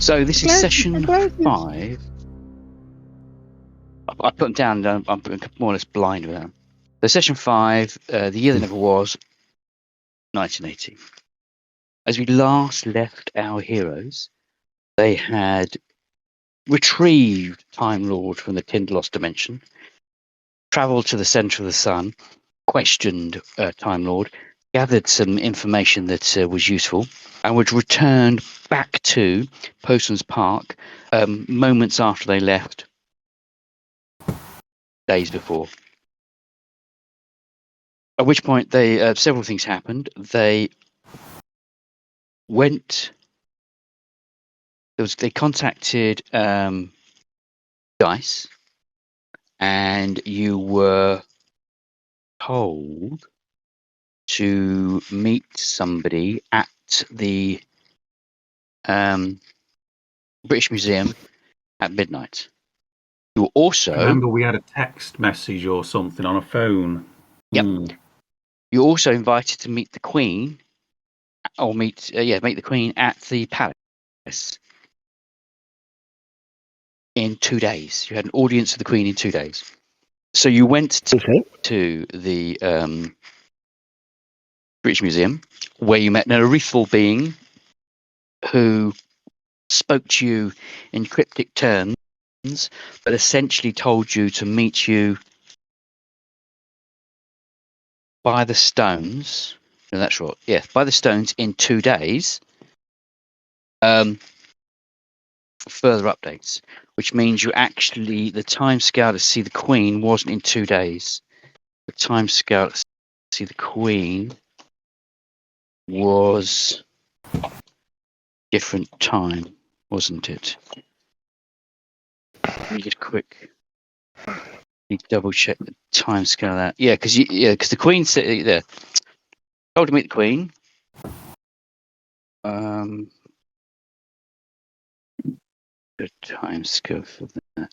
So this is session 5. I put them down. I'm more or less blind with them. So session 5, the year that never was, 1980. As we last left our heroes, they had retrieved Time Lord from the Tinderlost dimension, travelled to the centre of the sun, questioned Time Lord, gathered some information that was useful, and would return back to Postman's Park moments after they left, days before. At which point, they several things happened. They went. They contacted Dice, and you were told to meet somebody at the British Museum at midnight. You were also. I remember we had a text message or something on a phone. Yep. You're also invited to meet the Queen, or meet the Queen at the palace in 2 days. You had an audience with the Queen in 2 days. So you went to the British Museum, where you met an ethereal being who spoke to you in cryptic terms, but essentially told you to meet you by the stones. No, that's right. Yeah, by the stones in 2 days. For further updates, which means you actually, the time scale to see the Queen wasn't in 2 days. The time scale to see the Queen was different time, wasn't it? Let me get a quick. Double check the time scale of that. Yeah, because the Queen said there. Told to meet the Queen. The time scale for that.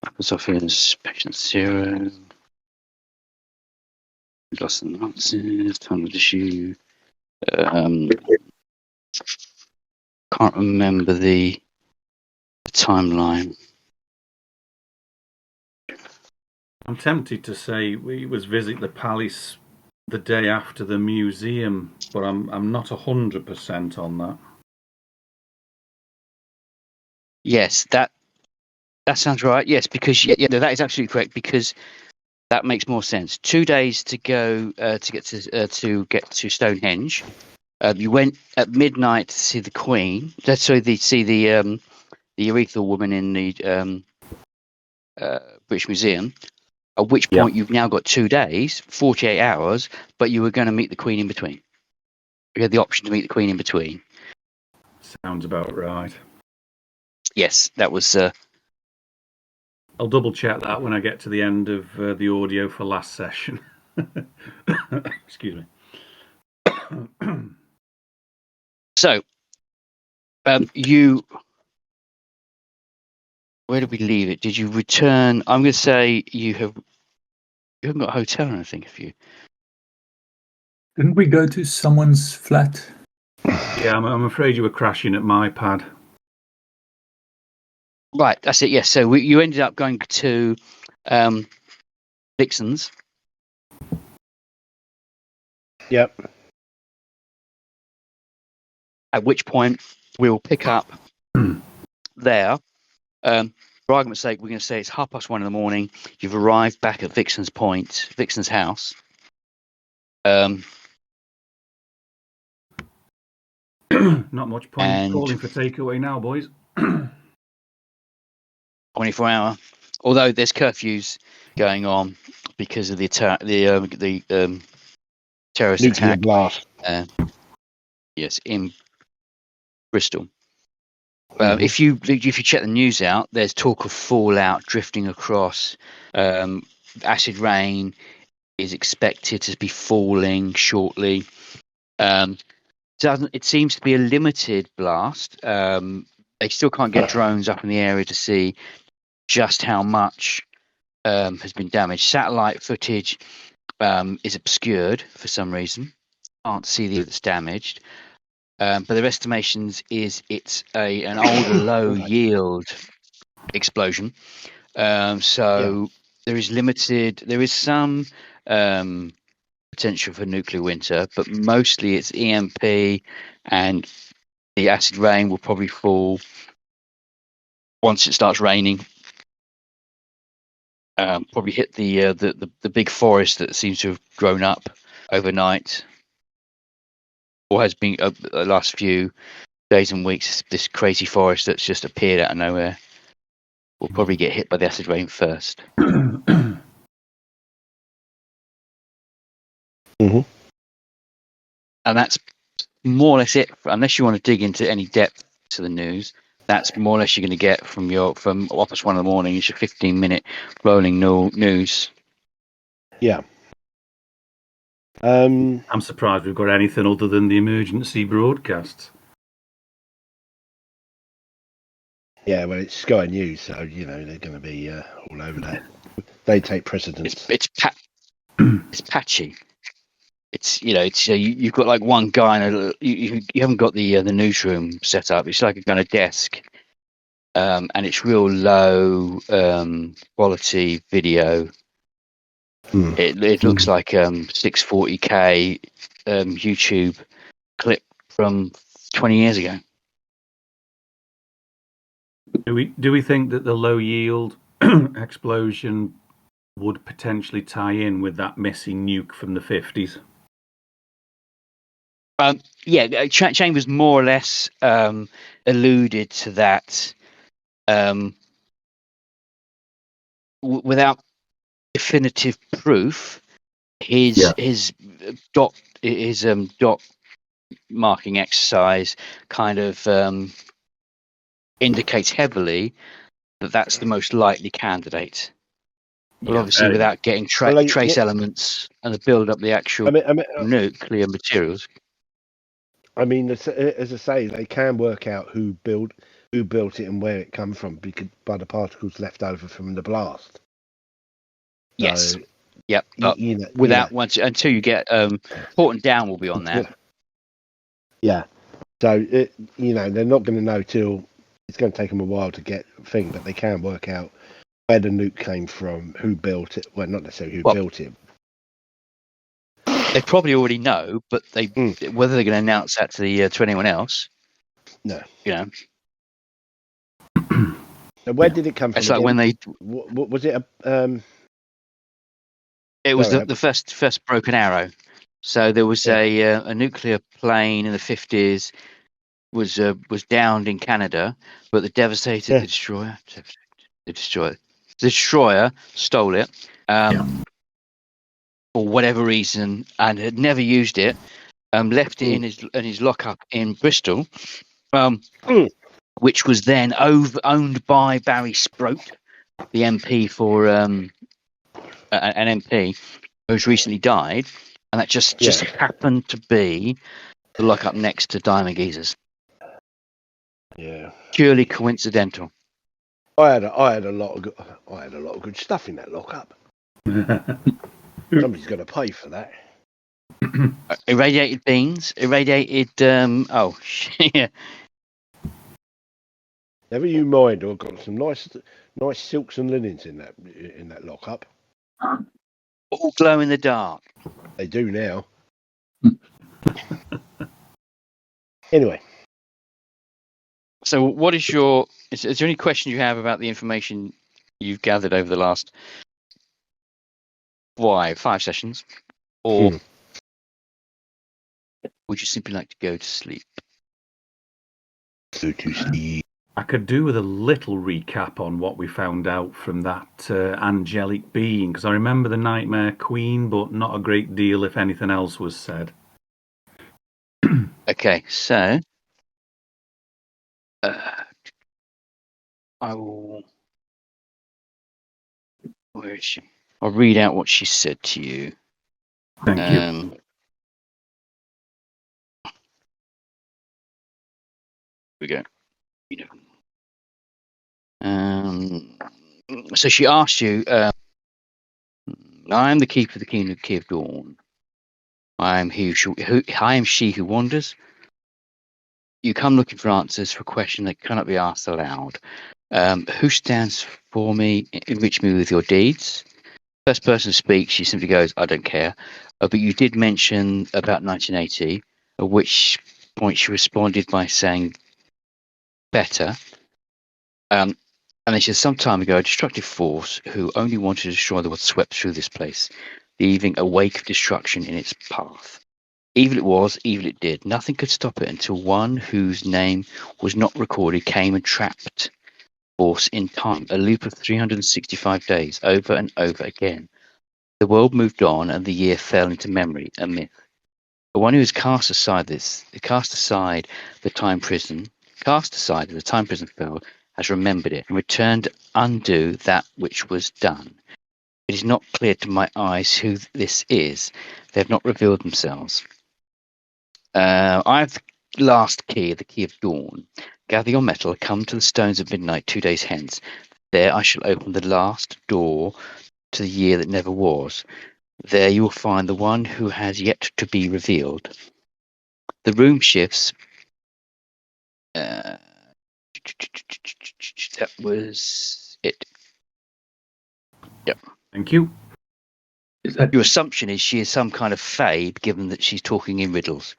Apples off in patient 0. Lost the answers. Time of issue. Can't remember the timeline. I'm tempted to say we was visit the palace the day after the museum, but I'm not 100% on that. Yes, that sounds right. Yes, because that is absolutely correct, because that makes more sense. 2 days to go to get to Stonehenge. You went at midnight to see the Queen. See the ethereal woman in the British Museum. At which point you've now got 2 days, 48 hours, but you were going to meet the Queen in between. You had the option to meet the Queen in between. Sounds about right. Yes, that was. I'll double check that when I get to the end of the audio for last session. Excuse me. So, you. Where did we leave it? Did you return? I'm going to say you haven't got a hotel or anything, have you? Didn't we go to someone's flat? Yeah, I'm afraid you were crashing at my pad. Right, that's it. Yes, so you ended up going to Dixon's. Yep. At which point we will pick up there. For argument's sake, we're going to say it's 1:30 in the morning. You've arrived back at Vixen's house. Not much point calling for takeaway now, boys. 24-hour. Although there's curfews going on because of the terrorist Nuclear attack. blast. Yes, in Bristol. If you check the news out, there's talk of fallout drifting across. Acid rain is expected to be falling shortly. It seems to be a limited blast. They still can't get drones up in the area to see just how much has been damaged. Satellite footage is obscured for some reason. Can't see the that's damaged. But their estimations is it's an older low yield explosion. So there is limited. There is some potential for nuclear winter, but mostly it's EMP, and the acid rain will probably fall once it starts raining. Probably hit the big forest that seems to have grown up overnight, or has been the last few days and weeks. This crazy forest that's just appeared out of nowhere will probably get hit by the acid rain first. Mm-hmm. And that's more or less it. Unless you want to dig into any depth to the news, that's more or less you're going to get from Office 1 in the morning. It's your 15-minute rolling news. Yeah. I'm surprised we've got anything other than the emergency broadcasts. Yeah, well, it's Sky News, so they're going to be all over that. They take precedence. It's patchy. It's you've got like one guy, and you haven't got the newsroom set up. It's like a kind of desk, and it's real low quality video. It looks like 640p YouTube clip from 20 years ago. Do we think that the low yield explosion would potentially tie in with that missing nuke from the 50s? Chambers more or less alluded to that without definitive proof. His dot marking exercise kind of indicates heavily that that's the most likely candidate. But obviously, without getting trace elements and the build up the actual nuclear materials. I mean, as I say, they can work out who built it and where it come from by the particles left over from the blast. Yes. So, yep. Until you get Port and Down will be on there. Yeah. So they're not going to know till it's going to take them a while to get a thing, but they can work out where the nuke came from, who built it. Well, not necessarily who built it. They probably already know, but whether they're going to announce that to anyone else, no. So where did it come from? It's like when they. Was it It was the first broken arrow. So there was a nuclear plane in the 50s was downed in Canada, but the destroyer stole it for whatever reason and had never used it. Left it in his lockup in Bristol, which was then owned by Barry Sproat, the MP for an MP who's recently died, and that just happened to be the lockup next to Diamond Geezers. Yeah, purely coincidental. I had a lot of good stuff in that lockup. Somebody's got to pay for that. Irradiated beans, irradiated. Yeah. Never you mind. I've got some nice silks and linens in that lockup. All glow in the dark. They do now. Anyway. So, what is your? Is there any question you have about the information you've gathered over the last five sessions, or would you simply like to go to sleep? Go to sleep. I could do with a little recap on what we found out from that angelic being, because I remember the Nightmare Queen, but not a great deal, if anything else was said. Okay, so I will. Where is she? I'll read out what she said to you. Thank you. Here we go. So she asked you, I am the keeper of the kingdom of Key of Dawn. I am she who wanders. you come looking for answers for a question that cannot be asked aloud. Who stands for me? Enrich me with your deeds. First person speaks, she simply goes, I don't care. But you did mention about 1980, at which point she responded by saying, better. And then she said, some time ago, a destructive force who only wanted to destroy the world swept through this place, leaving a wake of destruction in its path. Evil it was, evil it did. Nothing could stop it until one whose name was not recorded came and trapped force in time, a loop of 365 days, over and over again. The world moved on, and the year fell into memory, a myth. The one who has cast aside the time prison fell, has remembered it and returned to undo that which was done. It is not clear to my eyes who this is. They have not revealed themselves. I have the last key, the key of dawn. Gather your metal, come to the stones of midnight 2 days hence. There I shall open the last door to the year that never was. There you will find the one who has yet to be revealed. The room shifts. That was it. Yep. Thank you. Is that Your assumption is she is some kind of fae, given that she's talking in riddles.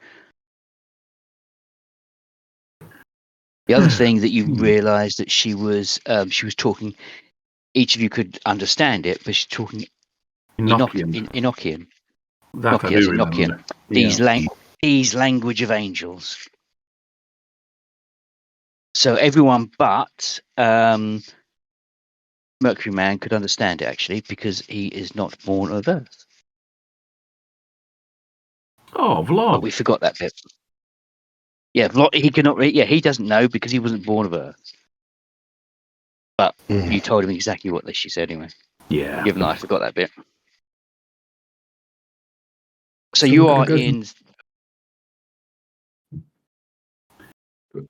The other thing that you realise that she was talking. Each of you could understand it, but she's talking Enochian. Enochian. That I Enochian, do remember. Enochian. These language of angels. So everyone but Mercury Man could understand it, actually, because he is not born of Earth. Oh, But Vlad. we forgot that bit. Yeah, he cannot read. Yeah, he doesn't know because he wasn't born of Earth. But you told him exactly what she said anyway. Yeah. Given that I forgot that bit. So So you we're are gonna go in.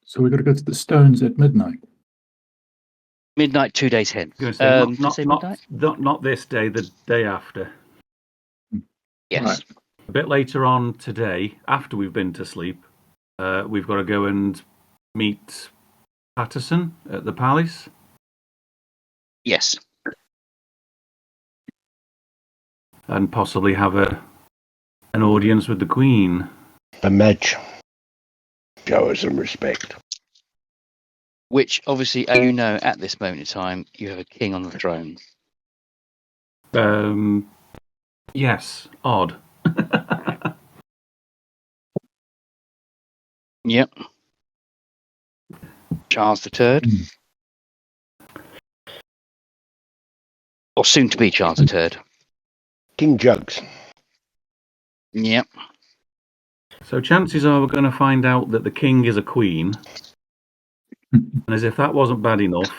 So we've got to go to the stones at midnight. Midnight 2 days hence. I'm going to Did I say midnight? not this day, the day after. Yes. Right. A bit later on today, after we've been to sleep, we've got to go and meet Patterson at the palace. Yes. And possibly have an audience with the Queen. A match. Show her some respect. Which, obviously, as you know, at this moment in time, you have a king on the throne. Yes, odd. Yep. Charles III. Or soon to be Charles III. King Jugs. Yep. So chances are we're going to find out that the king is a queen. And as if that wasn't bad enough,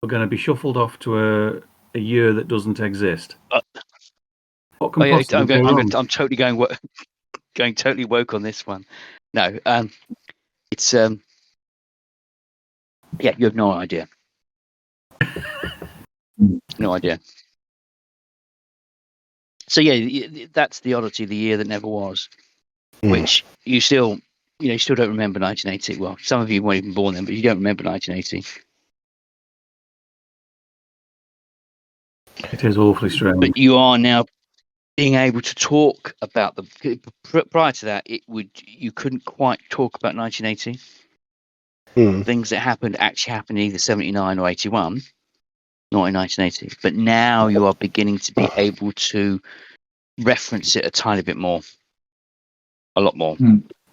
we're going to be shuffled off to a year that doesn't exist. What can possibly go wrong? I'm totally going totally woke on this one. No, it's yeah, you have no idea. No idea. So yeah, that's the oddity of the year that never was, which you still don't remember 1980. Well, some of you weren't even born then, but you don't remember 1980. It is awfully strange. But you are now being able to talk about the. Prior to that, you couldn't quite talk about 1980. Things that actually happened in either 79 or 81, not in 1980. But now you are beginning to be able to reference it a tiny bit more, a lot more.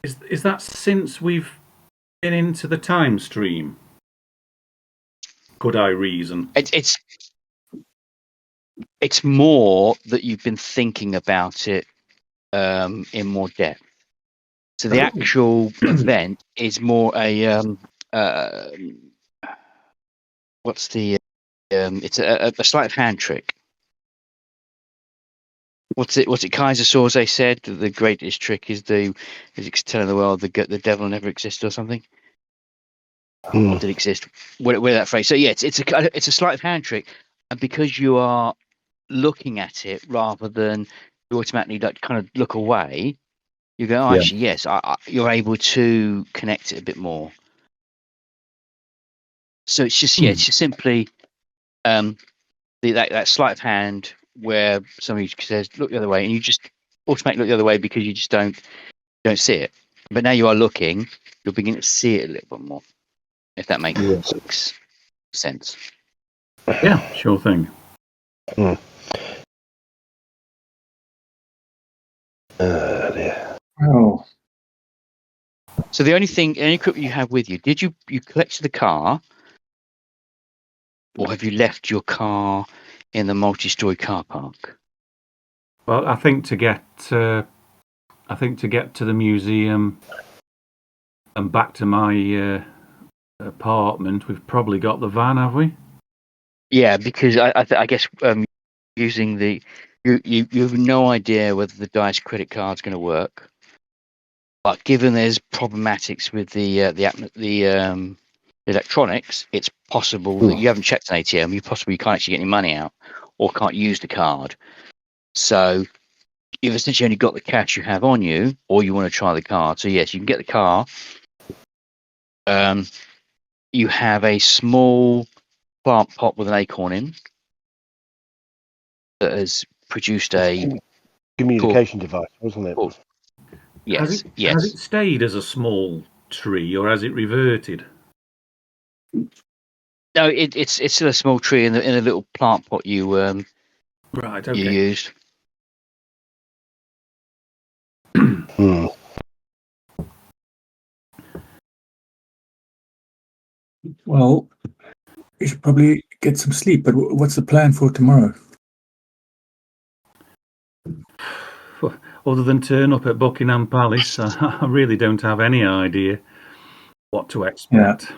Is that since we've been into the time stream? Could I reason? It's more that you've been thinking about it in more depth. So the actual event is more a what's the it's a sleight of hand trick. What's it Kaiser Soze said? The greatest trick is telling the world the devil never existed or something. Or did exist? Where that phrase? So yeah, it's a sleight of hand trick, and because you are looking at it rather than you automatically kind of look away, you go, oh, Yeah. actually, yes, you're able to connect it a bit more. So it's just it's just simply that sleight of hand where somebody says look the other way, and you just automatically look the other way because you just don't see it. But now you are looking, you'll begin to see it a little bit more, if that makes sense. Yeah, sure thing. Yeah. Oh, So the only equipment you have with you, did you collected the car, or have you left your car in the multi-story car park? Well, I think to get to the museum and back to my apartment, we've probably got the van, have we? Yeah, because I guess using the you have no idea whether the Dice credit card's going to work. But given there's problematics with the electronics, it's possible that you haven't checked an ATM. You possibly can't actually get any money out, or can't use the card. So you've essentially only got the cash you have on you, or you want to try the card. So yes, you can get the car. You have a small plant pot with an acorn in that has produced a Communication device, wasn't it? Yes, Has it stayed as a small tree, or has it reverted? No, it's still a small tree in a little plant pot you Right. you Okay. used. well, you should probably get some sleep. But what's the plan for tomorrow? Other than turn up at Buckingham Palace, I really don't have any idea what to expect.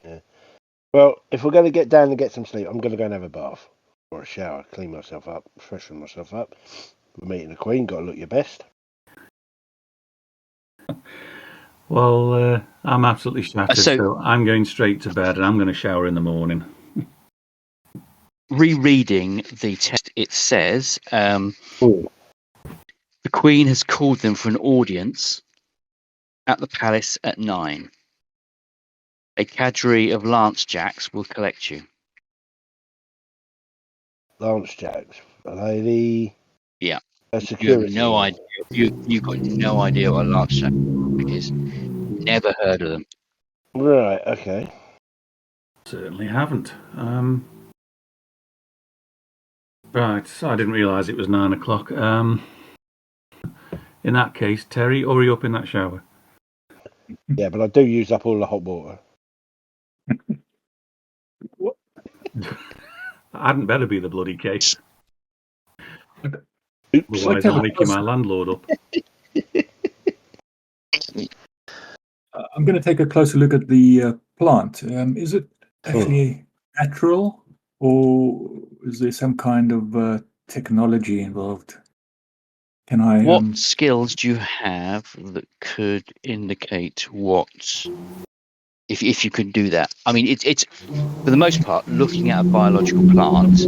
Yeah. Well, if we're going to get down and get some sleep, I'm going to go and have a bath or a shower, clean myself up, freshen myself up. We're meeting the Queen, got to look your best. Well, I'm absolutely shattered, So- so I'm going straight to bed, and I'm going to shower in the morning. Rereading the text, it says Ooh. the Queen has called them for an audience at the palace at 9. A cadre of lance jacks will collect you. Lance Jacks. Are they the Yeah. You have security? no idea. You've got no idea what a lance jack is. Never heard of them. Right, okay. Certainly haven't. Right, so I didn't realise it was 9 o'clock. In that case, Terry, hurry up in that shower. Yeah, but I do use up all the hot water. That hadn't better be the bloody case. Oops. Otherwise, I'm waking my landlord up. I'm going to take a closer look at the plant. Is it actually natural, or is there some kind of technology involved? Can I? What skills do you have that could indicate what, if you could do that? I mean, it's for the most part, looking at a biological plant,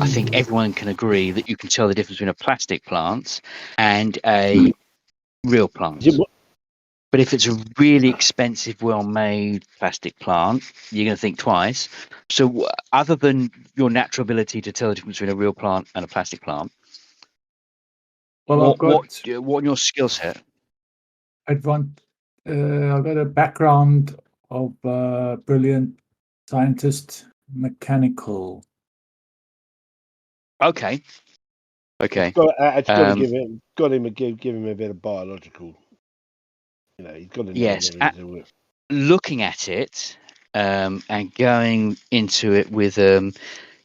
I think everyone can agree that you can tell the difference between a plastic plant and a real plant. But if it's a really expensive, well-made plastic plant, you're going to think twice. So other than your natural ability to tell the difference between a real plant and a plastic plant, Well, what in your skill set? I've got a background of brilliant scientist, mechanical. Okay. It's got to give him a bit of biological. You know, he's got to know Yes. what he's doing. Looking at it and going into it with you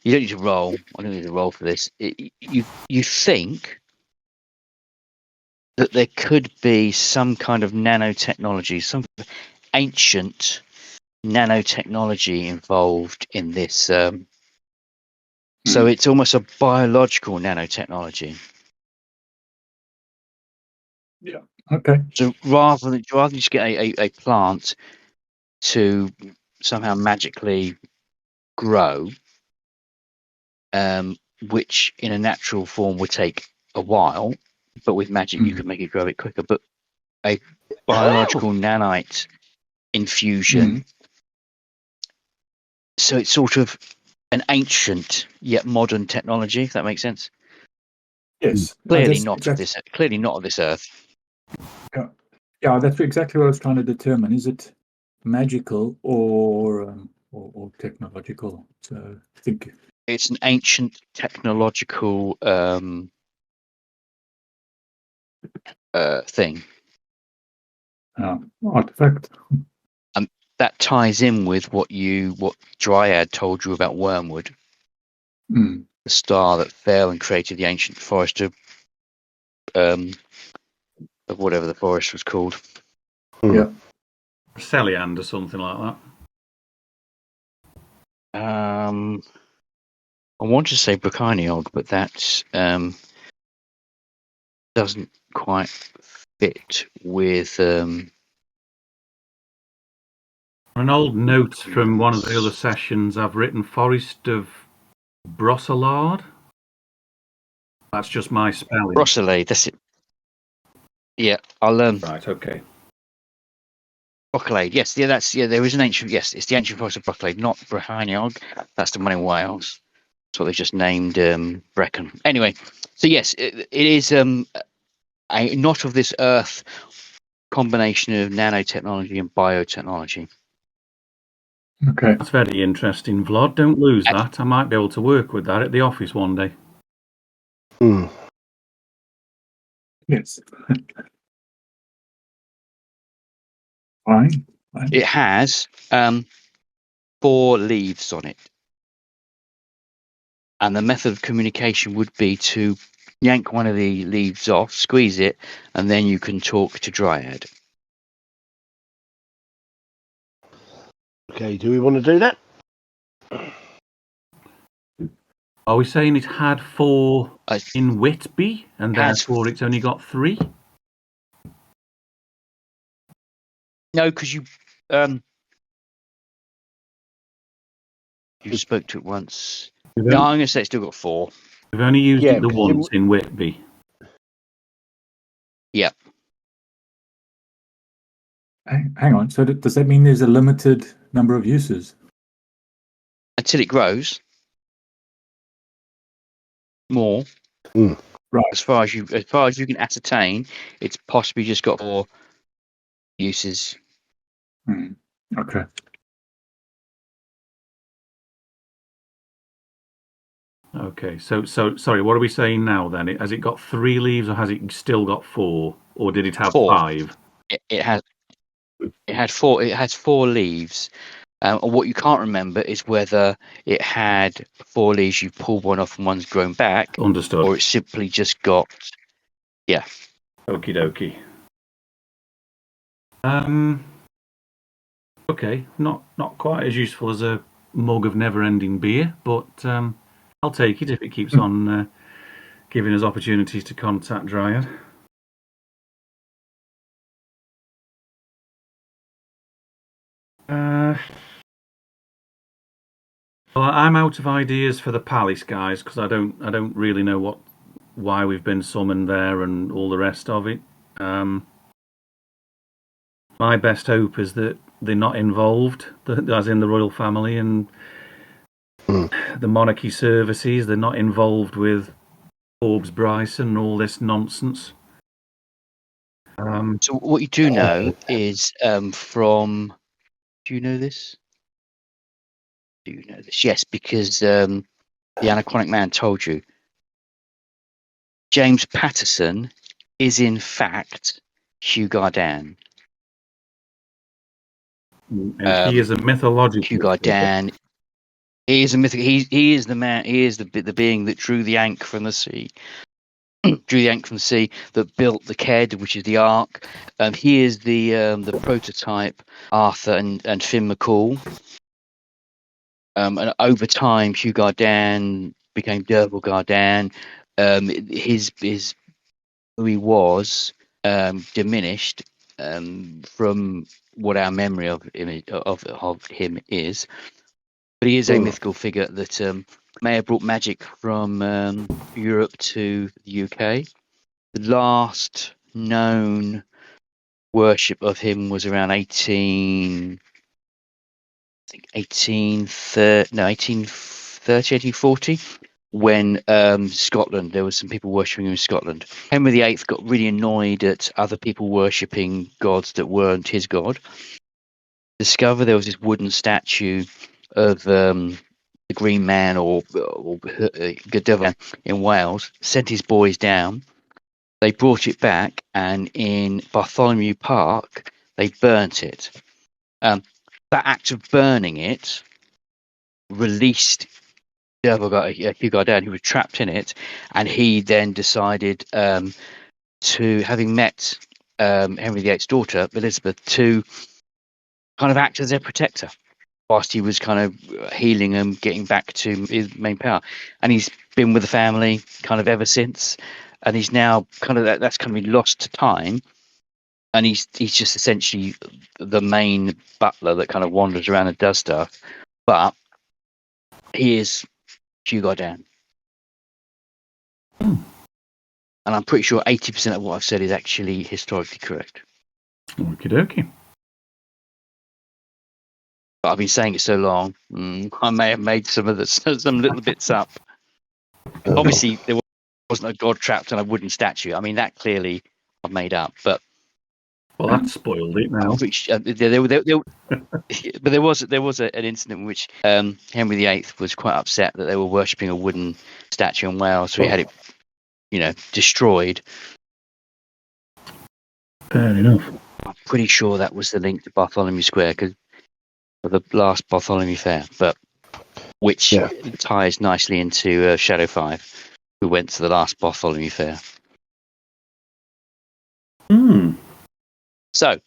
don't need to roll. I don't need to roll for this. You think that there could be some kind of nanotechnology, some ancient nanotechnology involved in this. So it's almost a biological nanotechnology. Yeah. Okay. So rather than just get a plant to somehow magically grow, which in a natural form would take a while, but with magic you can make it grow a bit quicker. But a biological nanite infusion, so it's sort of an ancient yet modern technology, if that makes sense. Yes. Clearly That's not of this. Clearly not of this earth. Yeah, that's exactly what I was trying to determine. Is it magical or technological? So I think It's an ancient technological thing. Artifact. That ties in with what Dryad told you about Wormwood, Mm. the star that fell and created the ancient forest of whatever the forest was called. Yeah. Celiand or something like that. I want to say Brachiniog, but that doesn't quite fit with. An old note from one of the other sessions, I've written Forest of Brochelard. That's just my spelling. Brochelade, that's it. Yeah, I'll Right, okay. Brochelade, yes, there is an ancient, yes, it's the ancient forest of Brochelade, not Brachiniog. That's the one in Wales. That's what they just named Brecon. Anyway, so yes, it is a not of this earth combination of nanotechnology and biotechnology. Okay. That's very interesting, Vlad. Don't lose that. I might be able to work with that at the office one day. Yes. Fine. It has 4 leaves on it. And the method of communication would be to yank one of the leaves off, squeeze it, and then you can talk to Dryad. Okay, do we want to do that? Are we saying it had 4 in Whitby, and therefore it's only got 3? No, because you spoke to it once. No, I'm going to say it's still got 4. We've only used it the once in Whitby. Yeah. Hang on. So does that mean there's a limited number of uses? Until it grows more. Right. As far as you can ascertain, it's possibly just got 4 uses. Okay. Okay, so sorry, what are we saying now then? Has it got 3 leaves or has it still got 4? Or did it have 4. 5? It has 4. It has 4 leaves. And what you can't remember is whether it had 4 leaves, you pull one off and one's grown back. Understood. Or it's simply just got, yeah. Okie dokie. Okay, not quite as useful as a mug of never-ending beer, but I'll take it if it keeps on giving us opportunities to contact Dryad. Well, I'm out of ideas for the palace, guys, because I don't really know why we've been summoned there and all the rest of it. My best hope is that they're not involved, as in the royal family and the monarchy services. They're not involved with Forbes Bryson and all this nonsense. So what you do know is from. Do you know this? Do you know this? Yes, because the Anachronic Man told you. James Patterson is in fact Hugh Gardan. And he is a mythological Hugh Gardan. He is a mythic. He is the man. He is the being that drew the Ankh from the sea. Drew the Ankh from the sea, that built the Ked, which is the Ark. He is the prototype Arthur and Finn McCall. And over time, Hugh Gardan became Derval Gardan. His who he was diminished from what our memory of him is. But he is a mythical figure that may have brought magic from Europe to the UK. the last known worship of him was around 1840, when Scotland, there was some people worshipping him in Scotland. Henry VIII got really annoyed at other people worshipping gods that weren't his god. Discovered there was this wooden statue of the Green Man or Good Devil in Wales. Sent his boys down. They brought it back, and in Bartholomew Park, they burnt it. That act of burning it released Hugh Gardan, who was trapped in it, and he then decided to, having met Henry VIII's daughter Elizabeth, to kind of act as their protector whilst he was kind of healing and getting back to his main power. And he's been with the family kind of ever since, and he's now kind of that's kind of been lost to time. And he's just essentially the main butler that kind of wanders around and does stuff. But he is Hugh Gardan. And I'm pretty sure 80% of what I've said is actually historically correct. Okie dokie. But I've been saying it so long, I may have made some little bits up. Obviously, there wasn't a god trapped in a wooden statue. I mean, that clearly I've made up. But Well, that spoiled it now. But there was an incident in which Henry VIII was quite upset that they were worshipping a wooden statue in Wales, so he had it, destroyed. Fair enough. I'm pretty sure that was the link to Bartholomew Square, because of the last Bartholomew Fair, but which ties nicely into Shadow 5, who went to the last Bartholomew Fair. So,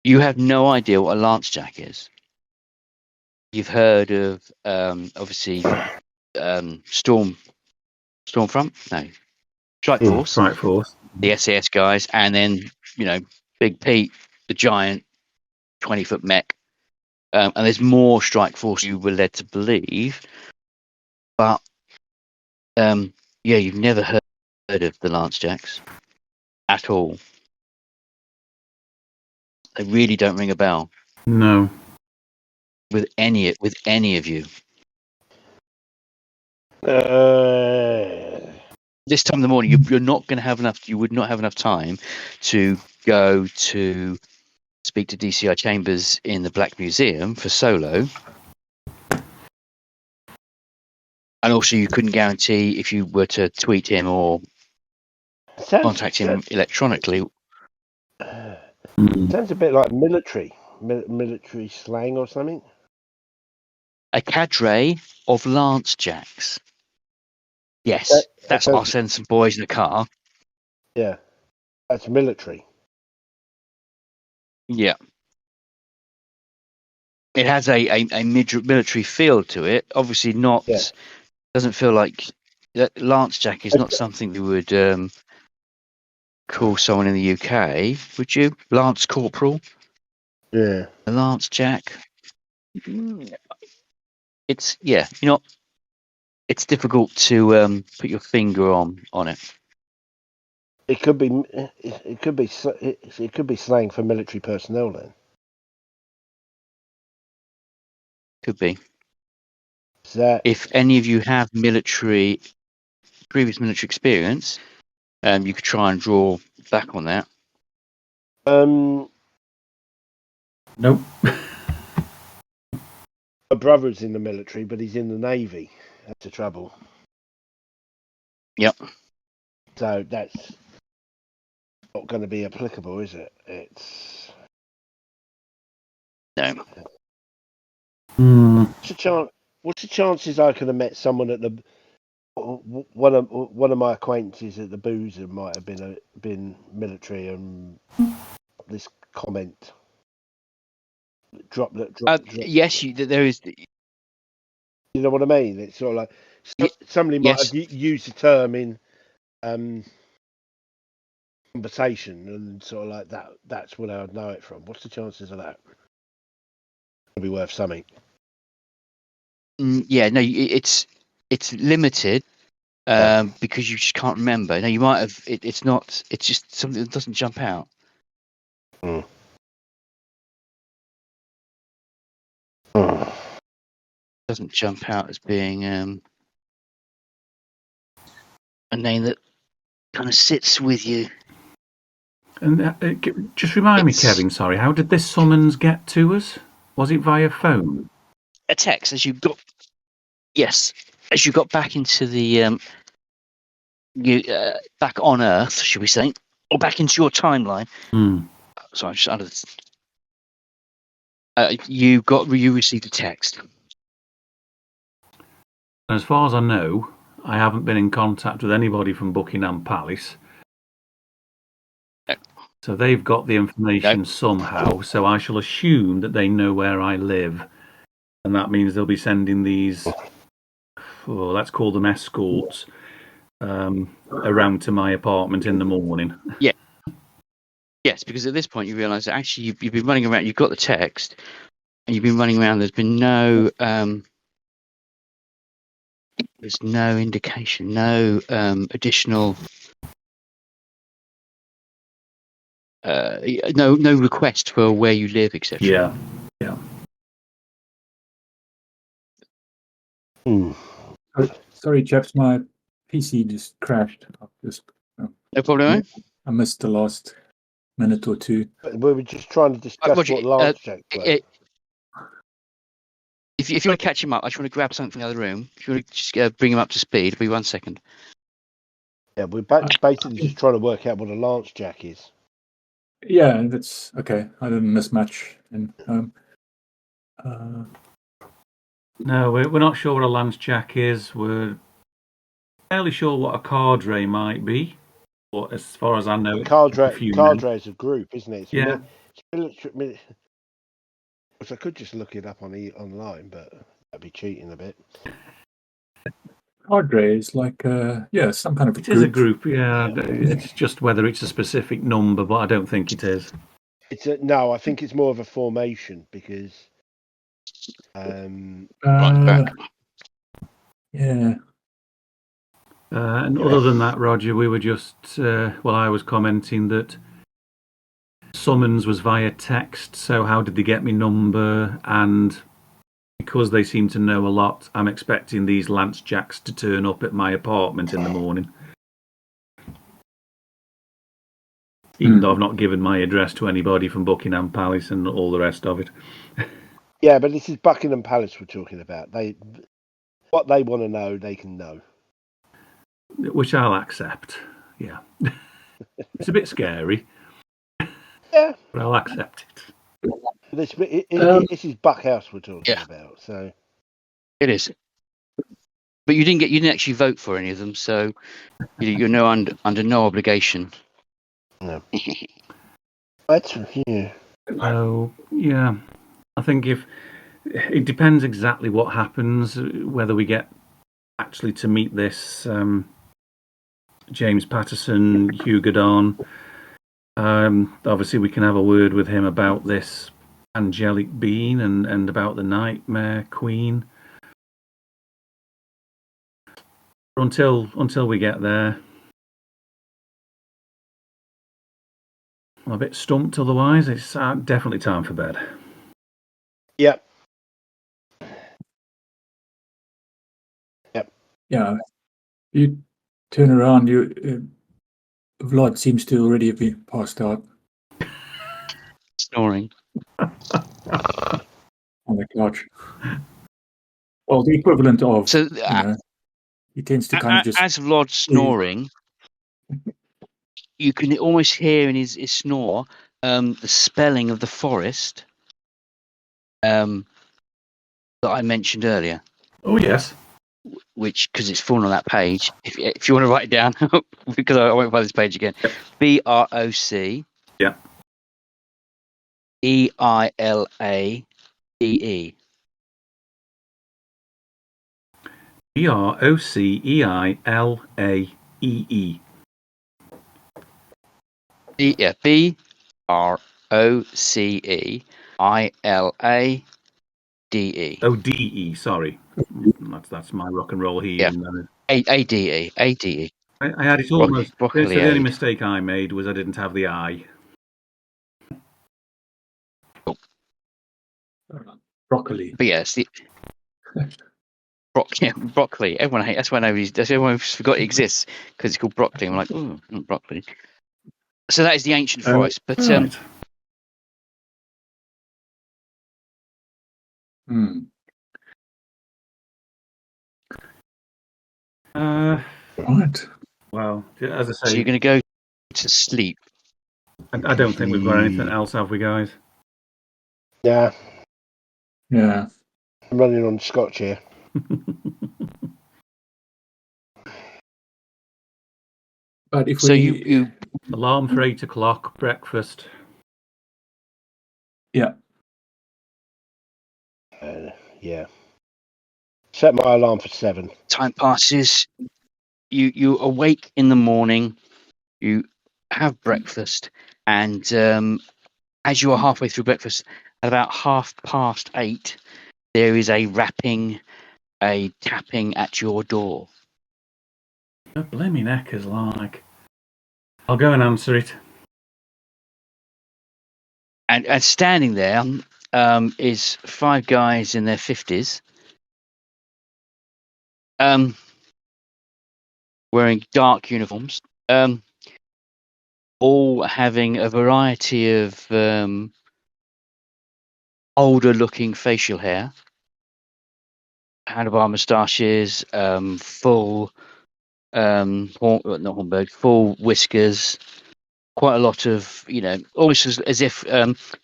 you have no idea what a lance jack is. You've heard of obviously Stormfront? No, Strike Force. Strike Force. The SAS guys, and then Big Pete, the giant 20-foot mech. And there's more Strike Force you were led to believe, but you've never heard of the Lance Jacks at all. They really don't ring a bell. No. With any of you. This time in the morning, you're not going to have enough. You would not have enough time to go to speak to DCI Chambers in the Black Museum for Solo. And also, you couldn't guarantee if you were to tweet him or contact him electronically. Sounds a bit like military slang or something. A cadre of Lance Jacks. Yes, that's I'll send some boys in a car. Yeah, that's military. Yeah. It has a military feel to it. Obviously not, doesn't feel like... Lance Jack is not something you would call someone in the UK, would you? Lance Corporal? Yeah. A Lance Jack? It's, it's difficult to put your finger on it. It could be slang for military personnel then. Could be. If any of you have previous military experience, you could try and draw back on that. Nope. My brother's in the military, but he's in the Navy. That's the trouble. Yep. So that's not going to be applicable, is it? It's no. What's the chances I could have met someone at the one of my acquaintances at the Boozer might have been military, and this comment drop. Yes, there is. You know what I mean? It's sort of like somebody might have used the term in conversation, and sort of like that. That's where I would know it from. What's the chances of that? It'll be worth something. Yeah, no, it's limited. because you just can't remember. Now you might have. It's not. It's just something that doesn't jump out. Mm. Doesn't jump out as being a name that kind of sits with you. And just remind me, It's- Kevin, sorry, how did this summons get to us? Was it via phone? A text as you got. Yes, as you got back into the back on Earth, should we say, or back into your timeline. Sorry, just under this. You received a text. As far as I know, I haven't been in contact with anybody from Buckingham Palace. No. So they've got the information No. somehow, so I shall assume that they know where I live. And that means they'll be sending these, let's call them escorts, around to my apartment in the morning. Yeah. Yes, because at this point you realise that actually you've been running around. You've got the text, and you've been running around. There's been no there's no indication, no additional, no request for where you live, etc. Yeah. Sorry, chaps, my PC just crashed. No problem. I missed the last minute or two. But we were just trying to discuss Roger, what Lance checks were. If you want to catch him up, I just want to grab something from the other room. If you want to just bring him up to speed, it'll be 1 second. Yeah, we're basically just trying to work out what a Lance jack is. Yeah, that's okay. I didn't miss much. And No, we're not sure what a lance jack is. We're fairly sure what a cadre might be. But as far as I know, Cadre men. is a group, isn't it? It's Yeah. military. I could just look it up online, but that'd be cheating a bit. cadre is like some kind of It is a group, yeah. It's just whether it's a specific number, but I don't think it is. No, I think it's more of a formation because. Back. Yeah. And other than that, Roger, we were just, I was commenting that summons was via text, so how did they get me number? And because they seem to know a lot, I'm expecting these Lance Jacks to turn up at my apartment in the morning. Even though I've not given my address to anybody from Buckingham Palace and all the rest of it. Yeah, but this is Buckingham Palace we're talking about. What they want to know, they can know. Which I'll accept, yeah. It's a bit scary. Yeah. But I'll accept it. This is Buckhouse we're talking about, so It is. But you didn't actually vote for any of them, so you're under no obligation. No. That's yeah. Oh, yeah. I think it depends exactly what happens, whether we get actually to meet this James Patterson, Hugh Goddard. Obviously, we can have a word with him about this angelic being and about the Nightmare Queen. Until we get there, I'm a bit stumped. Otherwise, it's definitely time for bed. Yep. Yeah. You turn around, Vlad seems to already have been passed out Snoring. on the couch. Well, the equivalent of, So he tends to kind of just... as Vlad snoring, you can almost hear in his snore the spelling of the forest that I mentioned earlier. Oh, yes. Which, because it's fallen on that page, if you want to write it down, because I won't find this page again. BROC. Yeah. EILADE. BROCEILAEE. Yeah, BROCEILADE. Oh, DE, sorry. That's my rock and roll healing. ADE. ADE. I had it almost. So Broccoli the only aid. mistake I made was I didn't have the I. Broccoli. But yes, the broccoli. Everyone hates. That's why nobody's. That's everyone's forgot it exists because it's called broccoli. I'm like, oh, broccoli. So that is the ancient forest. But Right. Hmm. Right. Well, as I so say, you're going to go to sleep. I don't think we've got anything else, have we, guys? Yeah, Yeah. I'm running on scotch here. But if So we, you Alarm for 8 o'clock, breakfast. yeah, Yeah. Set my alarm for 7. time passes. You awake in the morning. You have breakfast, and as you are halfway through breakfast, at about 8:30, there is a rapping, a tapping at your door. A blimey neck is like. I'll go and answer it. And standing there is 5 guys in their 50s, wearing dark uniforms, all having a variety of older-looking facial hair, handlebar moustaches, full, not Hornberg, full whiskers, quite a lot of, almost as if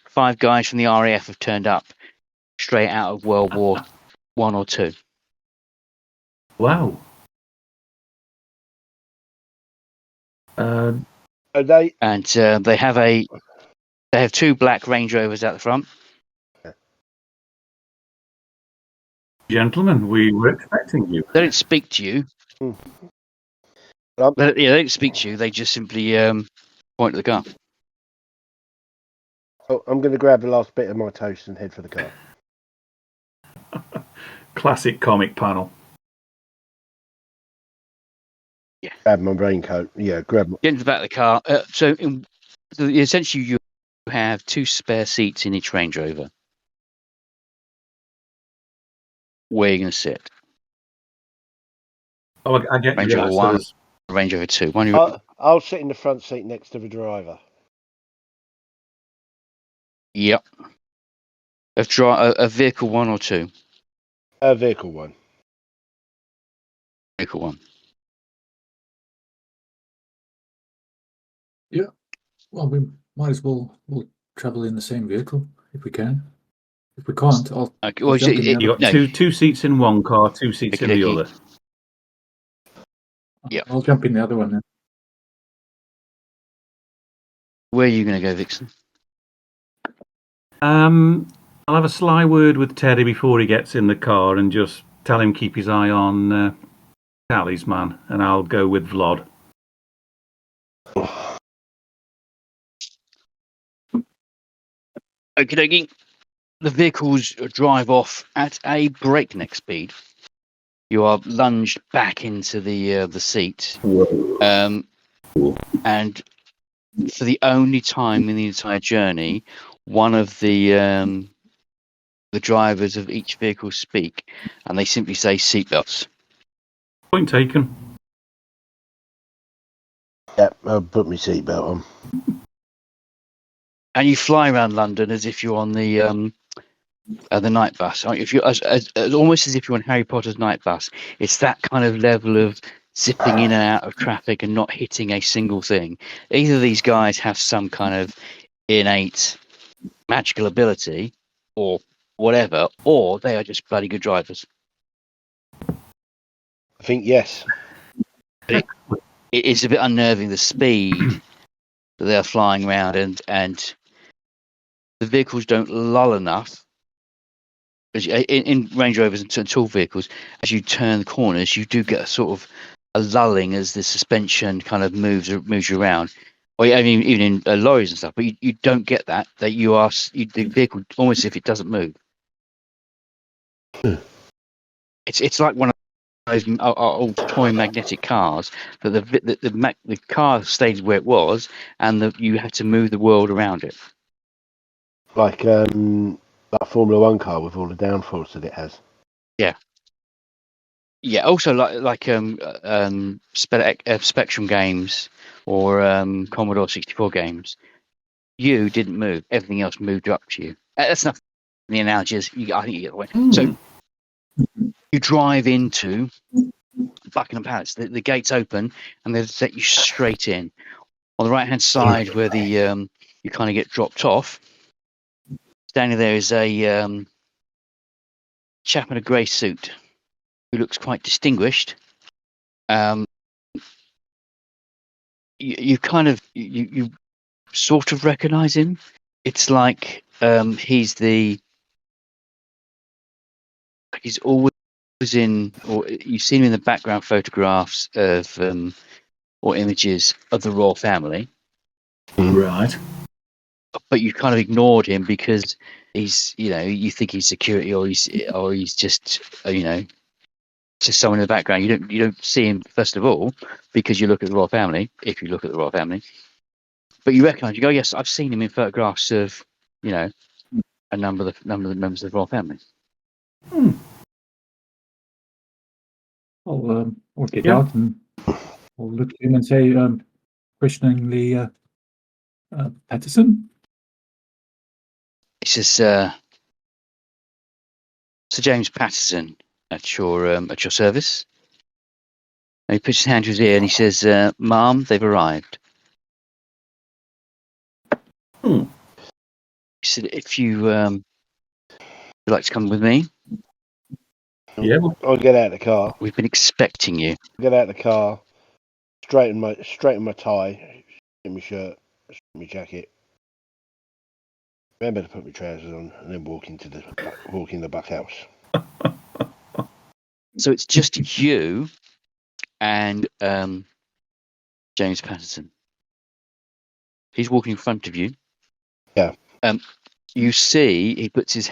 5 guys from the RAF have turned up straight out of World War One or Two. Wow. Are they? And they have 2 black Range Rovers at the front. Gentlemen, we were expecting you. They don't speak to you. Um, They don't speak to you. They just simply point at the car. Oh, I'm going to grab the last bit of my toast and head for the car. Classic comic panel. Grab my raincoat. Yeah, grab my... Get into the back of the car. So essentially, you have 2 spare seats in each Range Rover. Where are you going to sit? Oh, I get Range you. Rover So 1, there's- Range Rover 2. One, I'll sit in the front seat next to the driver. yep. A vehicle 1 or 2? Vehicle 1. Vehicle 1. well, we might as well we'll travel in the same vehicle if we can. If we can't, I'll Okay, well, jump in the you other. got two seats in one car, 2 seats in the Okey-dokey. other. Yeah. I'll jump in the other one then. Where are you going to go, Vixen? I'll have a sly word with Teddy before he gets in the car and just tell him keep his eye on Talisman, and I'll go with Vlad. Okie dokie. The vehicles drive off at a breakneck speed. You are lunged back into the seat, and for the only time in the entire journey, one of the drivers of each vehicle speak, and they simply say seatbelts. Point taken. Yep, I'll put my seatbelt on. And you fly around London as if you're on the night bus. If you almost as if you're on Harry Potter's night bus. It's that kind of level of zipping in and out of traffic and not hitting a single thing. Either these guys have some kind of innate magical ability, or whatever, or they are just bloody good drivers. I think yes. It's a bit unnerving, the speed that they're flying around, and the vehicles don't lull enough. In Range Rovers and tall vehicles, as you turn the corners, you do get a sort of a lulling as the suspension kind of moves you around. Or I mean, even in lorries and stuff, but you don't get that. That the vehicle almost as if it doesn't move. It's like one of old toy magnetic cars, but the car stayed where it was, and you had to move the world around it. Like that Formula One car with all the downforce that it has. Yeah, also like Spectrum games or Commodore 64 games, you didn't move. Everything else moved up to you. That's not the analogy. I think you get the way. So you drive into Buckingham Palace. The gates open and they let you straight in. On the right hand side, where the you kind of get dropped off, standing there is a chap in a grey suit who looks quite distinguished. You kind of you sort of recognise him. It's like he's always in, or you've seen him in the background photographs of or images of the royal family, Right. but you kind of ignored him because he's, you think he's security, or he's just just someone in the background. You don't see him first of all because you look at the royal family. If you look at the royal family, but you recognise, you go, yes, I've seen him in photographs of a number of the members of the royal family. I'll get Yeah. out and I'll look at him and say, questioningly, Patterson? He says, Sir James Patterson at your service. And he puts his hand to his ear and he says, Ma'am, they've arrived. He said, if you would like to come with me, Yeah. I'll get out of the car. we've been expecting you. Get out of the car. Straighten my tie. Get my shirt. My jacket. Remember to put my trousers on, and then walk in the back house. So it's just you and James Patterson. He's walking in front of you. Yeah. You see he puts his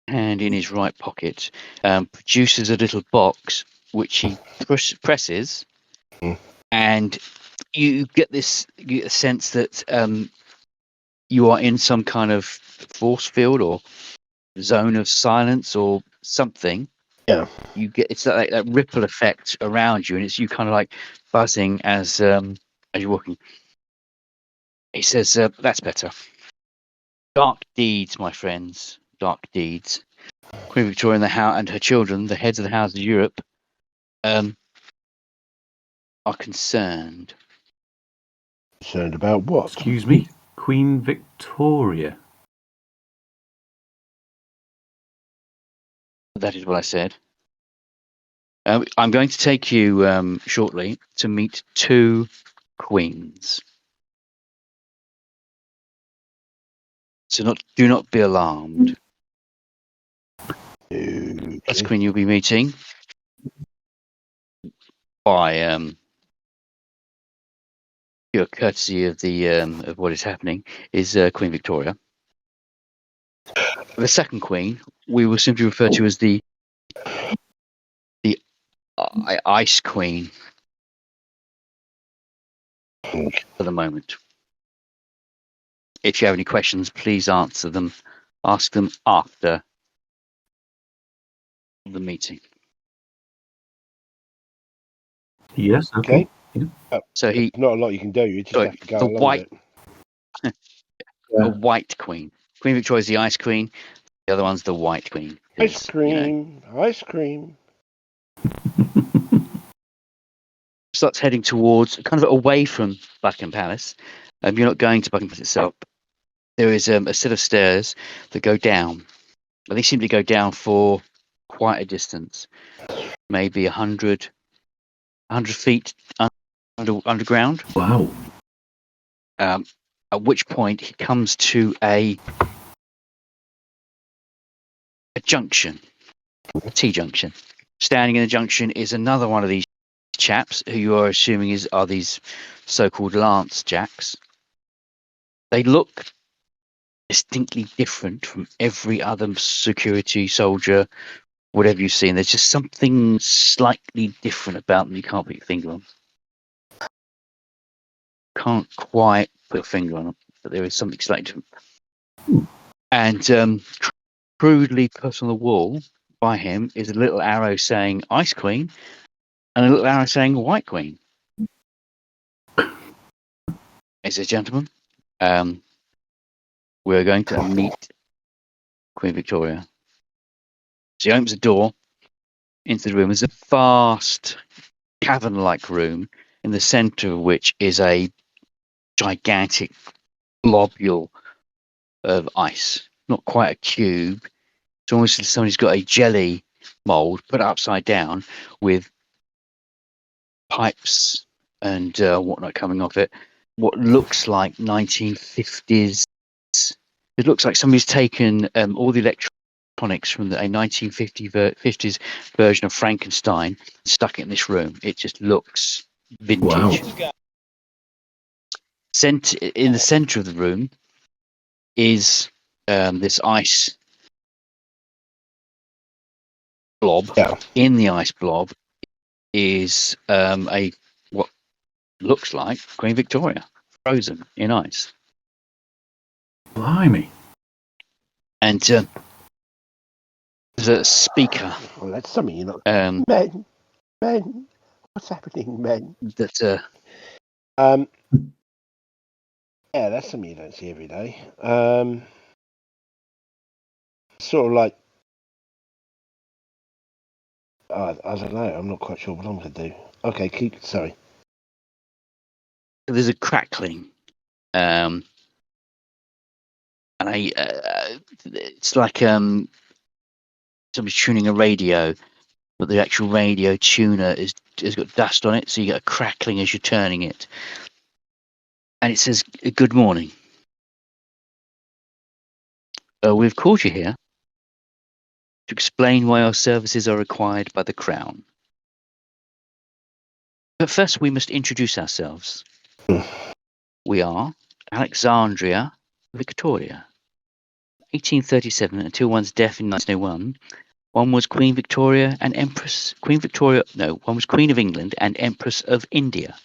hand in his right pocket, produces a little box which he presses, and you get a sense that you are in some kind of force field or zone of silence or something. Yeah. You get, it's that ripple effect around you, and it's you kind of like buzzing as you're walking. He says, "That's better. Dark deeds, my friends. Dark deeds. Queen Victoria and her children, the heads of the houses of Europe, are concerned." Concerned about what? Excuse me, Queen Victoria. That is what I said. I'm going to take you shortly to meet two queens. So do not be alarmed. This queen you'll be meeting by pure courtesy of of what is happening is Queen Victoria. The second queen we will simply refer to as the Ice Queen for the moment. If you have any questions, please ask them after the meeting. Yes. Okay. So Not a lot you can do. You just have to go the along with it. the White Queen. Queen Victoria is the Ice Queen. The other one's the White Queen. Ice cream. Ice cream. Starts heading towards, kind of away from Buckingham Palace. You're not going to Buckingham Palace itself. There is a set of stairs that go down. They seem to go down for quite a distance, maybe 100 feet underground. Wow. At which point he comes to a junction, a T-junction. Standing in the junction is another one of these chaps who you are assuming are these so-called lance jacks. They look distinctly different from every other security soldier whatever you've seen. There's just something slightly different about them you can't put your finger on. Can't quite put a finger on them, but there is something slightly different. And crudely put on the wall by him is a little arrow saying Ice Queen and a little arrow saying White Queen. Ladies and gentlemen, we're going to meet Queen Victoria. She opens the door into the room. There's a vast cavern-like room in the centre of which is a gigantic globule of ice. Not quite a cube. It's almost as if somebody's got a jelly mould put upside down with pipes and whatnot coming off it. What looks like 1950s. It looks like somebody's taken all the electronics from a 1950s version of Frankenstein and stuck it in this room. It just looks vintage. Wow. In the centre of the room is this ice blob. Yeah. In the ice blob is what looks like Queen Victoria, frozen in ice. Blimey. And there's a speaker. Well, that's something you're not. Men, What's happening, men? that Yeah, that's something you don't see every day. Sort of like, I don't know. I'm not quite sure what I'm going to do. Okay, sorry. there's a crackling, and it's like somebody's tuning a radio, but the actual radio tuner has got dust on it, so you get a crackling as you're turning it, and it says, "Good morning. We've called you here to explain why our services are required by the Crown. But first, we must introduce ourselves. We are Alexandria Victoria. 1837 until one's death in 1901, one was Queen Victoria and Empress. One was Queen of England and Empress of India."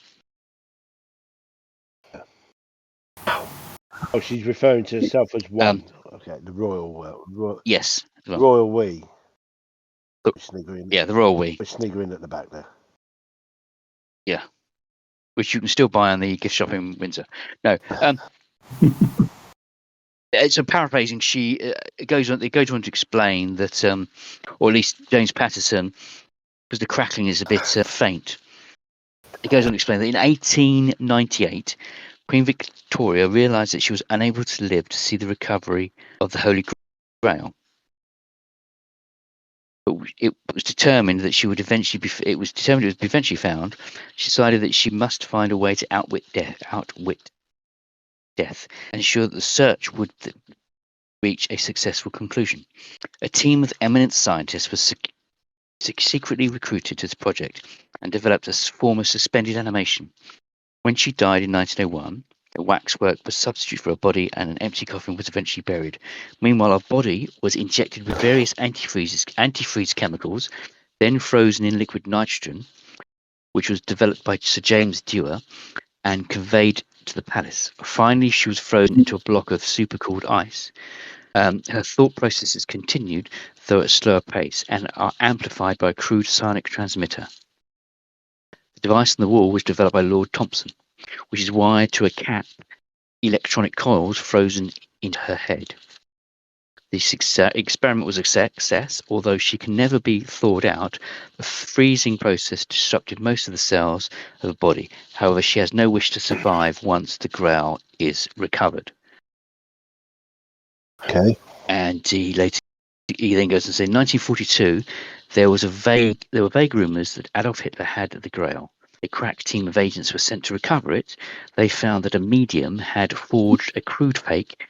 Oh, she's referring to herself as one. Okay, the royal. Yes. Well, Royal we. The- Sniggering. yeah, the royal we. We're sniggering at the back there. Yeah. Which you can still buy on the gift shop in Windsor. No. So paraphrasing, it goes on to explain that, or at least James Patterson, because the crackling is a bit faint. It goes on to explain that in 1898, Queen Victoria realised that she was unable to live to see the recovery of the Holy Grail. But it was determined that she would eventually be. It was determined it would be eventually found. She decided that she must find a way to outwit death, and ensure that the search would reach a successful conclusion. A team of eminent scientists was secretly recruited to the project and developed a form of suspended animation. When she died in 1901, a waxwork was substituted for her body and an empty coffin was eventually buried. Meanwhile, her body was injected with various antifreeze chemicals, then frozen in liquid nitrogen, which was developed by Sir James Dewar, and conveyed to the palace. Finally, she was frozen into a block of supercooled ice. Her thought processes continued, though at a slower pace, and are amplified by a crude sonic transmitter. The device on the wall was developed by Lord Thompson, which is wired to a cap electronic coils frozen into her head. This experiment was a success, although she can never be thawed out. The freezing process disrupted most of the cells of her body. However, she has no wish to survive once the Grail is recovered. Okay. And he then goes and says, in 1942, there were vague rumours that Adolf Hitler had the Grail. A crack team of agents were sent to recover it. They found that a medium had forged a crude fake,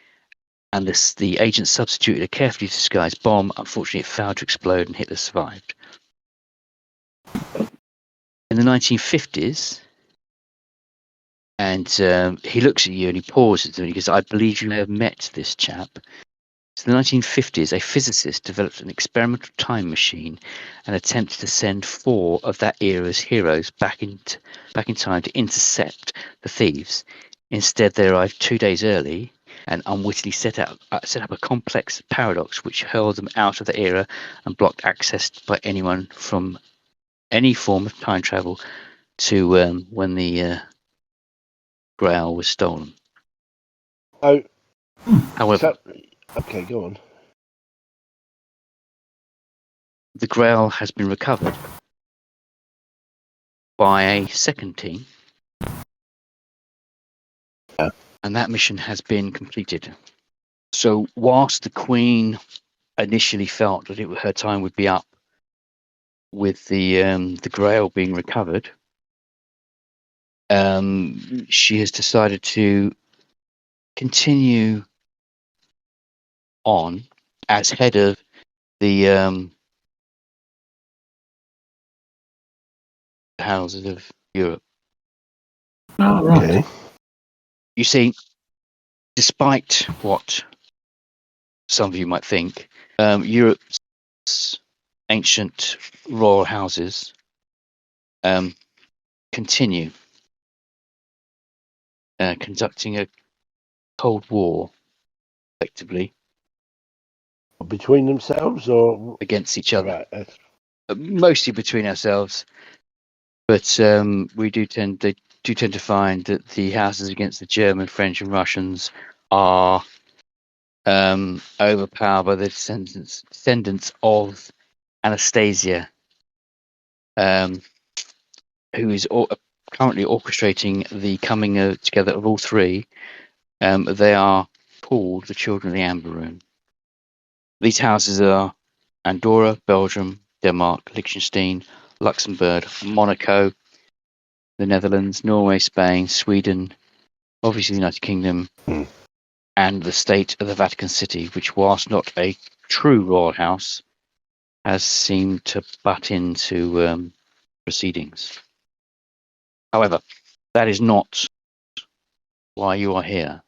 and the agents substituted a carefully disguised bomb. Unfortunately, it failed to explode, and Hitler survived. In the 1950s, and he looks at you and he pauses and he goes, "I believe you may have met this chap. So in the 1950s, a physicist developed an experimental time machine and attempted to send 4 of that era's heroes back in time to intercept the thieves. Instead, they arrived 2 days early and unwittingly set up a complex paradox which hurled them out of the era and blocked access by anyone from any form of time travel to when the Grail was stolen. Oh, However, okay, go on. the Grail has been recovered by a second team, and that mission has been completed. So whilst the Queen initially felt that her time would be up with the Grail being recovered, she has decided to continue on as head of the houses of Europe. Oh, right. Okay. You see, despite what some of you might think, Europe's ancient royal houses continue conducting a Cold War, effectively, Between themselves or against each other. right? Mostly between ourselves, but we do tend to find that the houses against the German, French, and Russians are overpowered by the descendants of Anastasia, who is currently orchestrating the coming together of all 3. They are called the Children of the Amber Room. These houses are Andorra, Belgium, Denmark, Liechtenstein, Luxembourg, Monaco, the Netherlands, Norway, Spain, Sweden, obviously the United Kingdom, and the state of the Vatican City, which, whilst not a true royal house, has seemed to butt into proceedings. However, that is not why you are here.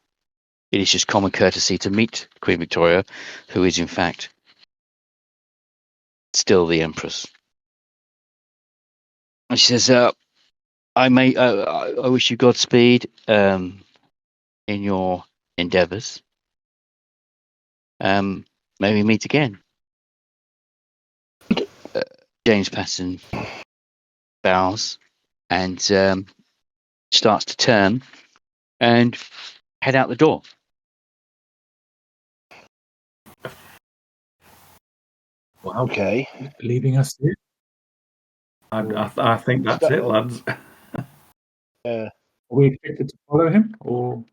It is just common courtesy to meet Queen Victoria, who is in fact still the Empress. And she says, I wish you Godspeed in your endeavours. Maybe meet again. James Patterson bows and starts to turn and head out the door. Wow. Okay. Leaving us here. I think that's it, lads. Are we expected to follow him, or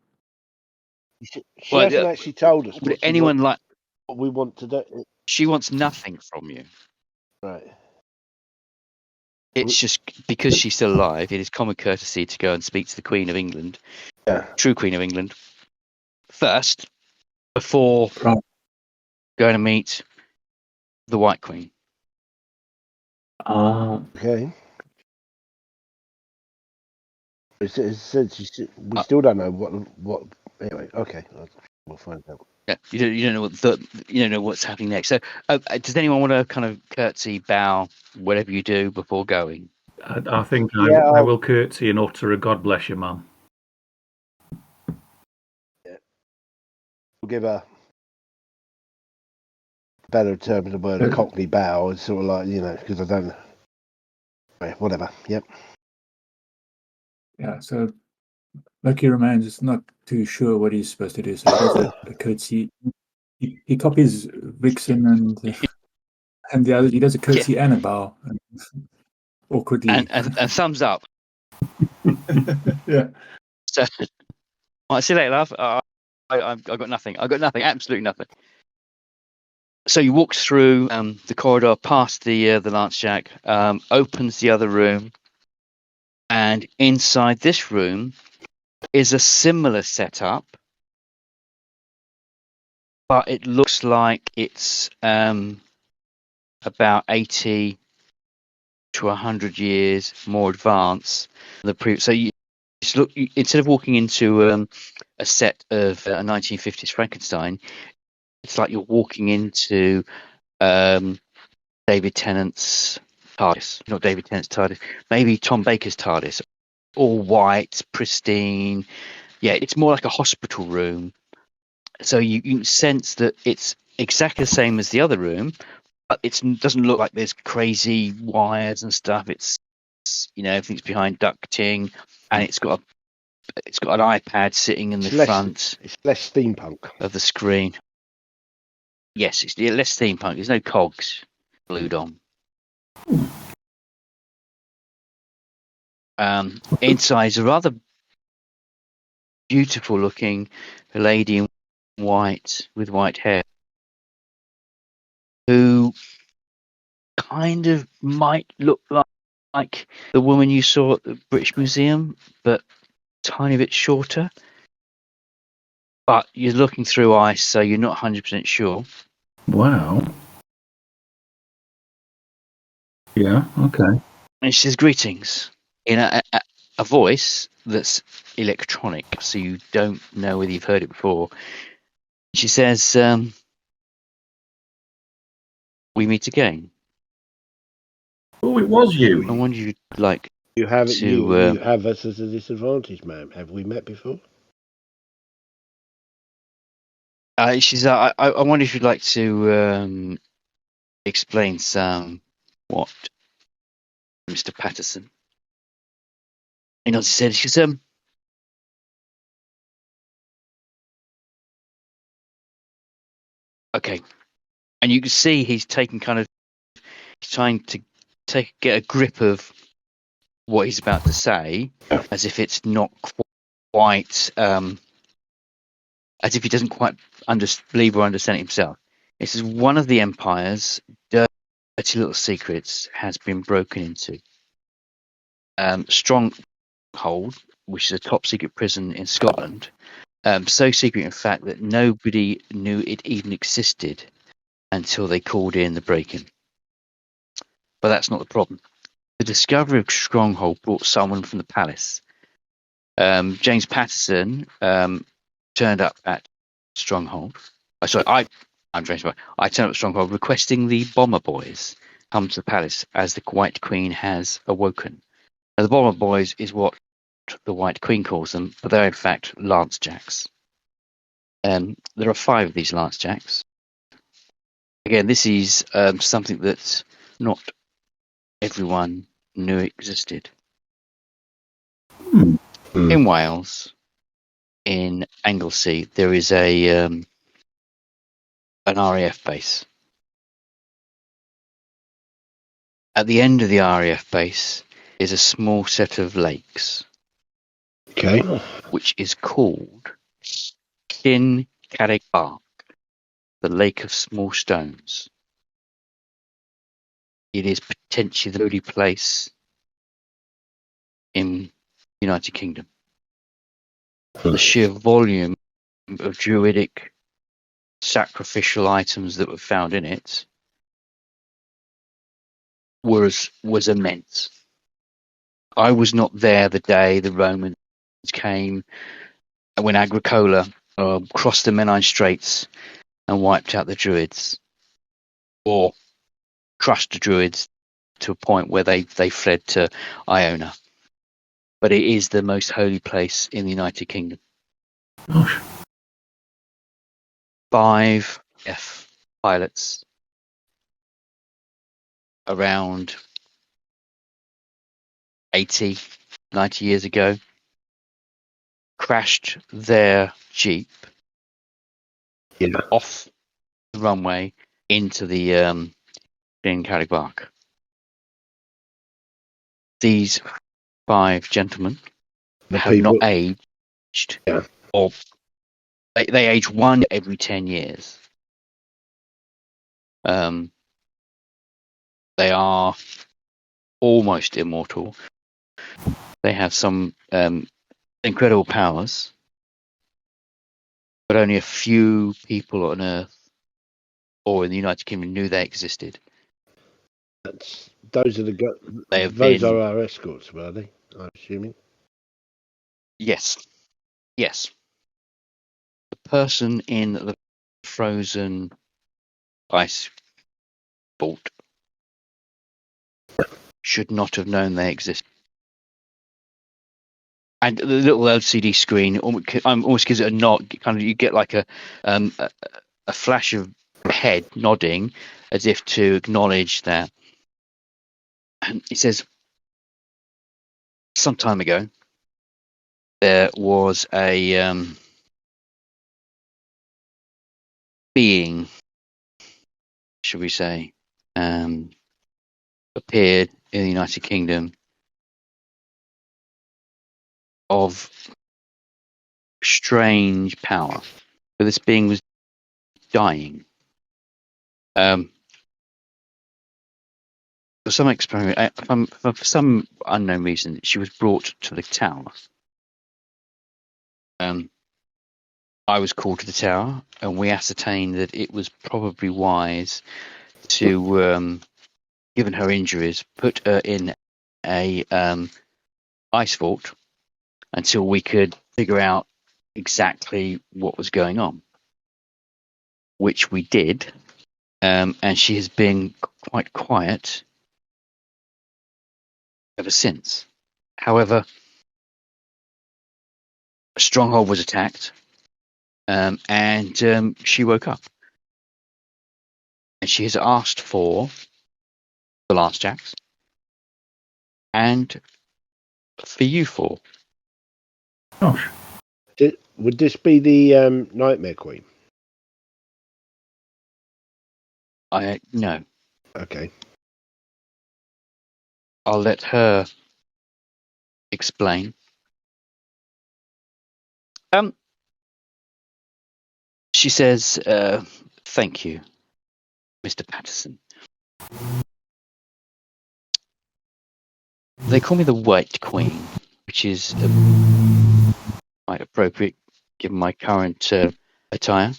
She Well, hasn't actually told us would anyone like? what we want to do. She wants nothing from you. Right. It's just because she's still alive. It is common courtesy to go and speak to the Queen of England, true Queen of England, first, before Right. going to meet the White Queen. Okay. We still don't know what. Anyway, okay, we'll find out. Yeah, you don't know what's happening next. So, does anyone want to kind of curtsy, bow, whatever you do before going? I think I will curtsy and utter a God bless you, man. Yeah. We'll give a better term of the word a Cockney bow. It's sort of like, because I don't. Right, whatever. Yep. yeah? So Loki remains is not too sure what he's supposed to do. So he does a curtsy. He copies Vixen and the other. He does a curtsy and a bow. Awkwardly. And thumbs up. Yeah. So, all right, see you later, love. I've got nothing. I've got nothing. Absolutely nothing. So you walk through the corridor, past the Lance Jack, opens the other room, and inside this room is a similar setup, but it looks like it's about 80 to 100 years more advanced than the previous. So you look, instead of walking into a set of a 1950s Frankenstein, it's like you're walking into David Tennant's TARDIS. Not David Tennant's TARDIS. Maybe Tom Baker's TARDIS. All white, pristine. Yeah, it's more like a hospital room. So you can sense that it's exactly the same as the other room, but it doesn't look like there's crazy wires and stuff. It's everything's behind ducting, and it's got an iPad sitting in the front. It's less steampunk of the screen. Yes, it's less steampunk. There's no cogs glued on. Inside is a rather beautiful looking lady in white with white hair, who kind of might look like the woman you saw at the British Museum, but tiny bit shorter. But you're looking through ice, so you're not 100% sure. Wow. Yeah, okay. And she says, "Greetings," in a voice that's electronic, so you don't know whether you've heard it before. She says, "We meet again. Oh, it was you. I wonder if you'd like You have to." you have us as a disadvantage, ma'am. Have we met before? She's. I wonder if you'd like to explain what Mr. Patterson. You know, she said. She says, "Okay," and you can see he's taking he's trying to get a grip of what he's about to say, as if it's not quite, as if he doesn't quite believe or understand it himself. It says, "One of the Empire's dirty little secrets has been broken into. Stronghold, which is a top secret prison in Scotland, so secret in fact that nobody knew it even existed until they called in the break-in. But that's not the problem. The discovery of Stronghold brought someone from the palace. James Patterson turned up at Stronghold. I'm James. I turned up at Stronghold requesting the Bomber Boys come to the palace as the White Queen has awoken. Now, the Bomber Boys is what the White Queen calls them, but they're in fact Lance Jacks. There are 5 of these Lance Jacks. Again, this is something that not everyone knew existed. In Wales, in Anglesey, there is an RAF base. At the end of the RAF base is a small set of lakes, Okay. which is called Kin Carrig Bark, the Lake of Small Stones. It is potentially the only place in the United Kingdom. The sheer volume of druidic sacrificial items that were found in it was immense. I was not there the day the Romans came, when Agricola crossed the Menai Straits and wiped out the Druids, or crushed the Druids to a point where they fled to Iona. But it is the most holy place in the United Kingdom. Gosh. 5 F pilots around 80, 90 years ago crashed their Jeep off the runway into the Carrig Bark. These 5 gentlemen have not aged, or they age 1 every 10 years. They are almost immortal. They have some incredible powers, but only a few people on Earth or in the United Kingdom knew they existed. Those are our escorts, were they? I'm assuming. Yes. The person in the frozen ice vault should not have known they existed. And the little LCD screen almost gives it a nod. Kind of, you get like a flash of head nodding as if to acknowledge that. And it says, some time ago, there was a being, should we say, appeared in the United Kingdom of strange power. But this being was dying. For some experiment, for some unknown reason, she was brought to the tower. I was called to the tower, and we ascertained that it was probably wise to, given her injuries, put her in a ice vault until we could figure out exactly what was going on, which we did, and she has been quite quiet ever since. However, a stronghold was attacked, and she woke up, and she has asked for the last jacks and for you four. Gosh. Would this be the Nightmare Queen? No. Okay. I'll let her explain. She says, thank you, Mr. Patterson. They call me the White Queen, which is quite appropriate given my current attire.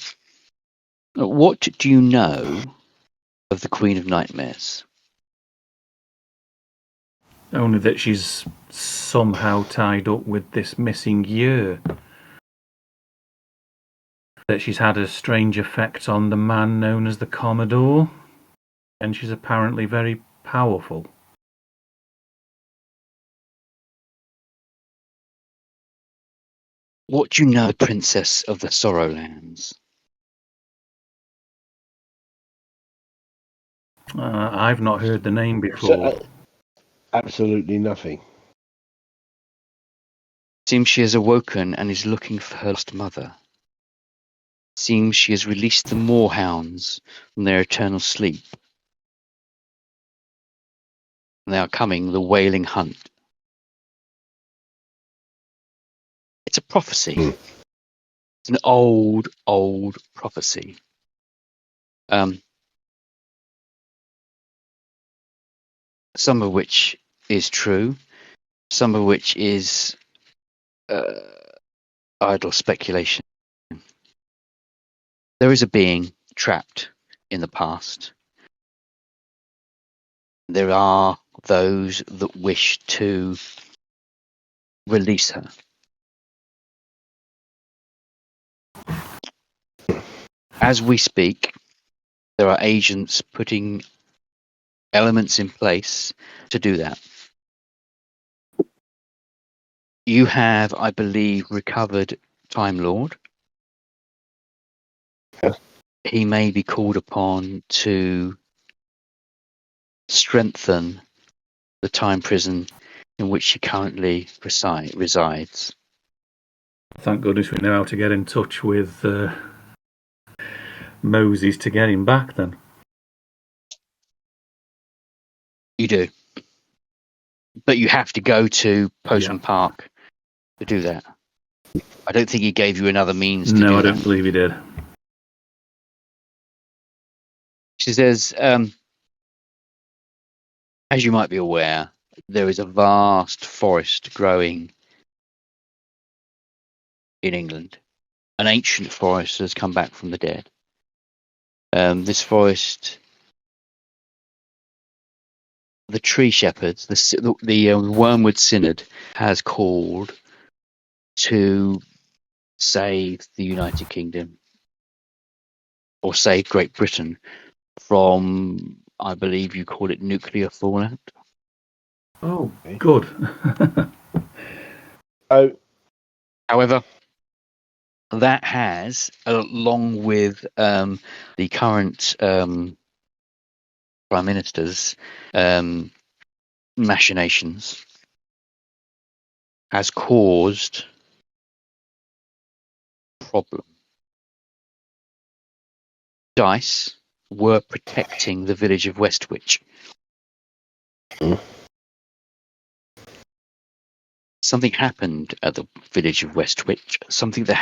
What do you know of the Queen of Nightmares? Only that she's somehow tied up with this missing year. That she's had a strange effect on the man known as the Commodore. And she's apparently very powerful. What do you know of the Princess of the Sorrowlands? I've not heard the name before. Absolutely nothing. Seems she has awoken and is looking for her lost mother. Seems she has released the moorhounds from their eternal sleep. And they are coming the wailing hunt. It's a prophecy. It's an old prophecy. Some of which is true, some of which is idle speculation. There is a being trapped in the past. There are those that wish to release her. As we speak, there are agents putting elements in place to do that. You have, I believe, recovered Time Lord. Yes. He may be called upon to strengthen the time prison in which he currently resides. Thank goodness we know how to get in touch with Moses to get him back then. You do. But you have to go to Postman Park to do that. I don't think he gave you another means to do that. No, I don't believe he did. She says, as you might be aware, there is a vast forest growing in England. An ancient forest has come back from the dead. This forest, the tree shepherds, the Wormwood Synod has called to save the United Kingdom or save Great Britain from, I believe you call it, nuclear fallout. Oh, Okay. good. Oh, However, that has, along with the current Prime Minister's machinations, has caused a problem. Dice were protecting the village of Westwich. Something happened at the village of Westwich, something that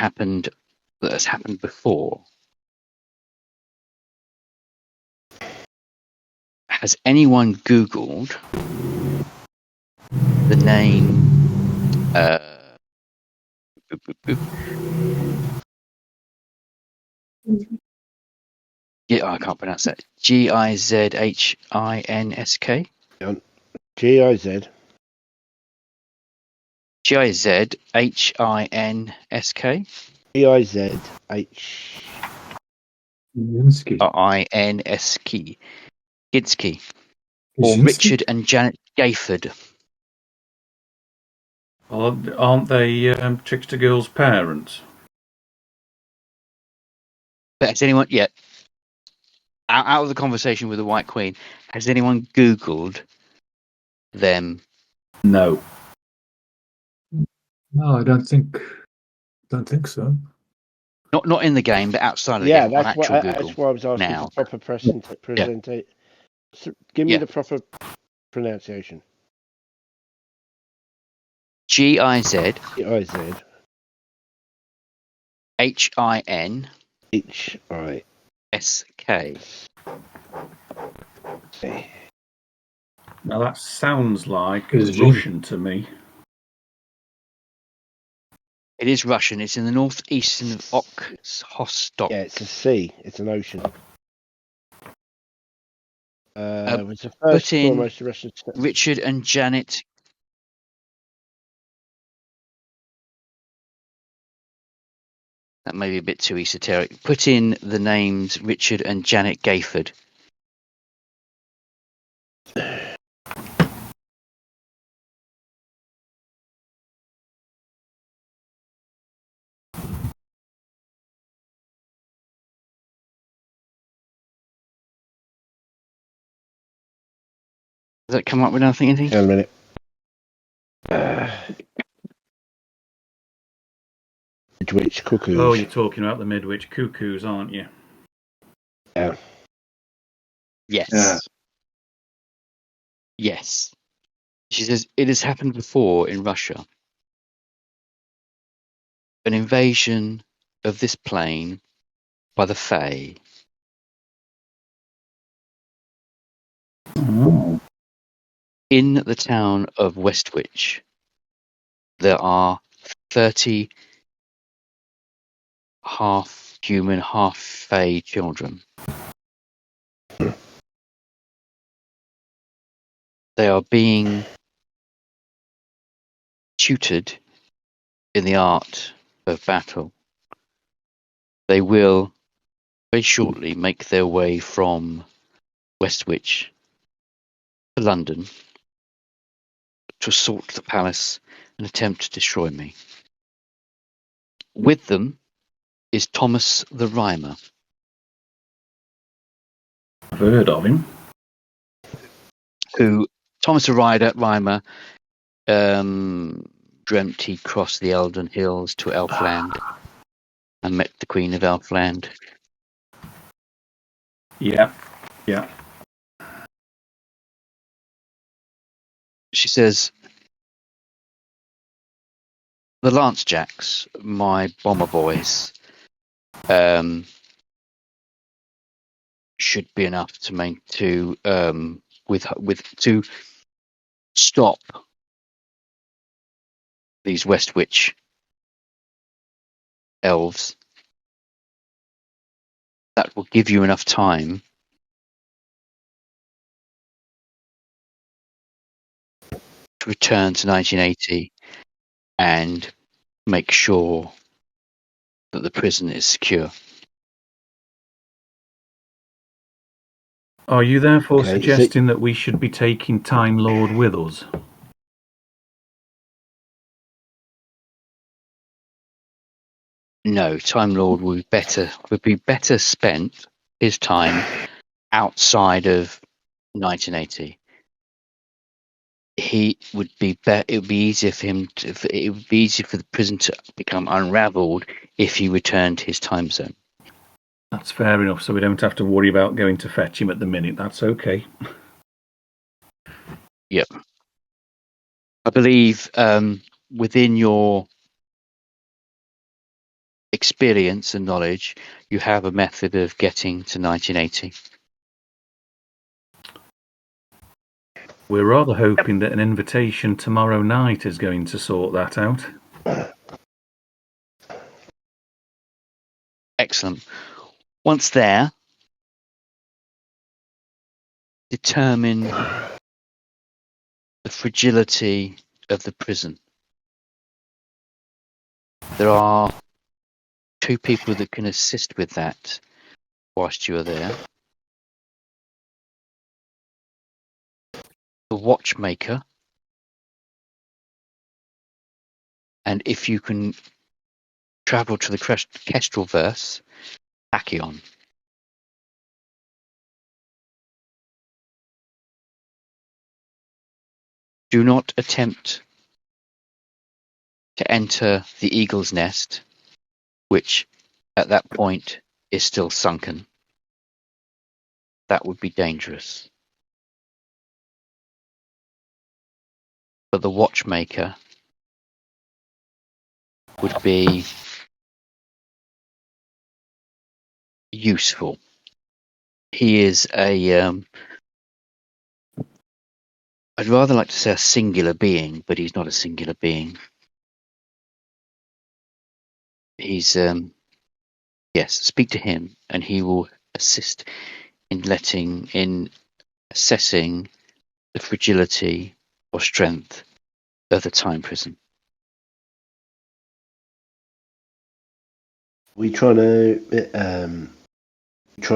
has happened before. Has anyone Googled the name yeah, I can't pronounce that. Gizhinsk. GIZ. Gizhinsk. GIZH. Yinsky. Insk. Ginsky. Or Yinsky? Richard and Janet Gayford. Well, aren't they Trickster Girl's parents? But has anyone yet, out of the conversation with the White Queen, has anyone Googled them? No. No, I don't think so. Not in the game, but outside of the Yeah, game, on that's actual Google. that's why I was asking now. for proper presentation. So give me Yeah. the proper pronunciation. GIZ GIZ. HINSK. HI. Now that sounds like Is Russian to me. It is Russian. It's in the northeastern of Okhotsk. Yeah, it's a sea. It's an ocean. Was the put first in foremost Russian. Richard and Janet. That may be a bit too esoteric. Put in the names Richard and Janet Gayford. Does that come up with nothing? Hang on a minute. Midwich cuckoos. Oh, you're talking about the Midwich cuckoos, aren't you? Yeah. Yes. Yeah. Yes. She says it has happened before in Russia. An invasion of this plane by the Fae. Oh. In the town of Westwich, there are 30 half human, half Fae children. They are being tutored in the art of battle. They will very shortly make their way from Westwich to London to assault the palace and attempt to destroy me. With them is Thomas the Rhymer. I've heard of him. Thomas the Rhymer dreamt he crossed the Eldon Hills to Elfland and met the Queen of Elfland. Yeah. Yeah. She says, the Lance Jacks, my bomber boys, should be enough to stop these Westwich elves. That will give you enough time to return to 1980 and make sure that the prison is secure. Are you therefore Okay, suggesting that we should be taking Time Lord with us? No, Time Lord would be better spent his time outside of 1980. He would be it would be easier for him it would be easier for the prison to become unravelled if he returned to his time zone. That's fair enough, so we don't have to worry about going to fetch him at the minute. That's okay. Yep. I believe within your experience and knowledge, you have a method of getting to 1980. We're rather hoping that an invitation tomorrow night is going to sort that out. Excellent. Once there, determine the fragility of the prison. There are 2 people that can assist with that whilst you are there. The watchmaker, and if you can travel to the Kestrel verse, Tachyon. Do not attempt to enter the Eagle's Nest, which at that point is still sunken. That would be dangerous. But the watchmaker would be useful. He is I'd rather like to say a singular being, but he's not a singular being. He's yes, speak to him and he will assist in assessing the fragility or strength of the time prison. We trying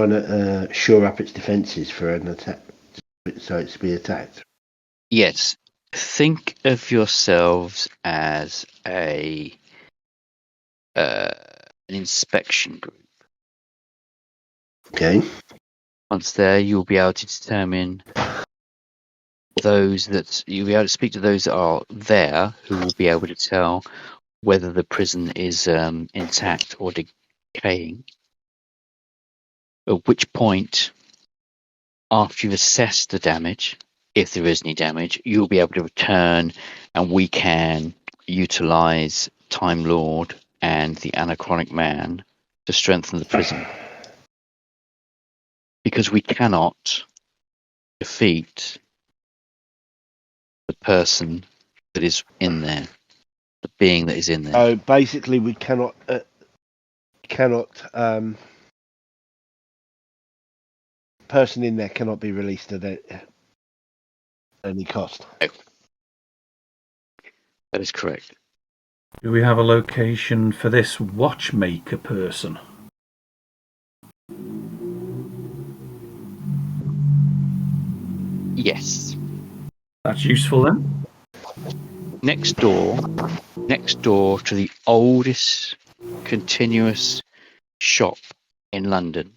to shore up its defences for an attack, so it's to be attacked. Yes, think of yourselves as an inspection group. Okay. Once there, you'll be able to determine you'll be able to speak to those that are there, who will be able to tell whether the prison is intact or decaying. At which point, after you've assessed the damage, if there is any damage, you'll be able to return, and we can utilize Time Lord and the Anachronic Man to strengthen the prison. Because we cannot defeat the person that is in there, the being that is in there. So basically, we cannot person in there cannot be released at any cost. No. That is correct. Do we have a location for this watchmaker person? Yes. That's useful then. Next door to the oldest continuous shop in London,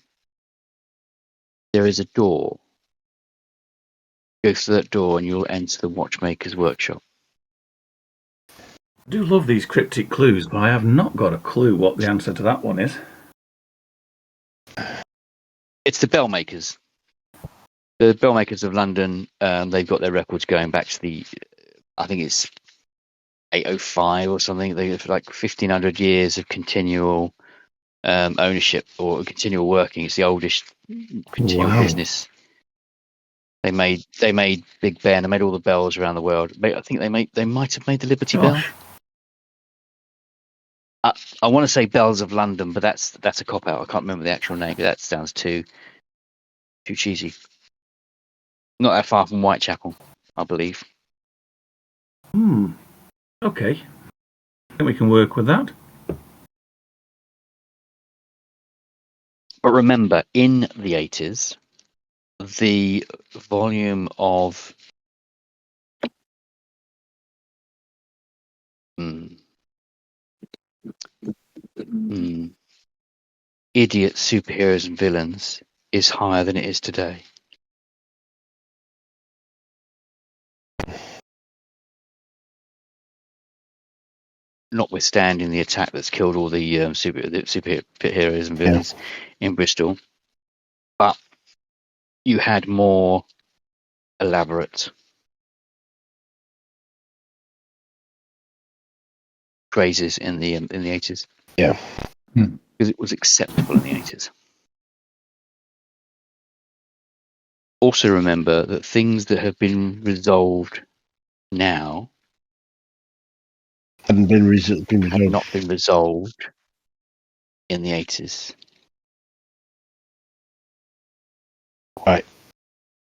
there is a door. Go through that door and you'll enter the watchmaker's workshop. I do love these cryptic clues, but I have not got a clue what the answer to that one is. It's the bellmakers. The bellmakers of London, they've got their records going back to I think it's 805 or something. They have like 1,500 years of continual ownership or continual working. It's the oldest continual business. They made Big Ben. They made all the bells around the world. I think they might have made the Liberty Bell. I want to say Bells of London, but that's a cop out. I can't remember the actual name. That sounds too cheesy. Not that far from Whitechapel, I believe. Okay. I think we can work with that. But remember, in the 80s, the volume of idiot superheroes and villains is higher than it is today. Notwithstanding the attack that's killed all the superheroes and villains in Bristol, but you had more elaborate crazes in the 80s. Yeah. Because it was acceptable in the 80s. Also remember that things that have been resolved now Hadn't been have resolved. not been resolved in the 80s. Right.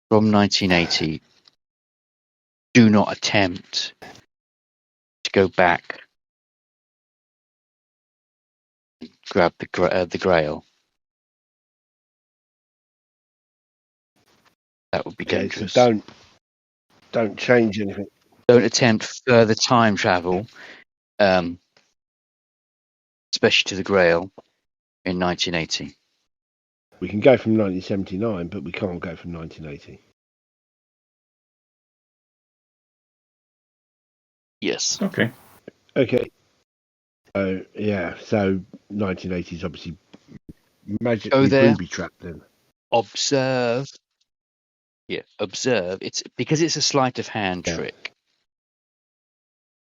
From 1980, do not attempt to go back, grab the Grail. That would be dangerous. So don't change anything. Don't attempt further time travel, especially to the Grail in 1980. We can go from 1979, but we can't go from 1980. Yes. Okay. Okay. So 1980 is obviously magically there. booby trapped then. Observe. Yeah, observe. It's because it's a sleight of hand trick.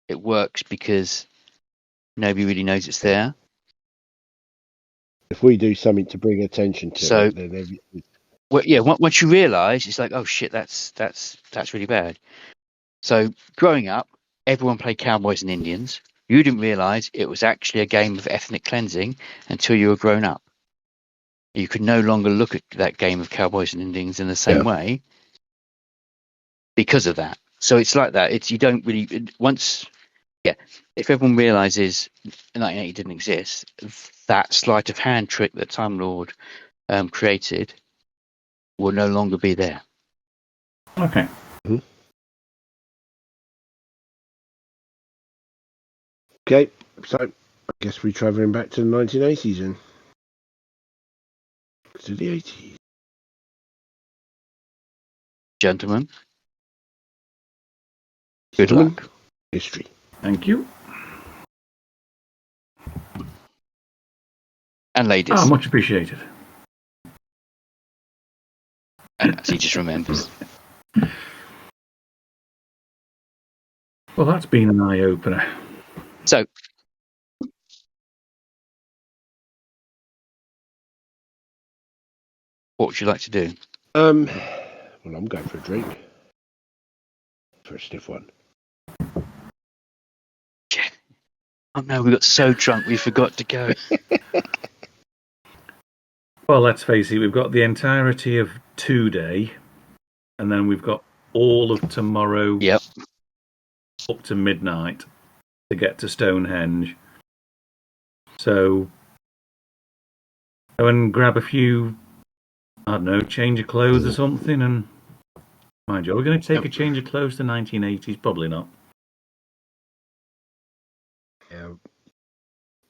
It works because nobody really knows it's there. If we do something to bring attention to So, it, then once you realise, it's like, oh shit, that's really bad. So, growing up, everyone played Cowboys and Indians. You didn't realise it was actually a game of ethnic cleansing until you were grown up. You could no longer look at that game of Cowboys and Indians in the same way because of that. So it's like that. It's you don't really if everyone realises 1980 didn't exist, that sleight of hand trick that Time Lord created will no longer be there. Okay. Mm-hmm. Okay, so I guess we're travelling back to the 1980s then. To the 80s. Gentlemen, good luck. History. Thank you. And ladies. Much appreciated. As he just remembers. Well, that's been an eye-opener. So, what would you like to do? Well, I'm going for a drink. For a stiff one. Oh no, we got so drunk we forgot to go. Well, let's face it, we've got the entirety of today, and then we've got all of tomorrow up to midnight to get to Stonehenge. So, go and grab a few, I don't know, change of clothes or something, and mind you, are we going to take a change of clothes to 1980s? Probably not. Yeah.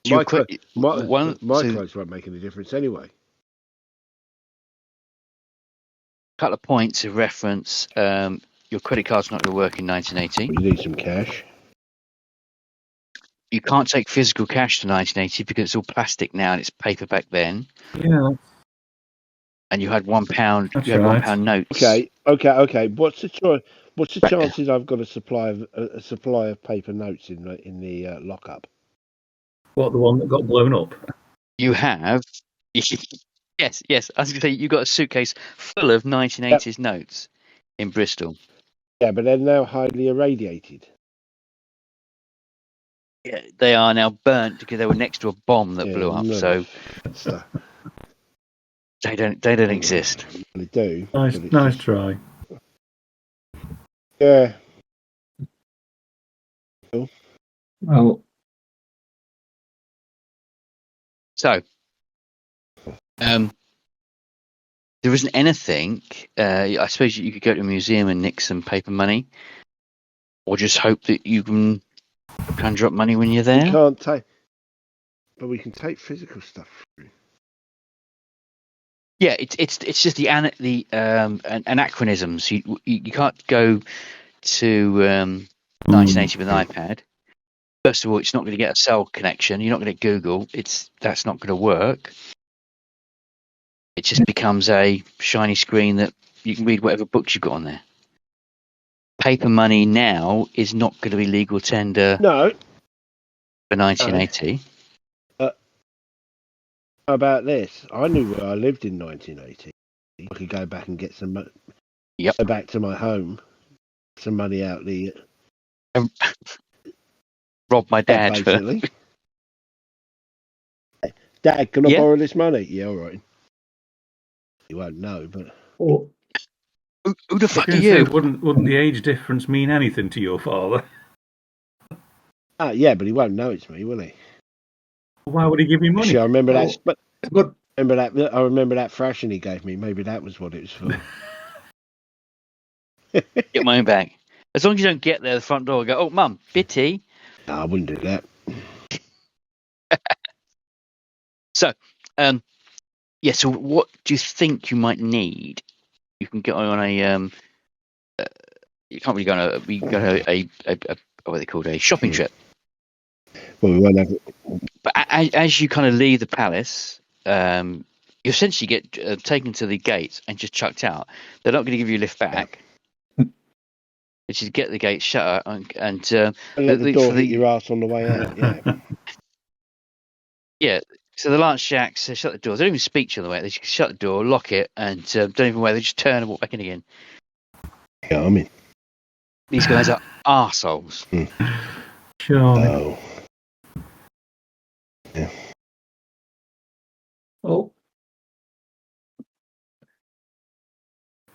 So my clothes won't make any difference anyway. Couple of points of reference. Your credit card's not going to work in 1980. You need some cash. You can't take physical cash to 1980 because it's all plastic now and it's paper back then. Yeah. And you had £1. That's you had right. £1 notes. Okay. What's the choice? What's the chances I've got a supply of paper notes in the lockup? What, the one that got blown up? You have. Yes. I was going to say you got a suitcase full of 1980s notes in Bristol. Yeah, but they're now highly irradiated. Yeah, they are now burnt because they were next to a bomb that blew up. So they don't exist. They do. Nice try. Yeah. Well, So, there isn't anything. I suppose you could go to a museum and nick some paper money, or just hope that you can conjure up money when you're We there. can't take, but we can take physical stuff. Yeah, it's just the anachronisms. You can't go to 1980 with an iPad. First of all, it's not going to get a cell connection. You're not going to get Google. That's not going to work. It just becomes a shiny screen that you can read whatever books you've got on there. Paper money now is not going to be legal tender No. for 1980. How about this? I knew where I lived in 1980. I could go back and get some money. Yep. Go back to my home, some money out the. Rob my dad. Basically. Dad, can I borrow this money? Yeah, all right. You won't know, but. Or Who the fuck are Say, you? wouldn't the age difference mean anything to your father? Yeah, but he won't know it's me, will he? Why would he give you money? Actually, I remember that. But but I remember that thrashing he gave me. Maybe that was what it was for. Get my own bag. As long as you don't get there, the front door and go, "Oh, Mum, bitty." No, I wouldn't do that. So, so what do you think you might need? You can get on a you can't really go on a what are they called, a shopping trip. Well, we won't have. But as you kind of leave the palace, you essentially get taken to the gates and just chucked out. They're not going to give you a lift back. Which is get the gate shut and Let the door hit your ass on the way out. Yeah. Yeah. So the Lance Jacks shut the doors. They don't even speak to you on the way. They just shut the door, lock it, and don't even wait. They just turn and walk back in again. Yeah, I mean, These guys are arseholes. Sure. Oh. Yeah. well,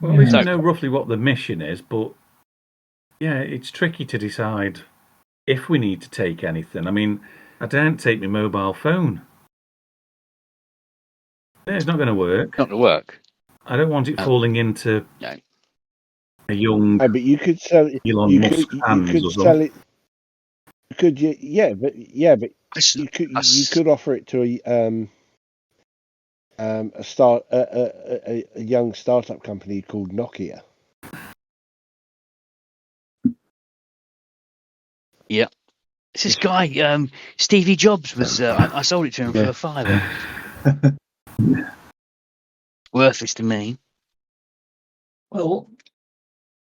Well, at least we know roughly what the mission is, but yeah, it's tricky to decide if we need to take anything. I mean, I daren't take my mobile phone. Yeah, it's not going to work. Not to work. I don't want it falling into No. a young But you could sell it. Elon Musk hands could or sell something. it. But you could offer it to a young startup company called Nokia. Yeah. It's this guy, Stevie Jobs was. I sold it to him for a $5. Worthless to me. well,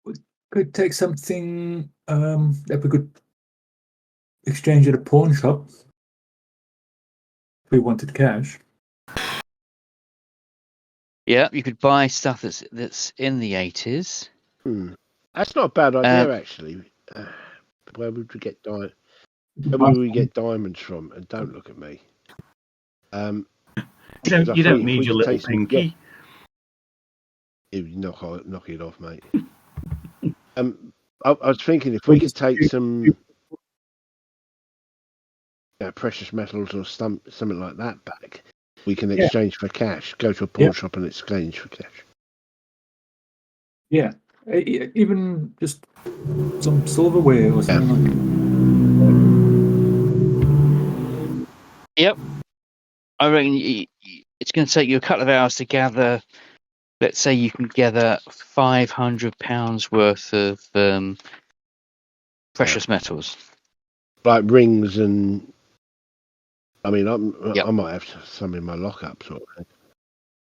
we could take something that we could exchange at a pawn shop if we wanted cash. Yeah, you could buy stuff that's in the 80s. That's not a bad idea, actually. Where would we get diamonds? Where would we get diamonds from? And don't look at me. You don't need your little pinky. You knock it off, mate. I was thinking if we could take some precious metals or something like that back, we can exchange for cash. Go to a pawn shop and exchange for cash. Yeah, even just some silverware or something like that. Yep. I reckon it's going to take you a couple of hours to gather. Let's say you can gather £500 worth of precious metals. Like rings and... I mean, I might have some in my lockup, sort of thing.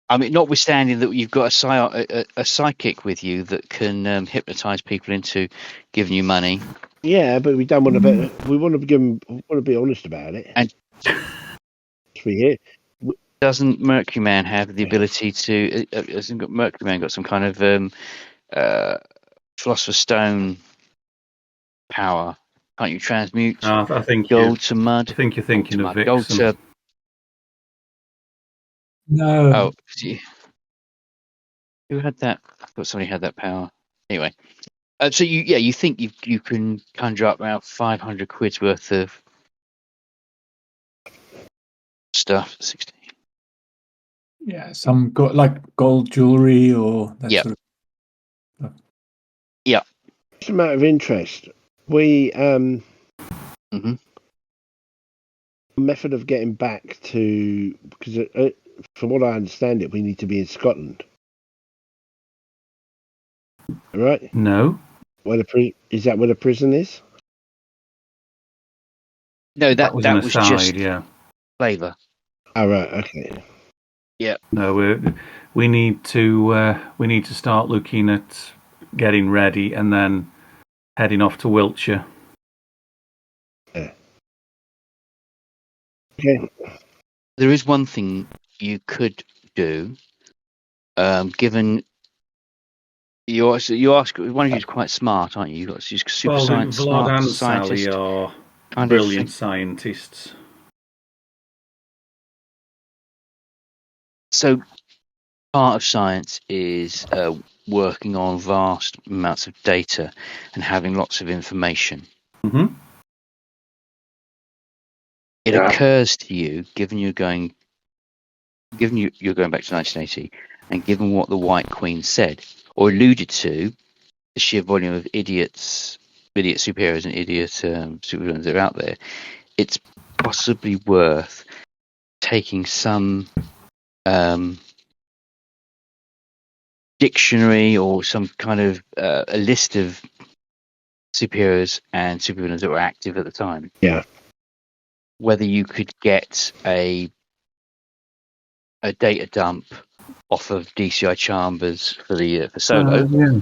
I mean, notwithstanding that you've got a psychic with you that can hypnotise people into giving you money. Yeah, but we don't want to. We want to give them. We want to be honest about it. And doesn't Mercury Man have the ability to? Hasn't Mercury Man got some kind of Philosopher's Stone power? Can't you transmute I think gold to mud? I think you're thinking of Vixen. Gold to... No. Oh, who had that? I thought somebody had that power. Anyway, so you think you can conjure up about 500 quid's worth of stuff. 16. Yeah, some like gold jewelry or that Yep. sort of stuff. Just a matter of interest. We hmm method of getting back to, because from what I understand it, we need to be in Scotland, right? No. Where is that where the prison is? No, That was an was aside, just yeah. flavour. Oh, right, okay. No, we need to start looking at getting ready and then heading off to Wiltshire. Okay. There is one thing you could do, given you ask one of you is quite smart, aren't you? You got super Well, science, Vlad smart and scientist Sally are kind brilliant of. scientists. So part of science is working on vast amounts of data and having lots of information. hmm It occurs to you, given you're going back to 1980, and given what the White Queen said or alluded to, the sheer volume of idiot superheroes and idiot supervillains that are out there, it's possibly worth taking some dictionary or some kind of a list of superheroes and supervillains that were active at the time. Yeah. Whether you could get a data dump off of DCI Chambers for Solo, yeah.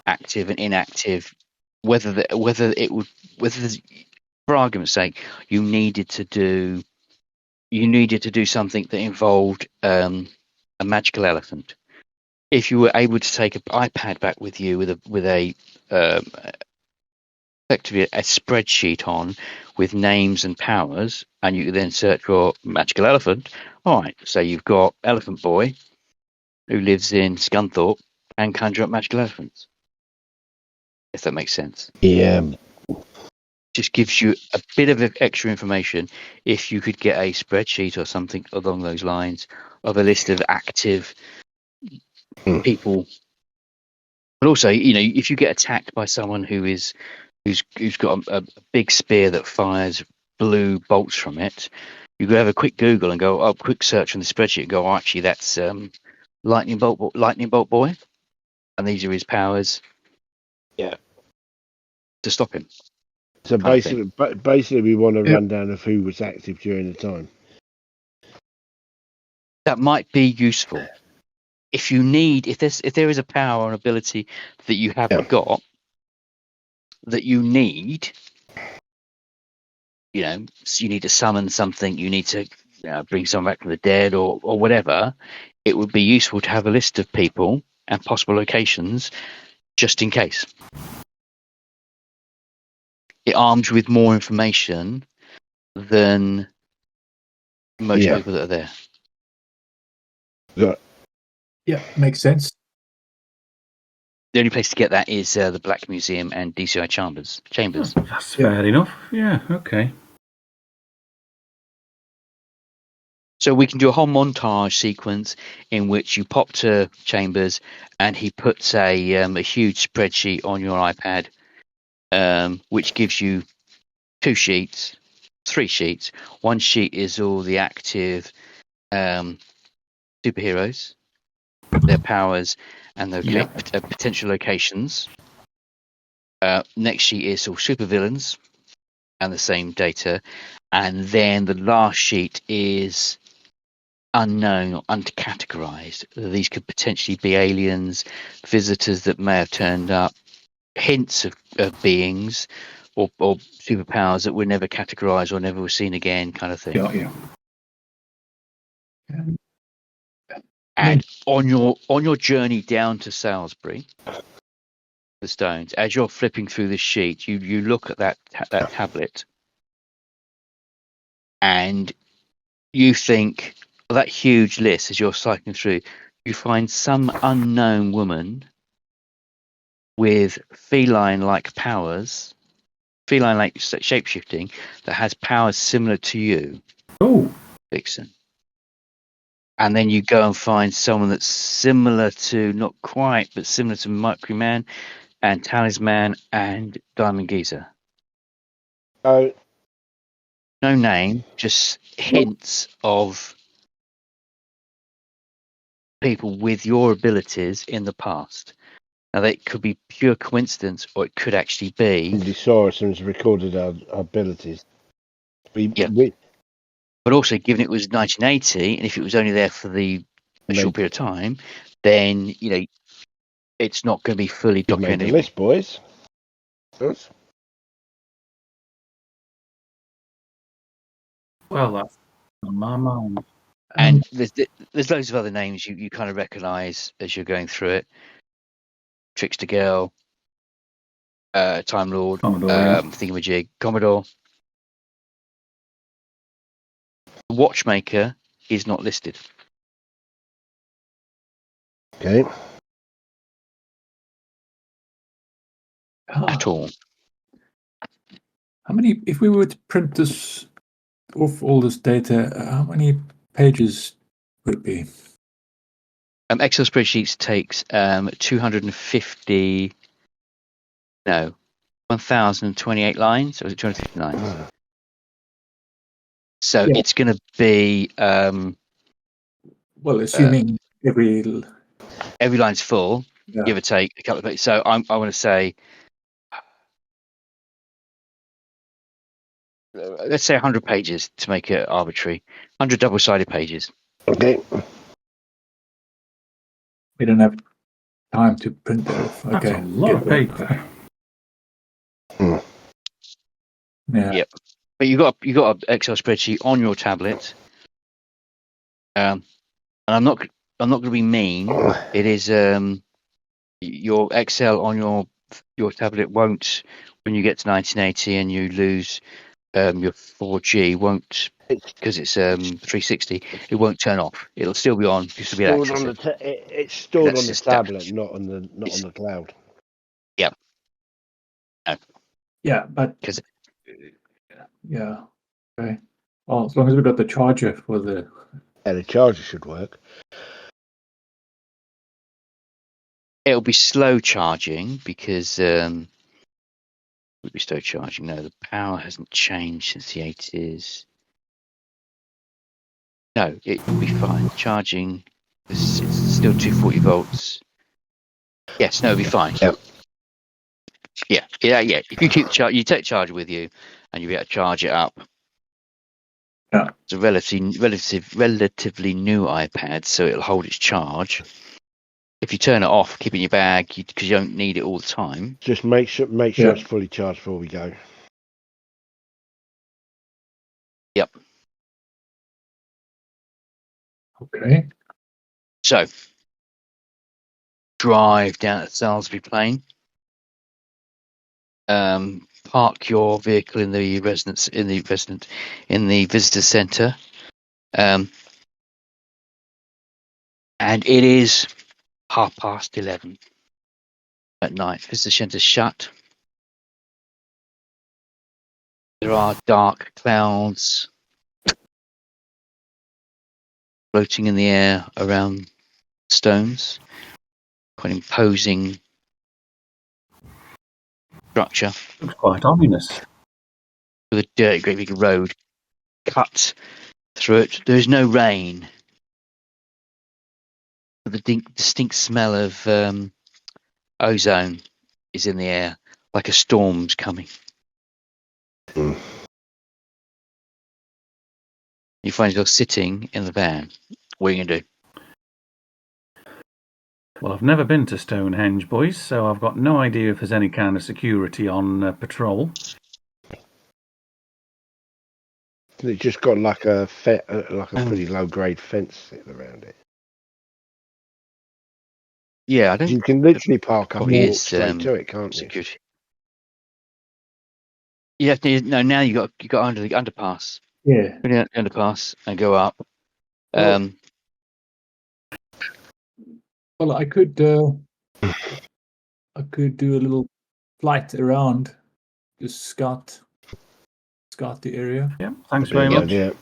active and inactive, whether for argument's sake, you needed to do something that involved a magical elephant. If you were able to take an iPad back with you with a effectively a spreadsheet on with names and powers, and you could then search for magical elephant. All right, so you've got Elephant Boy, who lives in Scunthorpe and conjure up magical elephants. If that makes sense. Yeah. Just gives you a bit of extra information if you could get a spreadsheet or something along those lines of a list of active people. But also, if you get attacked by someone who's got a big spear that fires blue bolts from it, you could have a quick Google and go, quick search on the spreadsheet and go, actually, that's Lightning Bolt Boy, and these are his powers. Yeah. To stop him. So basically, we want a rundown of who was active during the time. That might be useful. If there is a power or an ability that you haven't got that you need, so you need to summon something, you need to bring someone back from the dead or whatever, it would be useful to have a list of people and possible locations just in case. It arms you with more information than most people that are there. Yeah, makes sense. The only place to get that is the Black Museum and DCI Chambers. That's fair enough. Yeah, okay. So we can do a whole montage sequence in which you pop to Chambers and he puts a huge spreadsheet on your iPad, which gives you 3 sheets. One sheet is all the active superheroes, their powers, and their potential locations. Next sheet is all supervillains and the same data. And then the last sheet is unknown or uncategorized. These could potentially be aliens, visitors that may have turned up, hints of beings or superpowers that were never categorized or never were seen again, kind of thing. Yeah. And on your journey down to Salisbury, the Stones, as you're flipping through the sheet, you look at that tablet, and you think that huge list as you're cycling through, you find some unknown woman with feline-like powers, feline-like shapeshifting that has powers similar to you, Oh, Vixen. and then you go and find someone that's similar to, not quite, but similar to Mercury-Man and Talisman and Diamond Geezer. Oh, No name, just hints of people with your abilities in the past. Now, that could be pure coincidence, or it could actually be. somebody saw us and has recorded our abilities. Yeah. But also, given it was 1980, and if it was only there for a short period of time, then it's not going to be fully You've made documented. the list, boys. Russ? Well, that's on my mind. And there's loads of other names you kind of recognise as you're going through it. Trickster Girl, Time Lord, Commodore, Thingamajig, Commodore. The Watchmaker is not listed Okay. at all. How many, if we were to print this off all this data, how many pages would it be? Excel spreadsheets takes 1,028 lines, or is it 250 lines? So it's going to be well, assuming every line's full, give or take a couple of pages. So I want to say, let's say 100 pages to make it arbitrary. 100 double-sided pages. Okay. we don't have time to print that off. That's Okay, a lot of paper. Yeah. Yep. But you got an Excel spreadsheet on your tablet. And I'm not going to be mean. It is your Excel on your tablet won't, when you get to 1980 and you lose your 4G, won't, because it's 360. It won't turn off. It'll still be on. You still be able to access it. It's stored That's on the just tablet, not on the cloud. Yeah. No. Yeah, but 'Cause- yeah. Okay. Well, as long as we've got the charger for the The charger should work. It'll be slow charging because would be slow charging. No, the power hasn't changed since the 80s. No, it will be fine. Charging, it's still 240 volts. Yes, no, it'll be fine. Yep. Yeah. If you keep the you take the charger with you, and you'll be able to charge it up. Yeah. It's a relatively new iPad, so it'll hold its charge. If you turn it off, keep it in your bag because you don't need it all the time. Just make sure it's fully charged before we go. Yep. Okay. So, drive down to Salisbury Plain. Park your vehicle in the visitor centre. And it is 11:30 at night. Visitor centre's shut. There are dark clouds floating in the air around stones. Quite imposing structure. Looks quite ominous. With a dirty, great big road cut through it. There is no rain. The distinct smell of ozone is in the air, like a storm's coming. Mm. You find yourself sitting in the van. What are you going to do? Well, I've never been to Stonehenge, boys, so I've got no idea if there's any kind of security on patrol. It's just got like a pretty low grade fence sitting around it. Yeah, I don't. You can literally park up and Probably walk is straight to it, can't you? security. You have to. No, now you got under the underpass. Yeah. Go down the underpass and go up. Well, well, I could do a little flight around, just scout the area. Yeah, thanks very much. Yeah.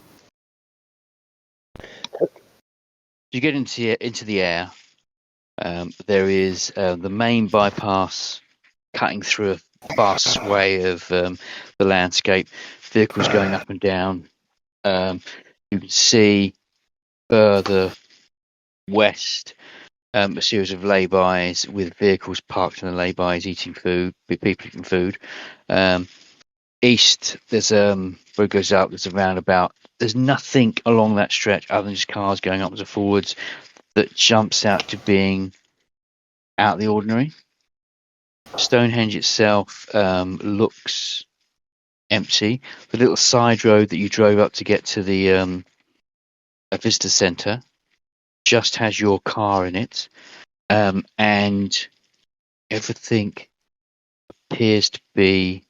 You get into the air. There is the main bypass cutting through a vast sway of the landscape. Vehicles going up and down. You can see further west a series of lay-bys with vehicles parked in the lay-bys eating food, people eating food. East, there's where it goes up, there's a roundabout. There's nothing along that stretch other than just cars going upwards and forwards that jumps out to being out of the ordinary. Stonehenge itself looks empty. The little side road that you drove up to get to the visitor centre just has your car in it, and everything appears to be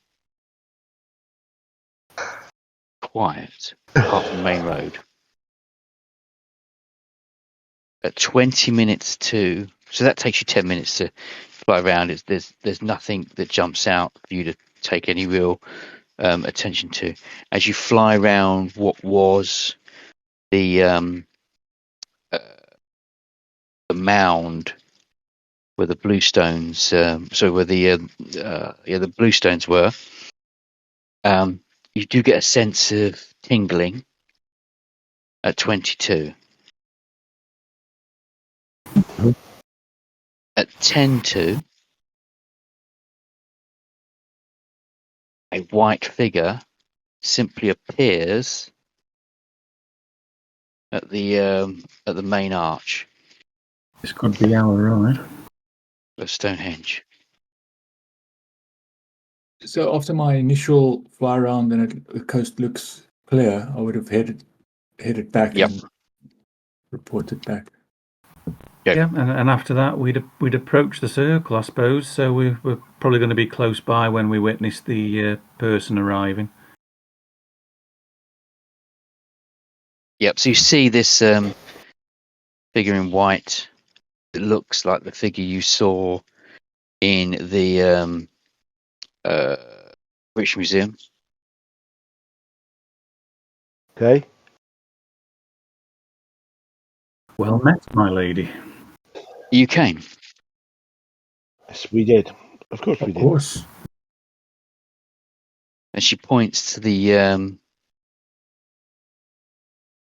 quiet apart from the main road. At 20 minutes to, so that takes you 10 minutes to fly around. There's nothing that jumps out for you to take any real attention to. As you fly around what was the mound where the bluestones, where the bluestones were, you do get a sense of tingling at 22. At 10-2, a white figure simply appears at the main arch This could be our ride. of Stonehenge. So after my initial fly around and the coast looks clear, I would have headed back Yep. and reported back. Yeah, and after that we'd approach the circle, I suppose. So we're probably going to be close by when we witness the person arriving. Yep. So you see this figure in white. It looks like the figure you saw in the British Museum. Okay. Well met, my lady. You came. Yes, we did. Of course we Of did. course. And she points to the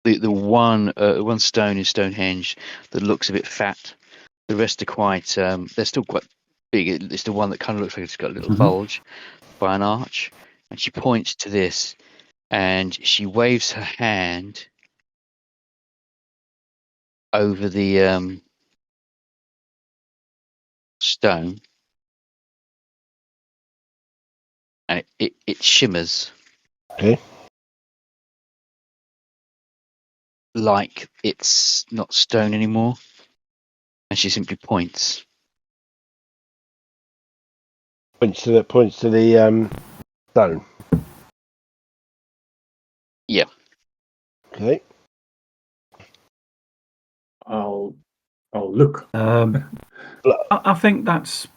one stone in Stonehenge that looks a bit fat. The rest are quite. They're still quite big. It's the one that kind of looks like it's got a little bulge by an arch. And she points to this, and she waves her hand over the stone, and it shimmers. Okay. Like it's not stone anymore, and she simply points. Points to the stone. Yeah. Okay. I'll look. I think that's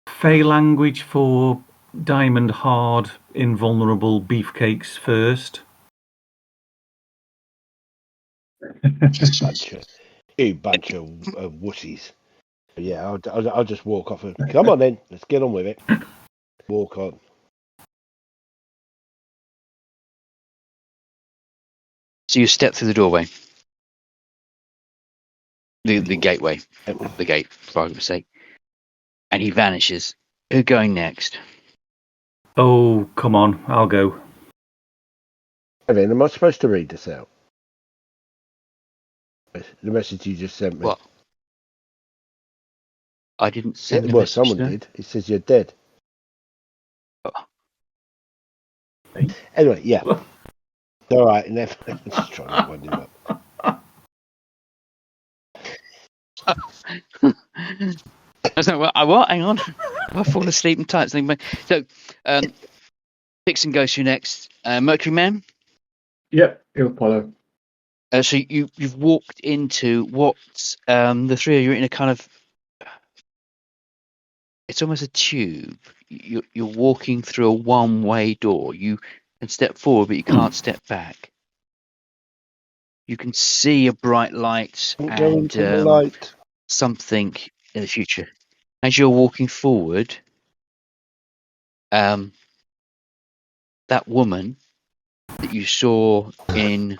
Fey language for diamond hard, invulnerable beefcakes first. bunch of wussies. Yeah, I'll just walk off. Come on then, let's get on with it. Walk on. So you step through the doorway, the gateway, the gate, for argument's sake, and he vanishes. Who's going next? Oh, come on, I'll go. Evan, am I supposed to read this out? The message you just sent me. What? I didn't send the Well, message. someone No? did. It says you're dead. Oh. Anyway, yeah. All right, never. I'm just trying to wind him up. I was like, what? Hang on. I've fallen asleep and tight. So, Dixon goes to you next. Mercury Man. Yep, he'll follow. So you've walked into what the three of you are in a kind of. It's almost a tube. You're walking through a one-way door. You can step forward, but you can't step back. You can see a bright light Go and into the light. something in the future. As you're walking forward, that woman that you saw in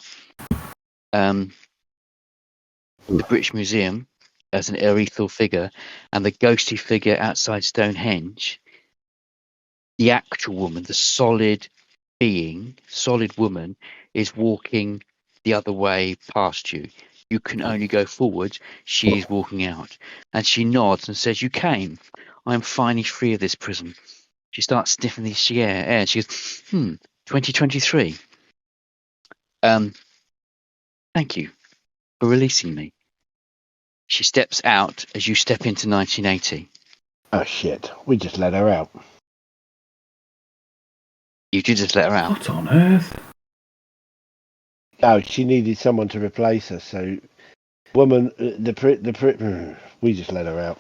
the British Museum as an ethereal figure, and the ghostly figure outside Stonehenge, the actual woman, the solid being, solid woman, is walking the other way past you. You can only go forward. She is walking out. And she nods and says, "You came. I'm finally free of this prison." She starts sniffing the air. She goes, 2023. Thank you for releasing me. She steps out as you step into 1980. Oh shit! We just let her out. You did just let her out. What on earth? No, she needed someone to replace her. So, woman, we just let her out.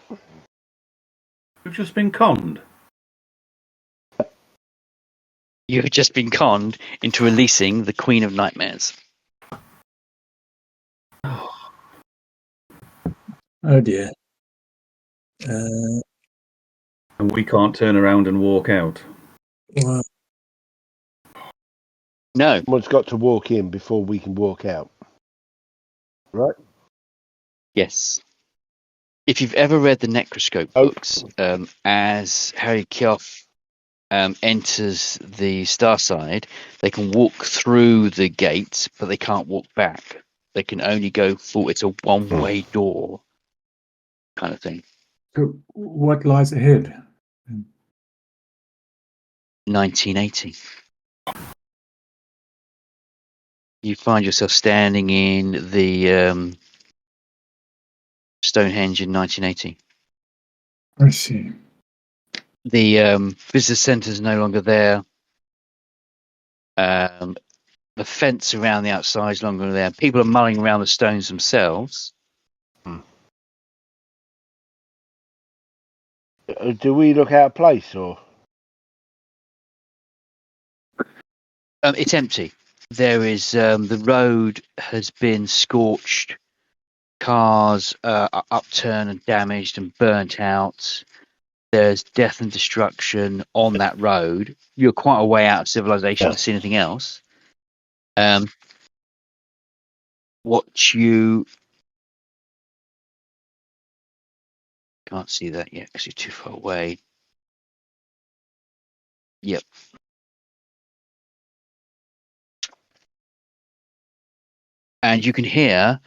We've just been conned. You have just been conned into releasing the Queen of Nightmares. Oh dear. And we can't turn around and walk out. Well, No. Someone's got to walk in before we can walk out. Right? Yes. If you've ever read the Necroscope books, as Harry Kioff enters the Starside, they can walk through the gates, but they can't walk back. They can only go full. It's a one-way door kind of thing. so what lies ahead? 1980. You find yourself standing in the Stonehenge in 1980. I see. The visitor centre is no longer there. The fence around the outside is no longer there. People are mulling around the stones themselves. Do we look out of place or? It's empty. There is the road has been scorched. Cars are upturned and damaged and burnt out. There's death and destruction on that road. You're quite a way out of civilization to see anything else. What you can't see that yet because you're too far away. Yep. And you can hear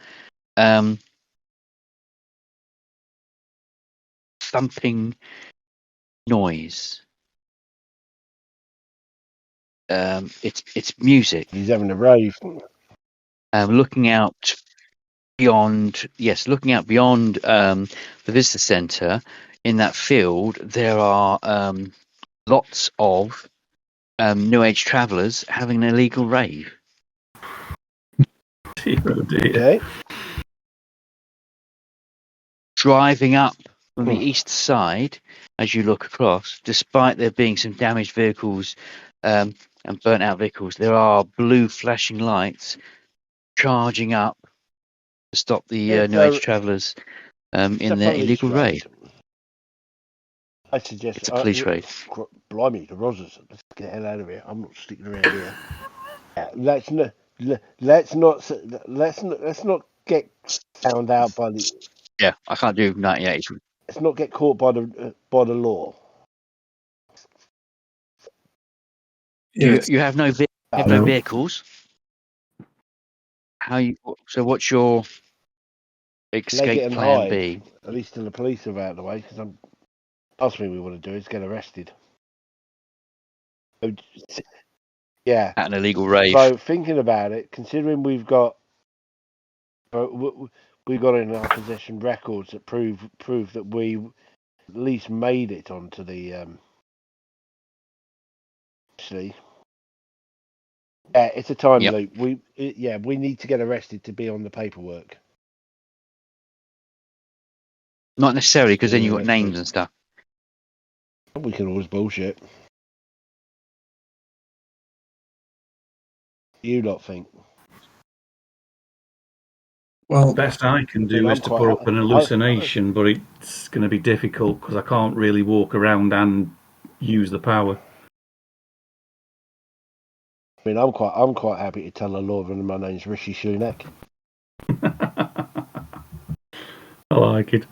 thumping noise. It's music. He's having a rave. Looking out beyond the visitor centre, in that field, there are lots of New Age travellers having an illegal rave. Dear, oh dear. Okay. Driving up from the east side, as you look across, despite there being some damaged vehicles and burnt out vehicles, there are blue flashing lights charging up to stop the New Age travellers in their illegal raid. I suggest It's a police raid. Blimey, the Rozzers. Let's get the hell out of here. I'm not sticking around here. Let's not get found out by the. Yeah, I can't do 98. Let's not get caught by the law. Yes. You have no No. vehicles. So what's your Leg it escape and plan hide. B? At least till the police are out of the way. Because last thing we want to do is get arrested. So, yeah. At an illegal rave. So thinking about it, considering we've got in our possession records that prove that we at least made it onto the actually, yeah, it's a time loop. We need to get arrested to be on the paperwork. Not necessarily, because then you've got names and stuff. We can always bullshit. You lot think? Well, Best I can do I'm is to quite- put up an hallucination, but it's going to be difficult because I can't really walk around and use the power. I mean, I'm quite happy to tell a Lorvan my name's Rishi Sunak. I like it.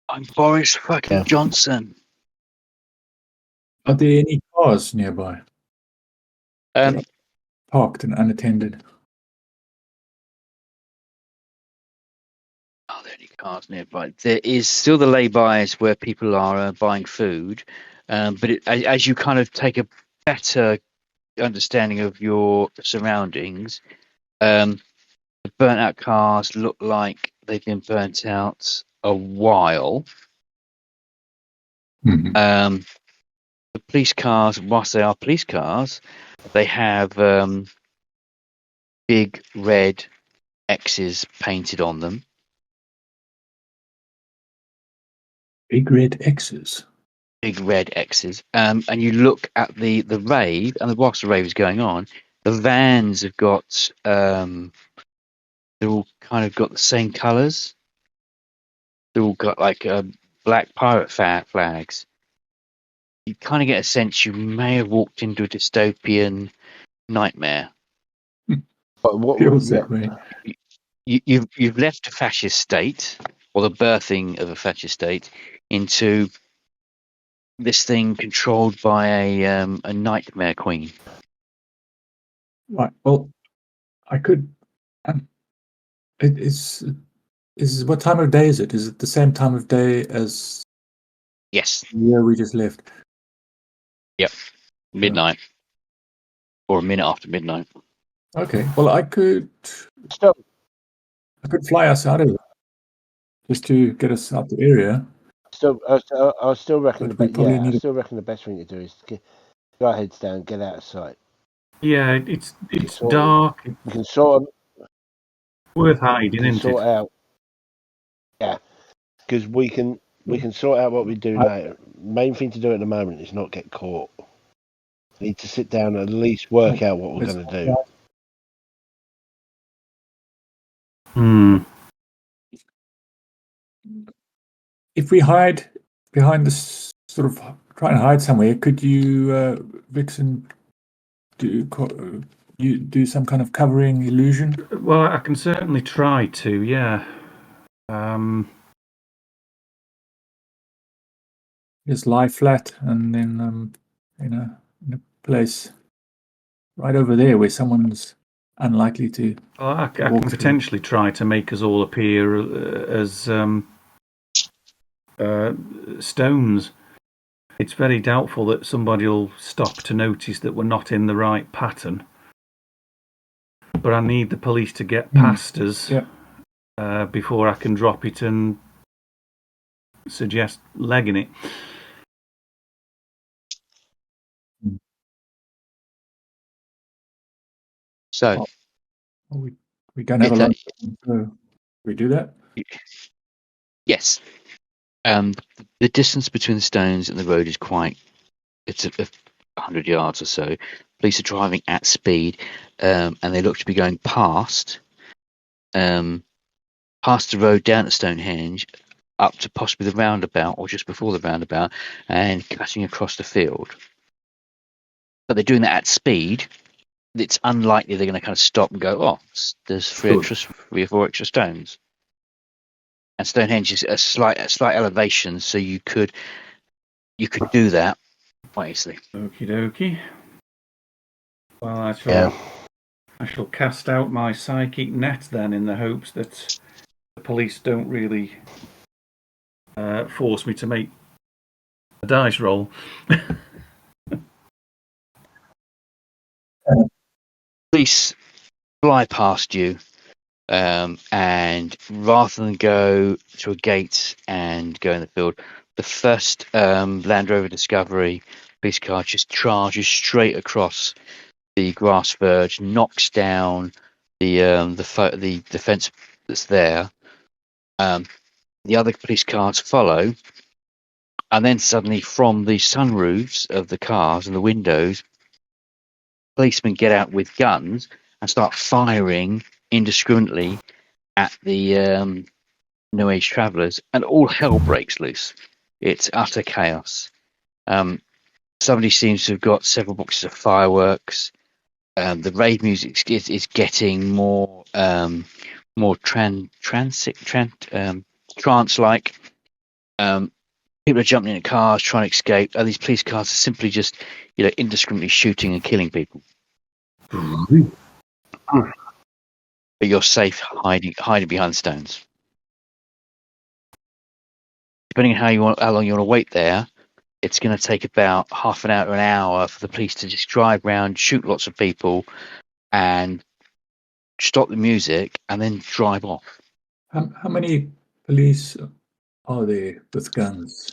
I'm Boris fucking Yeah. Johnson. are there any cars nearby Um, parked and unattended? are there any cars nearby? There is still the lay-bys where people are buying food, but as you kind of take a better understanding of your surroundings, the burnt-out cars look like they've been burnt out a while. Mhm. The police cars, whilst they are police cars, they have big red X's painted on them. Big red X's. Big red X's. And you look at the rave, and whilst the rave is going on, the vans have got they're all kind of got the same colours. They're all got like black pirate flags. You kind of get a sense you may have walked into a dystopian nightmare. But what? Feels Yeah, that way. You've left a fascist state, or the birthing of a fascist state, into this thing controlled by a nightmare queen. Right. Well, I could. It is what time of day is it? Is it the same time of day as Yes, the year we just left? midnight, or a minute after midnight. Okay. Well, I could still, fly us out of it just to get us out the area. I still reckon But we probably need I still reckon the best thing to do is to get our heads down, get out of sight. Yeah, it's Sort of- dark. It's We can sort of worth hiding, we can isn't sort it? out. Yeah, because we can sort out what we do now. Main thing to do at the moment is not get caught. We need to sit down and at least work out what we're Let's going to do. Hmm. If we hide behind this, sort of try and hide somewhere, could you, Vixen, you do some kind of covering illusion? Well, I can certainly try to. Yeah. Just lie flat and then in a place right over there where someone's unlikely to. Well, I can walk through. potentially try to make us all appear as stones. It's very doubtful that somebody will stop to notice that we're not in the right pattern. But I need the police to get past us before I can drop it and suggest legging it. So We don't have a lot. So we do that. yes, the distance between the stones and the road is it's 100 yards or so. Police are driving at speed, and they look to be going past the road down to Stonehenge, up to possibly the roundabout or just before the roundabout, and cutting across the field. But they're doing that at speed. It's unlikely they're going to kind of stop and go, oh, there's three or four extra stones. And Stonehenge is a slight elevation, so you could do that quite easily. Okie dokie. Well, I shall cast out my psychic net then, in the hopes that the police don't really force me to make a dice roll. Police fly past you, and rather than go to a gate and go in the field, the first Land Rover Discovery police car just charges straight across the grass verge, knocks down the fence that's there. The other police cars follow, and then suddenly from the sunroofs of the cars and the windows policemen get out with guns and start firing indiscriminately at the New Age travellers, and all hell breaks loose. It's utter chaos. Somebody seems to have got several boxes of fireworks. The rave music is getting more trance-like. People are jumping into cars trying to escape. And these police cars are simply just, indiscriminately shooting and killing people. But you're safe hiding behind stones. Depending on how long you want to wait there, it's going to take about half an hour to an hour for the police to just drive around, shoot lots of people, and stop the music, and then drive off. How many police are there with guns?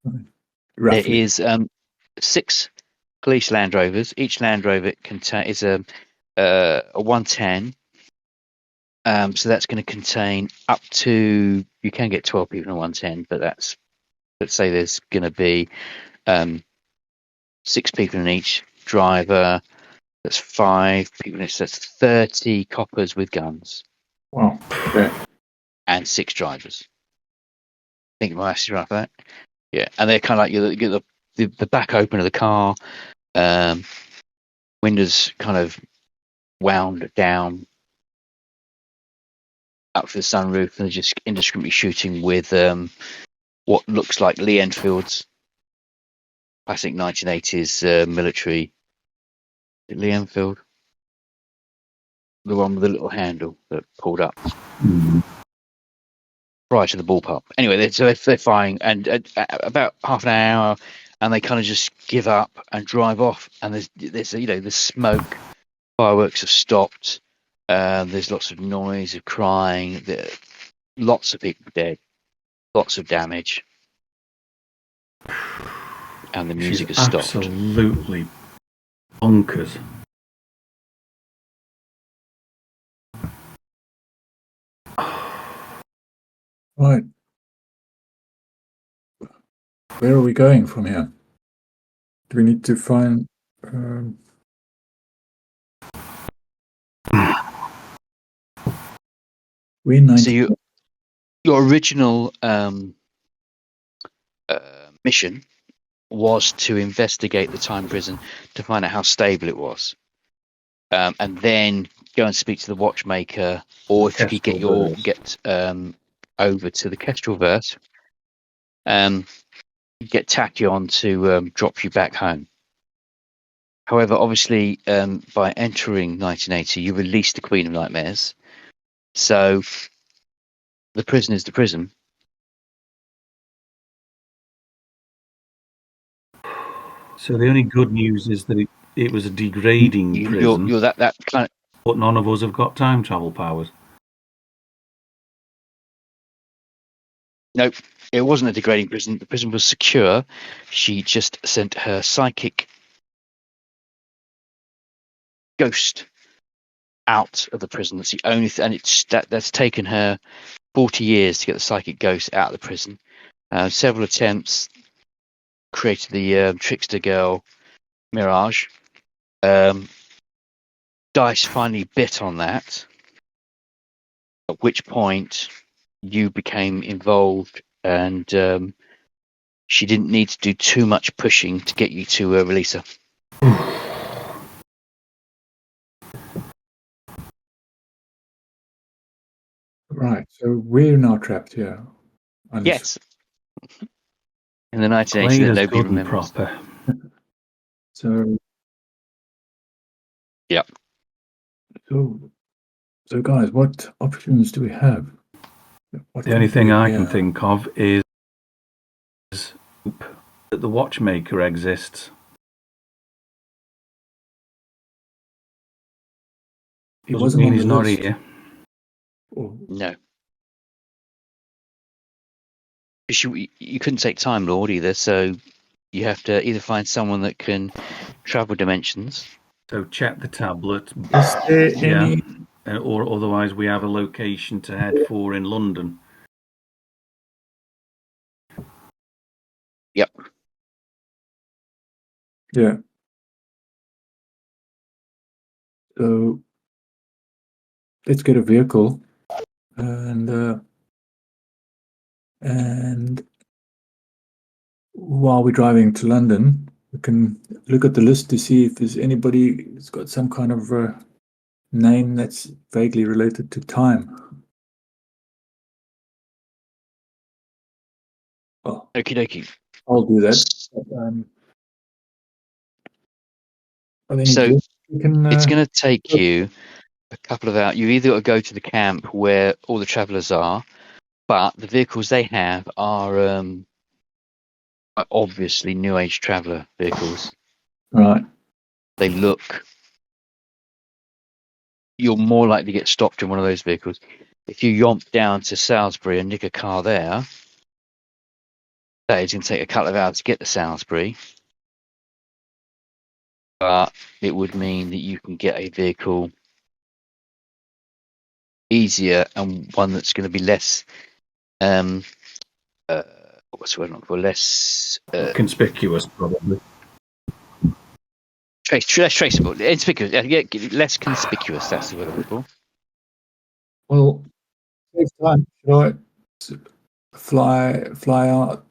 There Roughly. is 6 police Land Rovers. Each Land Rover is a 110. So that's going to contain up to, you can get 12 people in a 110, but let's say there's going to be 6 people in each driver. That's 5 people in each. That's 30 coppers with guns. Wow. Okay. And 6 drivers. I think my maths is right for that. Yeah, and they're kind of like you get the back open of the car, windows kind of wound down up for the sunroof, and they're just indiscriminately shooting with what looks like Lee Enfields, classic 1980s military. Is it Lee Enfield? The one with the little handle that pulled up. Prior to the ballpark. Anyway, they're firing, and about half an hour, and they kind of just give up and drive off. And there's the smoke, fireworks have stopped. There's lots of noise of crying. Lots of people dead, lots of damage, and the music has stopped. Absolutely bonkers. Right. Where are we going from here? Do we need to find? We're 90. So your original mission was to investigate the time prison to find out how stable it was, and then go and speak to the watchmaker, or if you could get over to the Kestrelverse, get Tachyon to drop you back home. However, obviously, by entering 1980, you released the Queen of Nightmares, so the prison is the prison. So the only good news is that it was a degrading prison, You're that kind of. But none of us have got time travel powers. Nope, it wasn't a degrading prison. The prison was secure. She just sent her psychic ghost out of the prison. That's the only thing, and that's taken her 40 years to get the psychic ghost out of the prison. Several attempts, created the trickster girl Mirage. Dice finally bit on that, at which point you became involved, and she didn't need to do too much pushing to get you to release her. Right, so we're now trapped here. Yes. In the 1980s, Played that as nobody good and remembers. proper. So. Yep. So guys, what options do we have? The only thing I can think of is that the watchmaker exists. He Doesn't wasn't mean on he's the not list. here. No. You couldn't take Time Lord either, so you have to either find someone that can travel dimensions. So check the tablet. Is there any? Or otherwise we have a location to head for in London. Yep. Yeah. So let's get a vehicle, and while we're driving to London, we can look at the list to see if there's anybody who's got some kind of name that's vaguely related to time. Oh, Okie dokie. I'll do that. Are there any So lists we can, it's going to take you a couple of hours. You either got to go to the camp where all the travellers are, but the vehicles they have are obviously New Age traveller vehicles. right. They look. You're more likely to get stopped in one of those vehicles. If you yomp down to Salisbury and nick a car there, that is going to take a couple of hours to get to Salisbury. But it would mean that you can get a vehicle easier and one that's going to be less what's the word I'm looking for? Less Conspicuous, probably. less traceable, inconspicuous. Yeah, less conspicuous. That's the word I'm looking for. Well, next time, should I fly out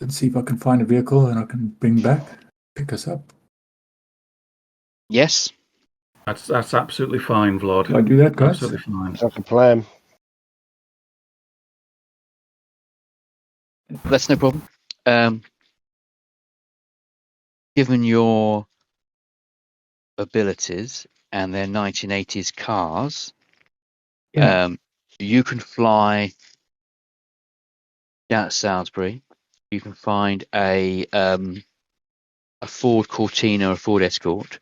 and see if I can find a vehicle and I can bring back, pick us up? Yes. That's absolutely fine, Vlad. Can I do that, guys? Absolutely fine. That's a plan. That's no problem. Given your abilities and their 1980s cars, Yeah. you can fly down to Salisbury. You can find a Ford Cortina or a Ford Escort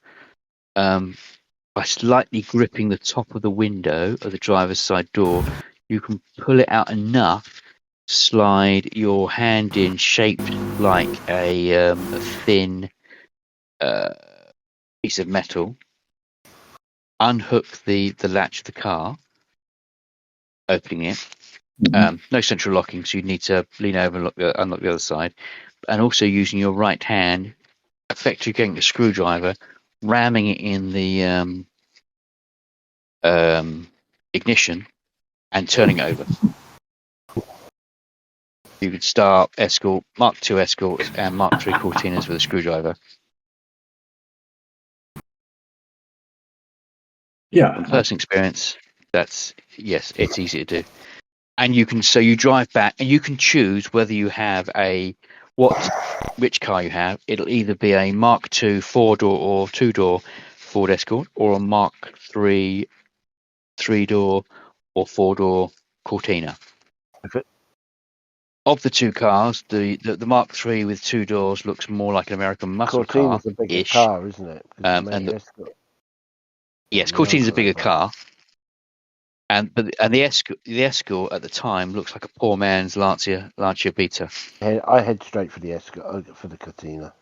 by slightly gripping the top of the window of the driver's side door. You can pull it out enough, slide your hand in, shaped like a thin piece of metal, unhook the latch of the car, opening it. No central locking, so you need to lean over and unlock the other side. And also using your right hand, effectively getting a screwdriver, ramming it in the ignition, and turning it over. You could start Escort, Mark II Escorts and Mark III Cortinas with a screwdriver. Yeah. From personal experience, yes, it's easy to do. And you drive back and you can choose whether you have which car you have. It'll either be a Mark II 4-door or 2-door Ford Escort or a Mark III 3-door or 4-door Cortina. Okay. Of the two cars, the Mark III with 2 doors looks more like an American muscle car. Cortina's a bigger car, isn't it? Yes, Cortina's a bigger car. And the Escort at the time looks like a poor man's Lancia Beta. I head straight for the Escort, for the Cortina.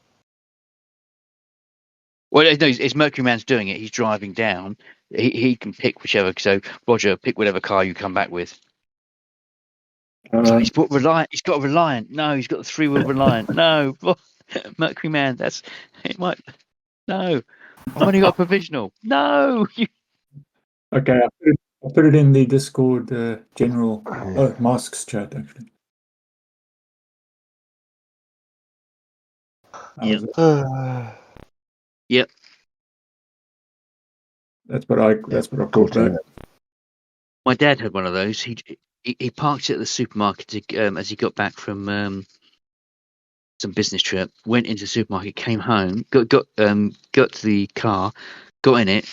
Well, no, it's Mercury Man's doing it. He's driving down. He can pick whichever. So Roger, pick whatever car you come back with. He's got a Reliant. No, he's got the 3-wheel Reliant. No, Mercury Man. No. I've only got a provisional. No. Okay, I put it in the Discord general masks chat actually. Yep. That's what I brought back. My dad had one of those. He parked it at the supermarket as he got back from some business trip. Went into the supermarket, came home, got to the car, got in it,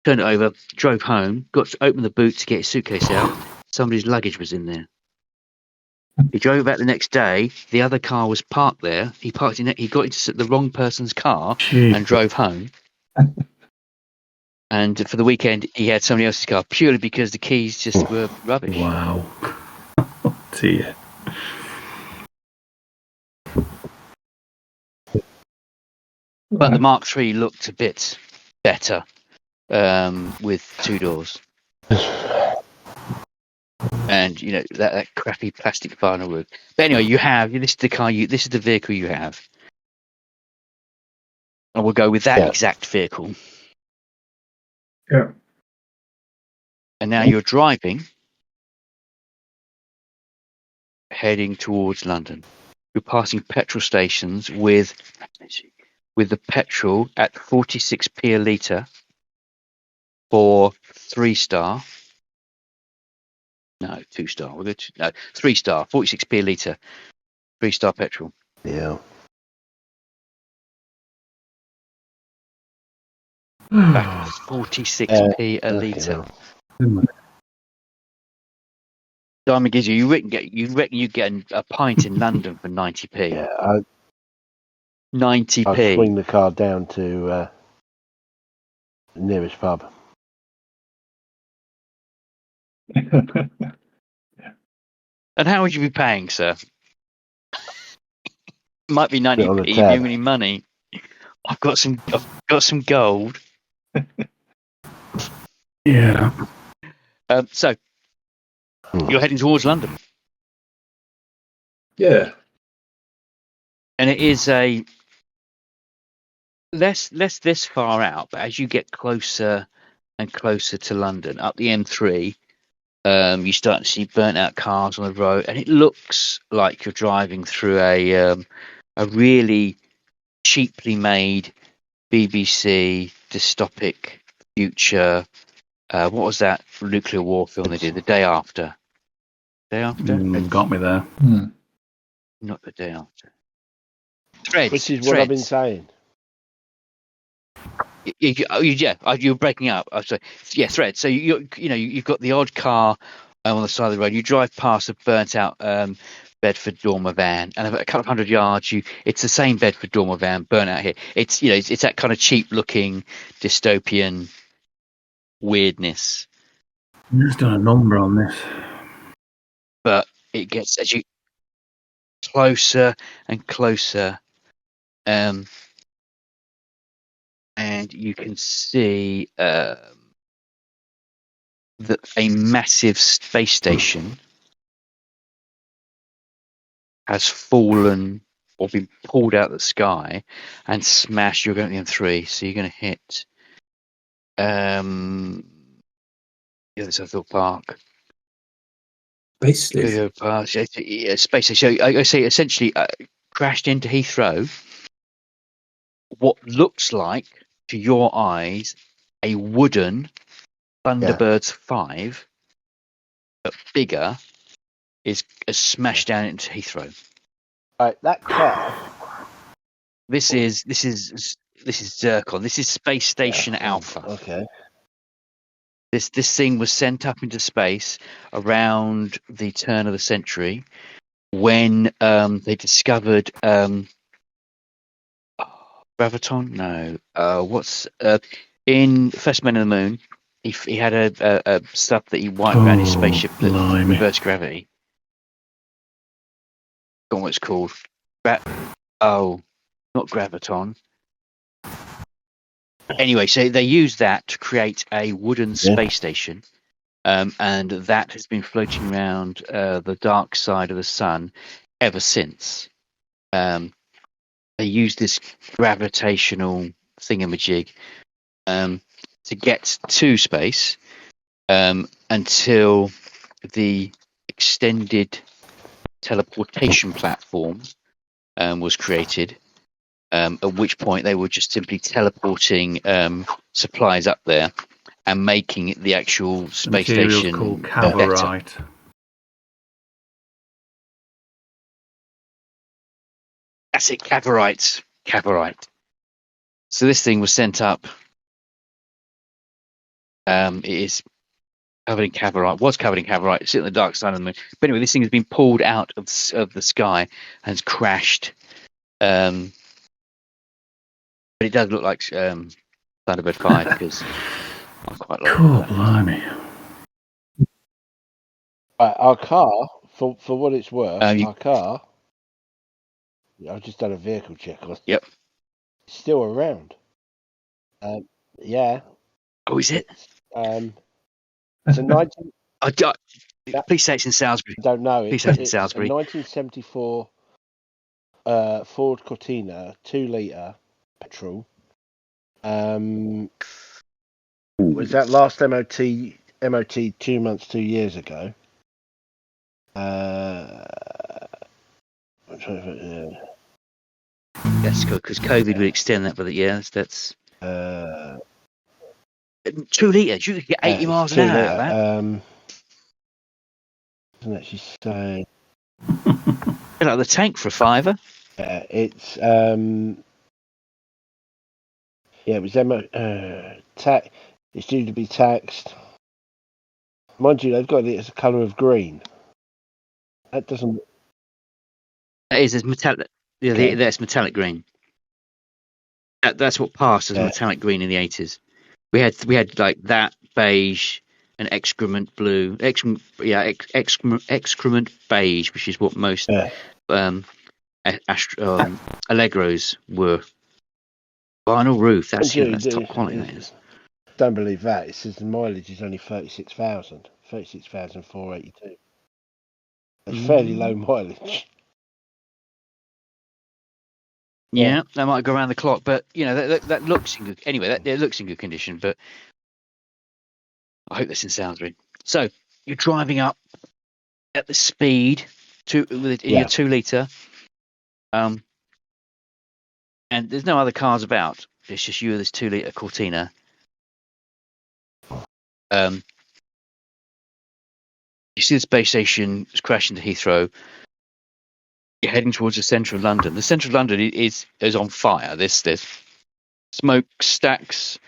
turned it over, drove home, got to open the boot to get his suitcase out. Somebody's luggage was in there. He drove back the next day. The other car was parked there. He parked in it. He got into the wrong person's car and drove home. And for the weekend, he had somebody else's car purely because the keys just were rubbish. Wow. Oh, dear. But the Mark III looked a bit better with 2 doors. And that crappy plastic vinyl roof. But anyway, this is the vehicle you have, and we'll go with that exact vehicle. Yeah. And now you're driving, heading towards London. You're passing petrol stations with the petrol at 46p a litre for 3-star. No, 2-star. No, 3-star. 46p a litre. 3-star petrol. Yeah. Back at 46p a litre. Diamond gives you reckon you get a pint in London for 90p. Yeah. I'll 90p. swing the car down to the nearest pub. And how would you be paying, sir? Might be Bit on 90p the if you have tab. any money. I've got some gold. Yeah. So you're heading towards London, Yeah. and it is a less this far out, but as you get closer and closer to London, up the M3, you start to see burnt out cars on the road, and it looks like you're driving through a really cheaply made BBC dystopic future. What was that nuclear war film they did? The Day After. Day After? Got me there. Not The Day After. Threads. Which is what I've been saying. You're breaking up. I'm sorry. Yeah, Threads. So you've got the odd car on the side of the road. You drive past a burnt out Bedford Dormer van, and about a couple of 100 yards, it's the same Bedford Dormer van burnt out here. It's it's that kind of cheap looking dystopian weirdness. I'm just done a number on this. But it gets as you closer and closer, and you can see that a massive space station has fallen or been pulled out of the sky and smashed. You're going to the M3, so you're going to hit Thorpe Park. Space station. Space station. So I say essentially crashed into Heathrow. What looks like, to your eyes, a wooden Thunderbirds 5, but bigger, is smashed down into Heathrow. Right, that car. This is Zircon. This is Space Station Alpha. Okay. This thing was sent up into space around the turn of the century when they discovered graviton. No, what's in First Men on the Moon? He had a stuff that he wiped around his spaceship that reversed gravity. I don't know what it's called. Not graviton. Anyway, so they used that to create a wooden space station, and that has been floating around the dark side of the sun ever since. They used this gravitational thingamajig to get to space until the extended teleportation platform was created. At which point they were just simply teleporting supplies up there and making the actual space station called better. Cavorite. That's it, Cavorite. So this thing was sent up. It is covered in Cavorite. Was covered in Cavorite. It's in the dark side of the moon. But anyway, this thing has been pulled out of the sky and has crashed. But it does look like Thunderbird 5 because I quite like Cool, that. blimey. Our car, for what it's worth, our car. I've just done a vehicle check on. Yep. It's still around. Yeah. Oh, is it? It's a 19. Please say it's in Salisbury. I don't know. Please say it's in It's Salisbury. a 1974 Ford Cortina 2-litre petrol. Was that last MOT 2 months, 2 years ago? That's good because COVID would extend that, but yeah, that's 2 litres. You could get 80 miles an hour out of that. Doesn't actually say. Like the tank for a £5. It's it was it's due to be taxed. Mind you, they've got it as a colour of green. That doesn't. That is metallic. Yeah, Okay. that's metallic green. That's what passed as metallic green in the 80s. We had like that beige and excrement blue, excrement beige, which is what most Allegros were. Vinyl roof. That's top quality. That is. Don't believe that. It says the mileage is only 36,000. 36,482. That's fairly low mileage. Yeah, that might go around the clock, but that looks in good. Anyway, it looks in good condition. But I hope that's in Salisbury. So you're driving up at the speed in your 2 litre, and there's no other cars about. It's just you with this 2 litre Cortina. You see the space station is crashing to Heathrow. You're heading towards the centre of London. The centre of London is on fire. There's smoke stacks,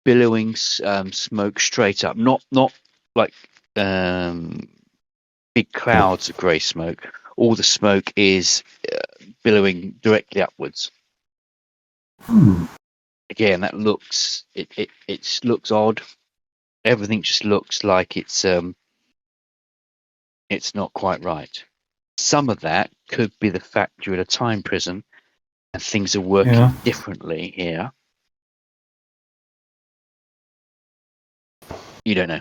billowing smoke straight up. Not like big clouds of grey smoke. All the smoke is billowing directly upwards. Again, that looks it looks odd. Everything just looks like it's not quite right. Some of that could be the fact you're in a time prison and things are working differently here. You don't know.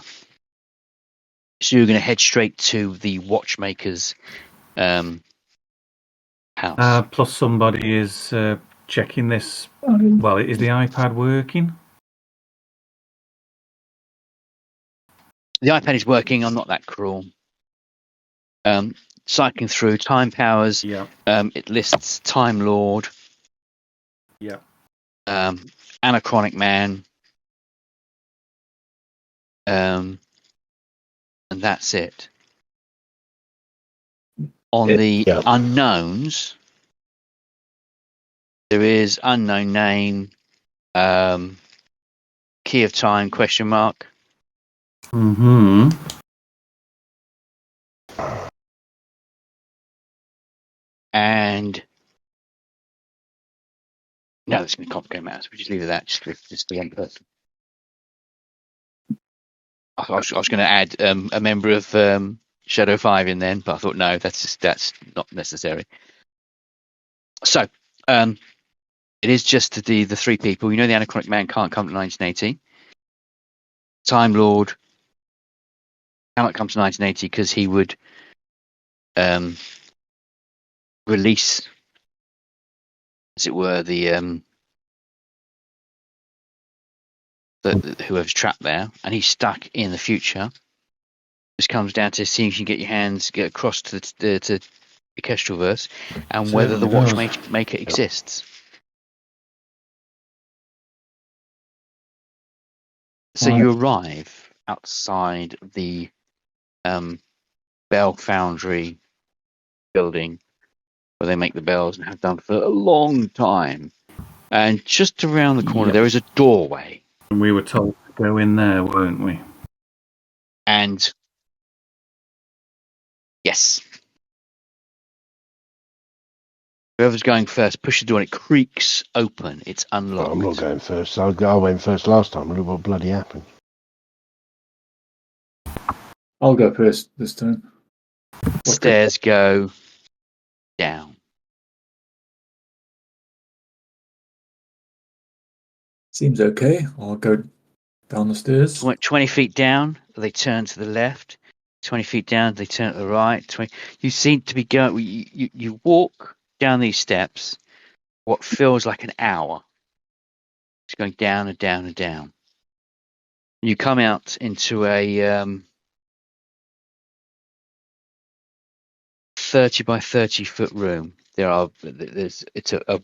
So you're going to head straight to the watchmaker's house. Plus somebody is checking this. Well, is the iPad working? The iPad is working. I'm not that cruel. Cycling through Time Powers. Yeah. It lists Time Lord. Yeah. Anachronic Man. And that's it. On the unknowns, there is unknown name, key of time, ? Mm-hmm. And no, that's going to complicate matters. We just leave it at that, just for one person. I was going to add a member of Shadow 5 in then, but I thought no, that's not necessary. So it is just the 3 people. You know, the Anachronic Man can't come to 1980. Time Lord cannot come to 1980 because he would release, as it were, the whoever's trapped there, and he's stuck in the future. This comes down to seeing if you can get across to the Kestrel verse, and whether the watchmaker exists. So you arrive outside the Bell Foundry building where they make the bells and have done for a long time. And just around the corner, there is a doorway. And we were told to go in there, weren't we? And yes. Whoever's going first, push the door and it creaks open. It's unlocked. I'm not going first. I went first last time. Look what bloody happened. I'll go first this time. Stairs go down. Seems okay. I'll go down the stairs. 20 feet down, they turn to the left. 20 feet down, they turn to the right. You seem to be going. You walk down these steps, what feels like an hour. It's going down and down and down. You come out into a 30 by 30 foot room. It's a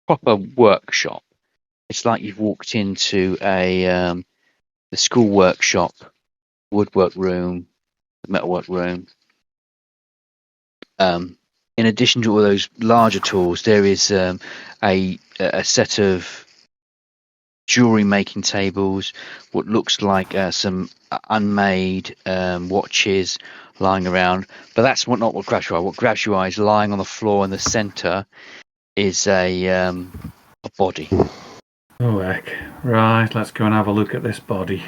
proper workshop. It's like you've walked into the school workshop, woodwork room, metalwork room. In addition to all those larger tools, there is a set of jewelry making tables, what looks like some unmade watches lying around. But that's not what grabs your eye. What grabs your eye is lying on the floor in the centre is a body. Oh, heck. Right, let's go and have a look at this body.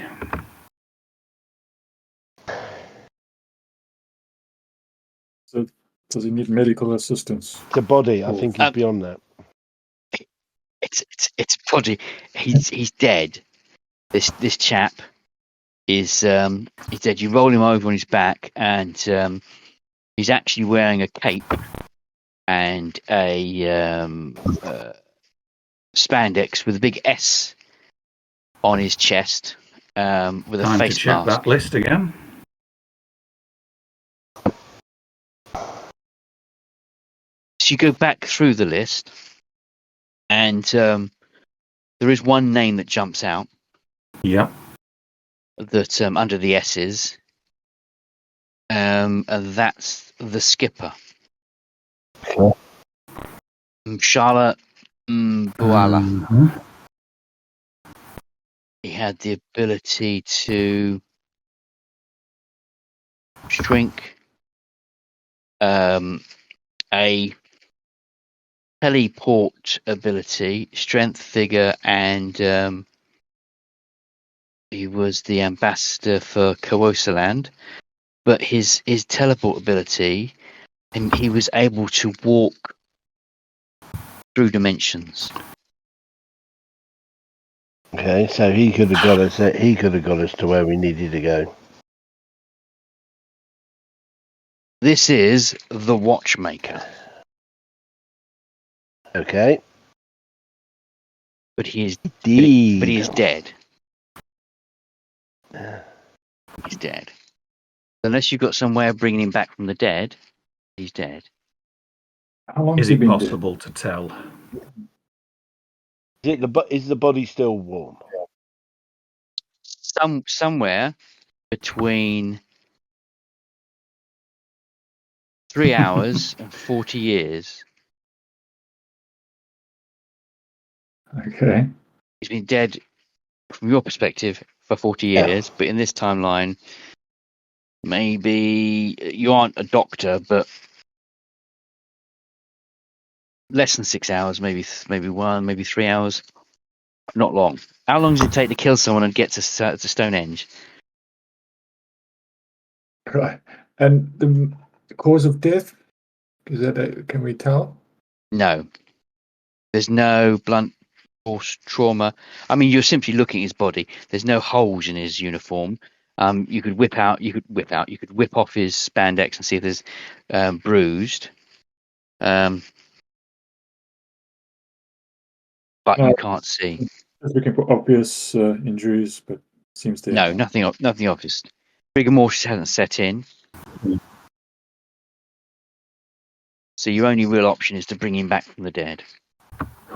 So does he need medical assistance? The body, I think he's beyond that. It's a body. He's dead. This chap is he's dead. You roll him over on his back, and he's actually wearing a cape and a spandex with a big S on his chest, with a Time face to check mask. that list again. So you go back through the list, and there is one name that jumps out. Yep. That under the S's, and that's the skipper. Sure. Charlotte Boala. Mhm. He had the ability to shrink, a teleport ability, strength, vigor, and he was the ambassador for Kawosaland. But his teleport ability, and he was able to walk through dimensions. Okay, so he could have got us. He could have got us to where we needed to go. This is the Watchmaker, Okay. but he is Indeed. but he is dead. He's dead. Unless you've got some way of bringing him back from the dead, he's dead. How long Is has he it been possible to tell? Is the body still warm? Somewhere between 3 hours and 40 years. dead? Okay. He's been dead, from your perspective, for 40 years, but in this timeline, maybe you aren't a doctor, but less than 6 hours, maybe 3 hours. Not long. How long does it take to kill someone and get to Stonehenge? Right. And the cause of death? Is that can we tell? No. There's no blunt force trauma. I mean, you're simply looking at his body. There's no holes in his uniform. You could whip off his spandex and see if there's bruised. But you can't see. Just looking for obvious injuries, but seems there. No, nothing obvious. Rigor mortis hasn't set in. So your only real option is to bring him back from the dead.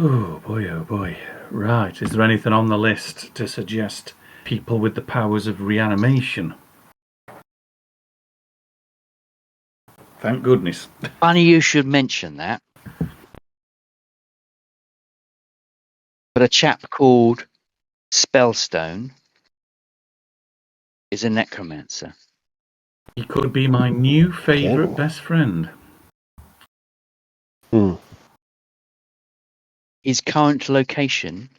Oh boy, oh boy. Right, is there anything on the list to suggest people with the powers of reanimation? Thank goodness. Funny you should mention that. But a chap called Spellstone is a necromancer. He could be my new favourite best friend. His current location,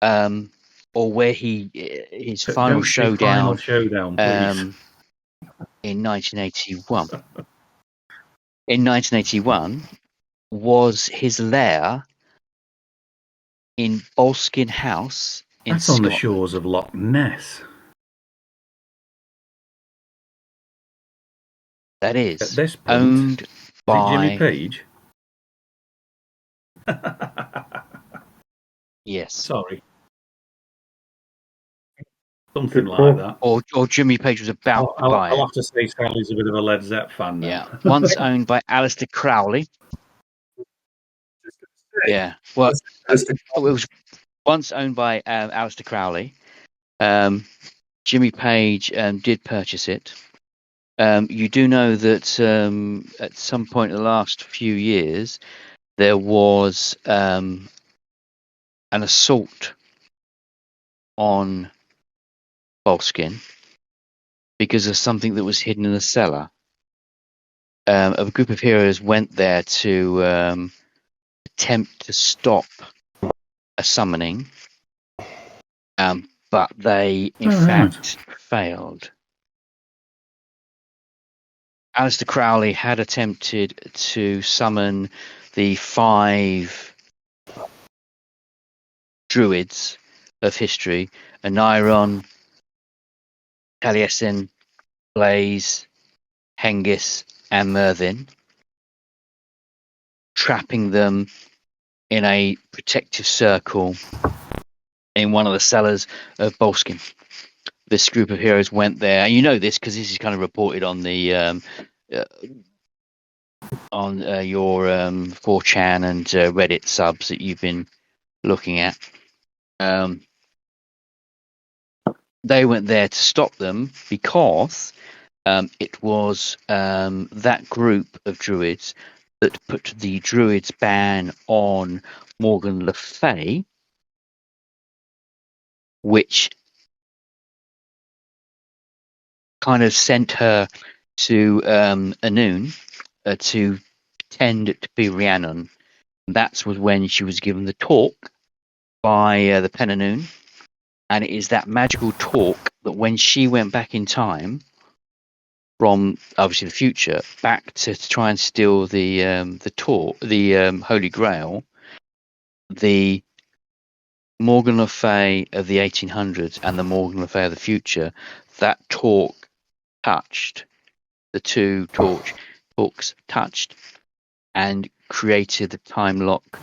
or where his final Don't say showdown, final showdown, please. in 1981. In 1981 was his lair in Boleskine House in That's on Scotland. the shores of Loch Ness. That is At this point, owned is by it Jimmy Page? Yes. Sorry. Something Good like call. that. Or Jimmy Page was about to buy I'll it. have to say Sally's a bit of a Led Zepp fan then. Yeah. Once owned by Alistair Crowley. Yeah. Well, it was once owned by Alistair Crowley. Jimmy Page did purchase it. You do know that at some point in the last few years, there was an assault on Boleskine because of something that was hidden in the cellar. A group of heroes went there to attempt to stop a summoning, but they, in fact, failed. Alistair Crowley had attempted to summon the 5 druids of history: Aniron, Taliesin, Blaze, Hengist, and Mervyn, trapping them in a protective circle in one of the cellars of Boleskine. This group of heroes went there, and you know this because this is kind of reported on the your 4chan and Reddit subs that you've been looking at. They went there to stop them because it was that group of druids that put the druids ban on Morgan Le Fay, which kind of sent her to Anun to pretend to be Rhiannon. That was when she was given the talk by the Pen Anun, and it is that magical talk that when she went back in time from obviously the future back to try and steal the Holy Grail, the Morgan Le Fay of the 1800s and the Morgan Le Fay of the future, that talk touched, the two talks touched and created the time lock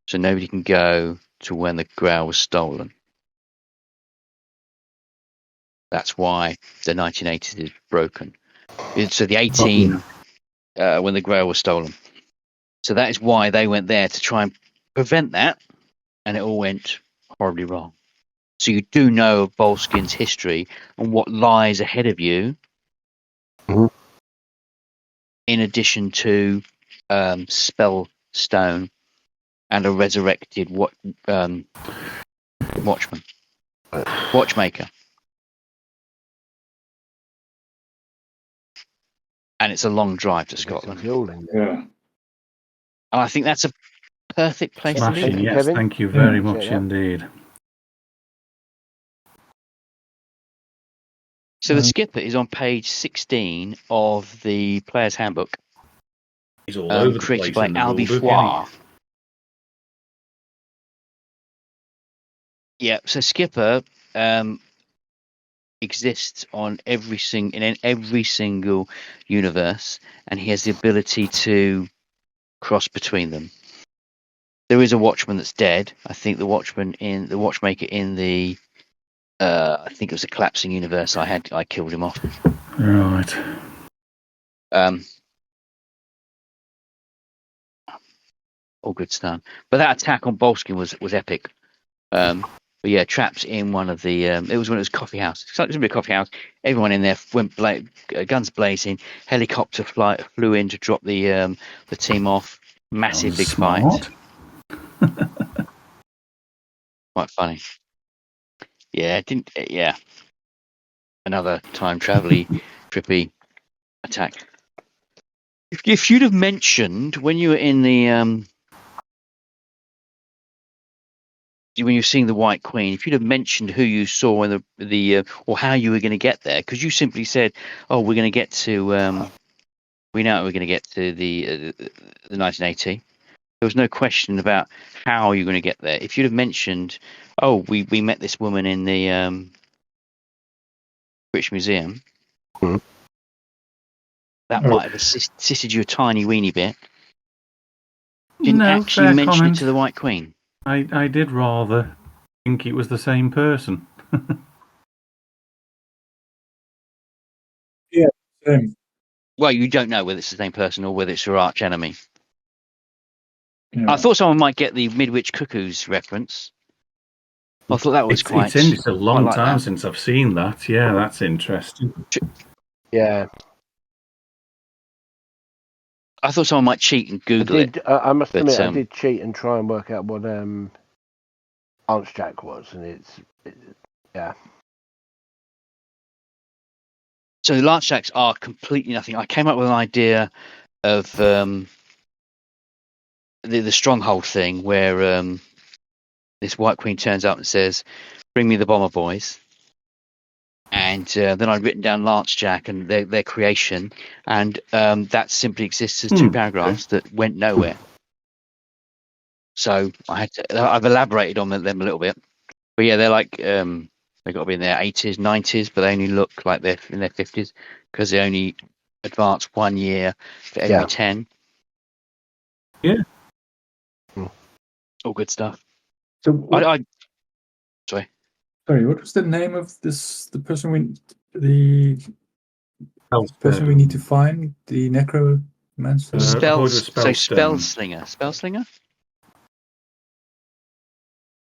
so nobody can go to when the Grail was stolen. That's why the 1980s is broken. So the 18 when the Grail was stolen. So that is why they went there to try and prevent that, and it all went horribly wrong. So you do know of Boleskine's history and what lies ahead of you, in addition to Spellstone and a resurrected watchmaker. And it's a long drive to Scotland. Yeah. And I think that's a perfect place to Smashing, leave it. yes, Kevin? thank you very Yeah. much indeed. So the skipper is on page 16 of the Player's Handbook, He's all over the created place by in the Albie rulebook, Foire. isn't Yeah, so Skipper exists on every single universe, and he has the ability to cross between them. There is a Watchman that's dead. I think the Watchmaker in the I think it was a collapsing universe. I killed him off. he? Right. All good stuff. But that attack on Boleskine was epic. But yeah, traps in one of the. It was when it was coffee house. It's like a coffee house. Everyone in there went guns blazing. Helicopter flew in to drop the team off. Massive big Smart. fight. Quite funny. Yeah, yeah. Another time travel-y, trippy attack. If you'd have mentioned when you were in the when you're seeing the White Queen, if you'd have mentioned who you saw in the or how you were going to get there, because you simply said, "Oh, we're going to get to we know we're going to get to the 1980." There was no question about how you're going to get there. If you'd have mentioned, "Oh, we met this woman in the British Museum," that might have assisted you a tiny weeny bit. Didn't actually mention it to the White Queen. I did rather think it was the same person. Same. Well, you don't know whether it's the same person or whether it's your arch enemy. Yeah. I thought someone might get the Midwich Cuckoos reference. I thought that was quite. It's a long like time that. since I've seen that. Yeah, that's interesting. Yeah, I thought someone might cheat and Google it. I must but, admit, I did cheat and try and work out what Lance Jack was, and yeah. So the Lance Jacks are completely nothing. I came up with an idea of the stronghold thing where this White Queen turns up and says, "Bring me the Bomber Boys," and then I'd written down Lance Jack and their creation, and that simply exists as two paragraphs that went nowhere. So I've elaborated on them a little bit, but yeah, they're like they've got to be in their 80s, 90s, but they only look like they're in their 50s because they only advance 1 year for every 10. Yeah. All good stuff. So Sorry, what was the name of this? The person we need to find, the necromancer. Spellslinger.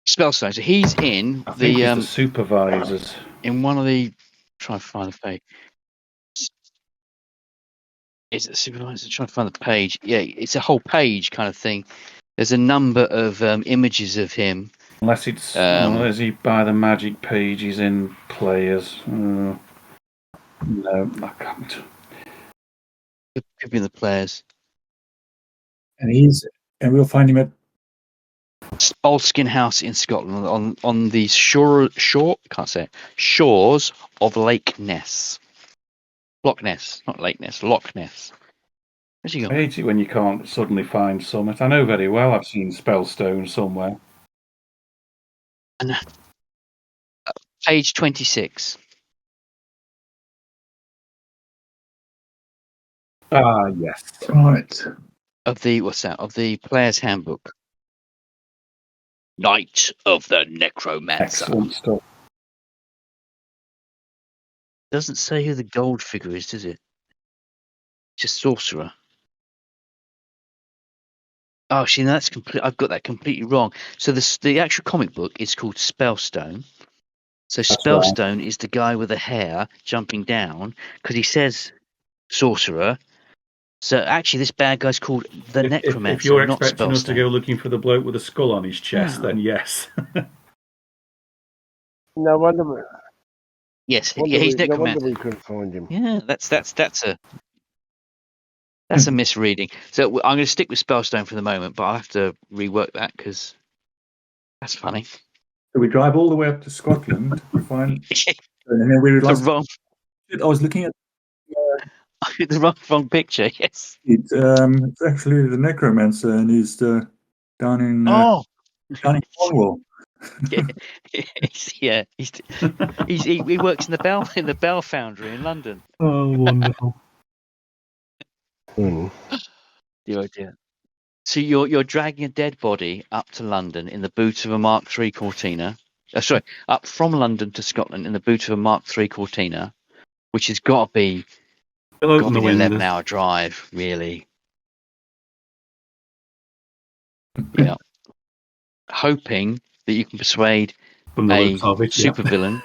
Spellstone. So he's in I think he's the supervisors. In one of the. Try and find the page. Is it the supervisor? Trying to find the page. Yeah, it's a whole page kind of thing. There's a number of images of him. Unless it's is he by the magic page? He's in players. No, I can't. It could be in the players. And we'll find him at Spalskin House in Scotland on the shores of Lake Ness. Loch Ness, not Lake Ness, Loch Ness. Where's he I gone? hate it when you can't suddenly find Summit. I know very well I've seen Spellstone somewhere. And, page 26. Ah, yes. right. Of the Player's Handbook. Knight of the Necromancer. Excellent stuff. Doesn't say who the gold figure is, does it? Just sorcerer. Oh, see, that's complete. I've got that completely wrong. So the actual comic book is called Spellstone. So Spellstone is the guy with the hair jumping down because he says sorcerer. So actually, this bad guy's called the Necromancer. If you're not expecting us to Spellstone. go looking for the bloke with a skull on his chest, then yes. No wonder. Yes, he's Necromancer. No wonder we couldn't find him. Yeah, that's a misreading. So I'm going to stick with Spellstone for the moment, but I'll have to rework that because that's funny. So we drive all the way up to Scotland to find, and then we realized I was looking at the wrong picture. Yes, it's actually the necromancer, and he's down in Cornwall. Yeah, he works in the Bell Foundry in London. Oh, wonderful. Dear, oh dear. So you're dragging a dead body up to London in the boot of a Mark III Cortina. Up from London to Scotland in the boot of a Mark III Cortina, which has got to be an 11-hour drive, really. Yeah. Hoping that you can persuade a supervillain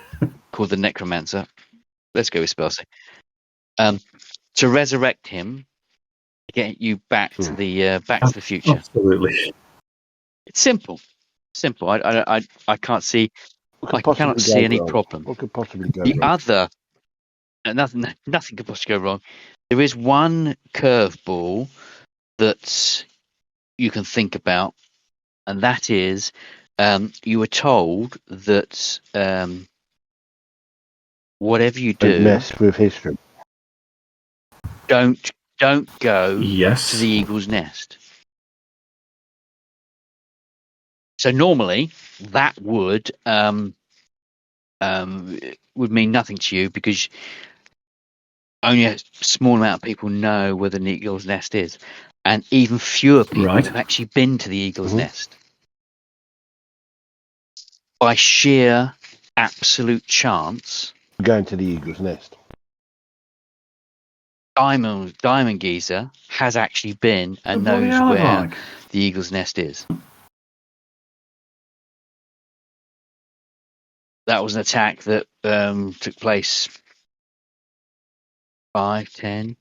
called the Necromancer. Let's go with Spellstone. To resurrect him, get you back to the future. Absolutely. It's simple. I can't see. I cannot see any problem. What could possibly go wrong? Nothing could possibly go wrong. There is one curveball that you can think about, and that is you were told that whatever you do, don't mess with history. Don't go to the eagle's nest. So normally that would mean nothing to you because only a small amount of people know where the eagle's nest is, and even fewer people have actually been to the eagle's nest. by sheer absolute chance, We're going to the Eagle's Nest. Diamond Geezer has actually been and What the knows hell is where like? the Eagle's Nest is. That was an attack that took place 5, 10,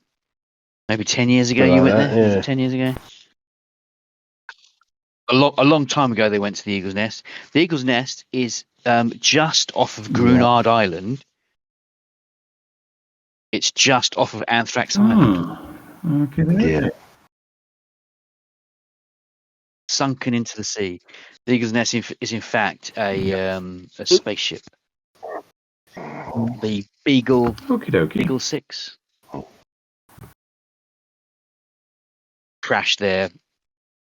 maybe 10 years ago. Something You like went that, there? Was yeah. it 10 years ago? A long time ago they went to the Eagle's Nest. The Eagle's Nest is just off of Grunard Island. It's just off of Anthrax Island. Okay. Yeah. Sunken into the sea. The Eagle's Nest is in fact a spaceship. The Beagle Okie dokie. Beagle 6 crashed there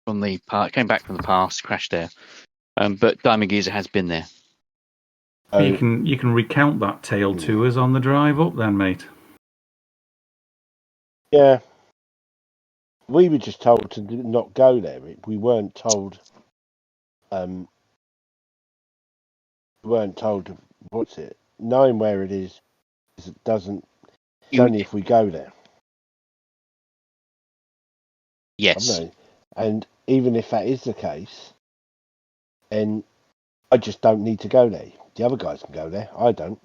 from the came back from the past, crashed there. But Diamond Geezer has been there. You can recount that tale to us on the drive up, then, mate. Yeah. We were just told to not go there. We weren't told. We weren't told what's it. Knowing where it is, it doesn't. It's only if we go there. Yes. I know. And even if that is the case, then I just don't need to go there. The other guys can go there. I don't.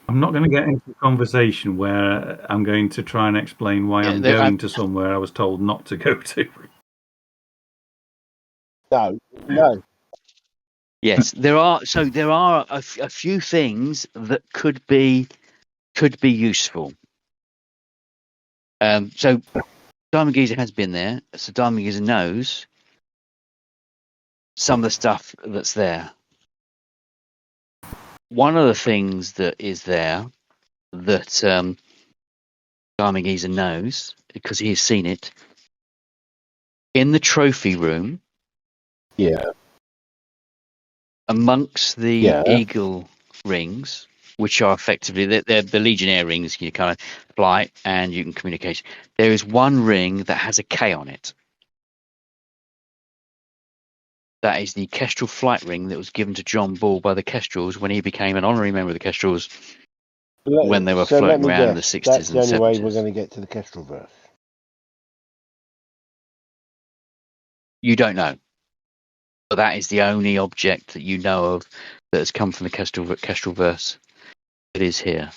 I'm not going to get into a conversation where I'm going to try and explain why I'm going to somewhere I was told not to go to. No. Yes, there are. So there are a few things that could be useful. So Diamond Geezer has been there, so Diamond Geezer knows some of the stuff that's there. One of the things that is there that Diamond Geezer knows, because he has seen it, in the trophy room, amongst the eagle rings, which are effectively they're the Legionnaire rings. You kind of fly and you can communicate. There is one ring that has a K on it. That is the Kestrel flight ring that was given to John Ball by the Kestrels when he became an honorary member of the Kestrels when they were floating around in the 60s that's and 70s. That's the only way we're going to get to the Kestrelverse. You don't know. But that is the only object that you know of that has come from the Kestrelverse. It is here.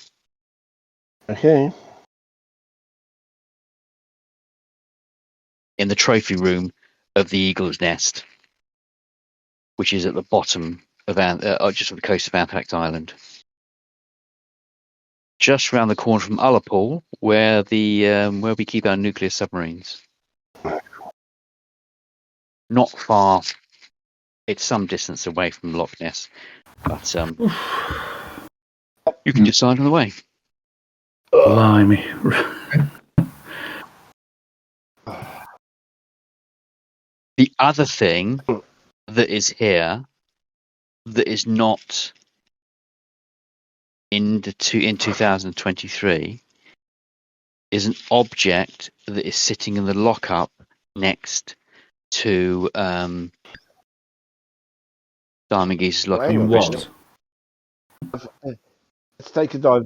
Okay. In the trophy room of the Eagle's Nest, which is at the bottom of just on the coast of Anthrax Island. Just around the corner from Ullapool, where we keep our nuclear submarines. Not far. It's some distance away from Loch Ness, but you can decide on the way. Blimey. The other thing that is here that is not in 2023 is an object that is sitting in the lockup next to Diamond Geezer's lockup in Bristol. Let's take a dive.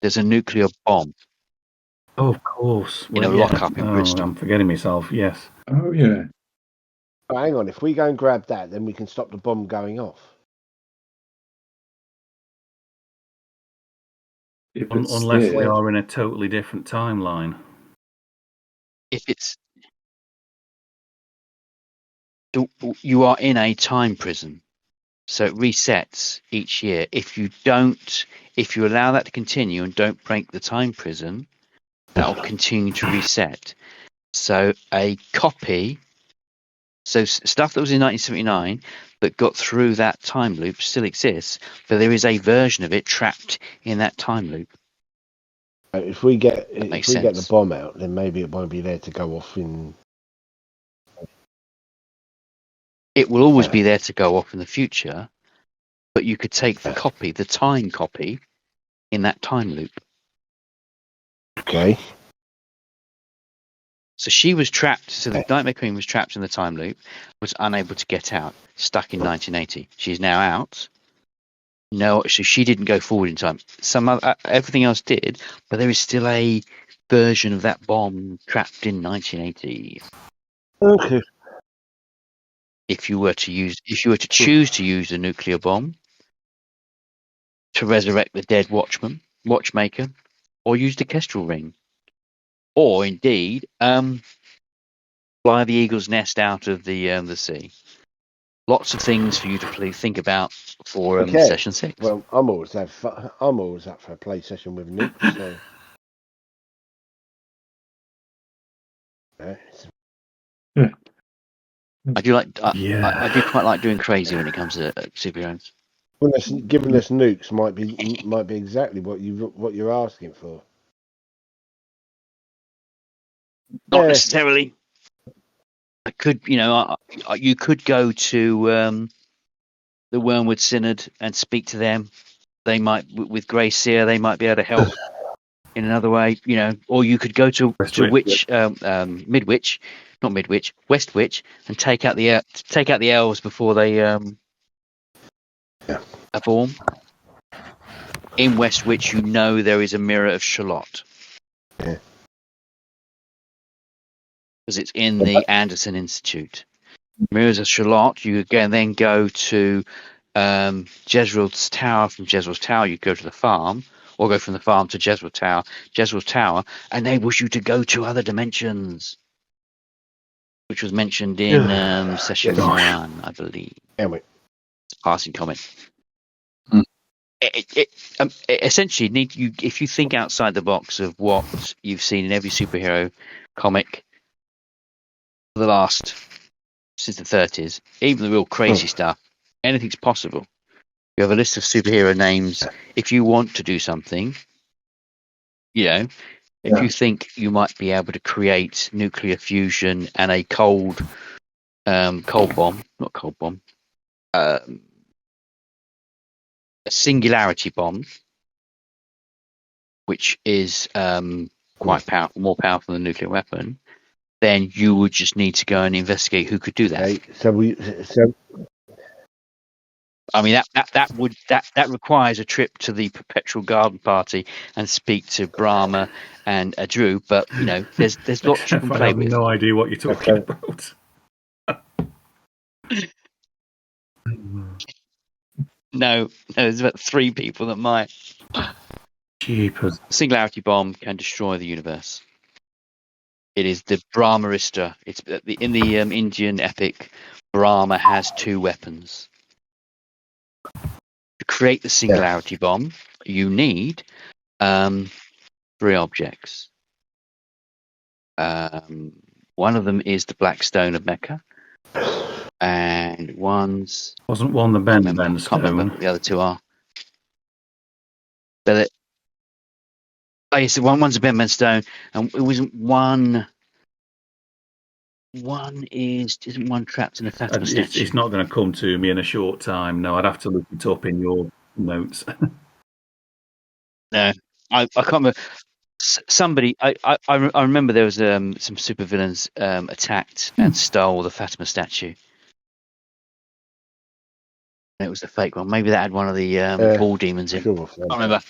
There's a nuclear bomb. Oh, of course. In a lockup in Bristol. I'm forgetting myself, yes. Oh, yeah. Oh, hang on, if we go and grab that, then we can stop the bomb going off. Unless we are in a totally different timeline. If it's... You are in a time prison. So it resets each year. If you allow that to continue and don't break the time prison, that will continue to reset. So a copy, so stuff that was in 1979 that got through that time loop still exists, but there is a version of it trapped in that time loop. If we get the bomb out, then maybe it won't be there to go off in. It will always be there to go off in the future, but you could take the copy, the time copy, in that time loop. Okay. So she was trapped. So the Nightmare Queen was trapped in the time loop, was unable to get out, stuck in 1980. She's now out. No, so she didn't go forward in time. Everything else did, but there is still a version of that bomb trapped in 1980. Okay. If you were to choose to use the nuclear bomb to resurrect the dead watchmaker, or use the Kestrel ring, or indeed fly the eagle's nest out of the sea. Lots of things for you to think about for session 6. Well, I'm always up for a play session with Nick. So. Yeah. I do quite like doing crazy when it comes to superheroes. Giving us nukes might be exactly what you're asking for. Not necessarily. I could, you could go to the Wormwood Synod and speak to them. They might, with Grey Seer, they might be able to help in another way, or you could go to Witch, Midwich, not Midwich, Westwich, and take out the elves before they form. In Westwich, there is a mirror of Shalott. Yeah. Because it's in the Anderson Institute. Mirrors of Shalott, you again then go to Jezreel's Tower. From Jezreel's Tower, you go to the farm, or go from the farm to Jezreel Tower. Jezreel's Tower enables you to go to other dimensions, which was mentioned in session 1, I believe. Anyway. It's a passing comment. It essentially if you think outside the box of what you've seen in every superhero comic for the last since the 30s, even the real crazy stuff, anything's possible. You have a list of superhero names. If you want to do something, if you think you might be able to create nuclear fusion and a cold bomb, not cold bomb, a singularity bomb, which is quite powerful, more powerful than a nuclear weapon, then you would just need to go and investigate who could do that. Okay, I mean, that requires a trip to the Perpetual Garden Party and speak to Brahma and Drew. But there's lots you can play with. I have no idea what you're talking about. No, there's about 3 people that might. Jeepers. Singularity bomb can destroy the universe. It is the Brahmarista. It's in the Indian epic. Brahma has 2 weapons. To create the singularity bomb, you need 3 objects. One of them is the Black Stone of Mecca, and wasn't one the Ben Stone? Can't remember what the other 2 are. But yes, one's a Ben Stone, and it wasn't one. Isn't one trapped in a Fatima statue? It's not going to come to me in a short time. No, I'd have to look it up in your notes. No, I can't remember. Somebody, I remember there was some supervillains attacked and stole the Fatima statue. And it was a fake one. Maybe that had one of the ball demons in. Sure, Can't remember.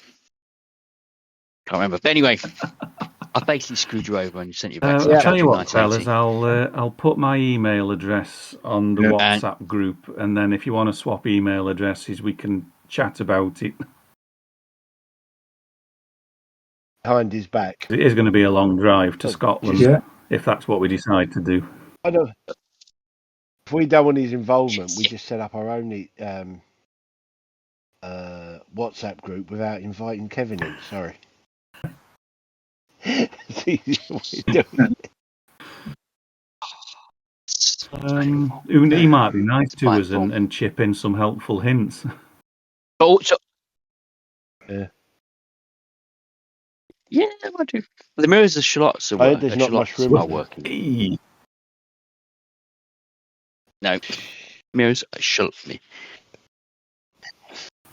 But anyway, I basically screwed you over and sent you back. I'll tell you what, fellas. I'll put my email address on the WhatsApp group, and then if you want to swap email addresses, we can chat about it. Behind his back. It is going to be a long drive to Scotland, if that's what we decide to do. I don't. If we don't want his involvement, we just set up our own WhatsApp group without inviting Kevin in. Sorry. He might be nice to us and chip in some helpful hints. But also, Yeah, I do. The mirrors of Shalotts are working. No, mirrors are Shalott.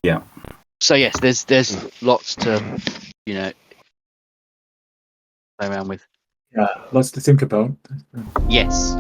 Yeah. So yes, there's lots to play around with. Yeah, lots to think about. Yes.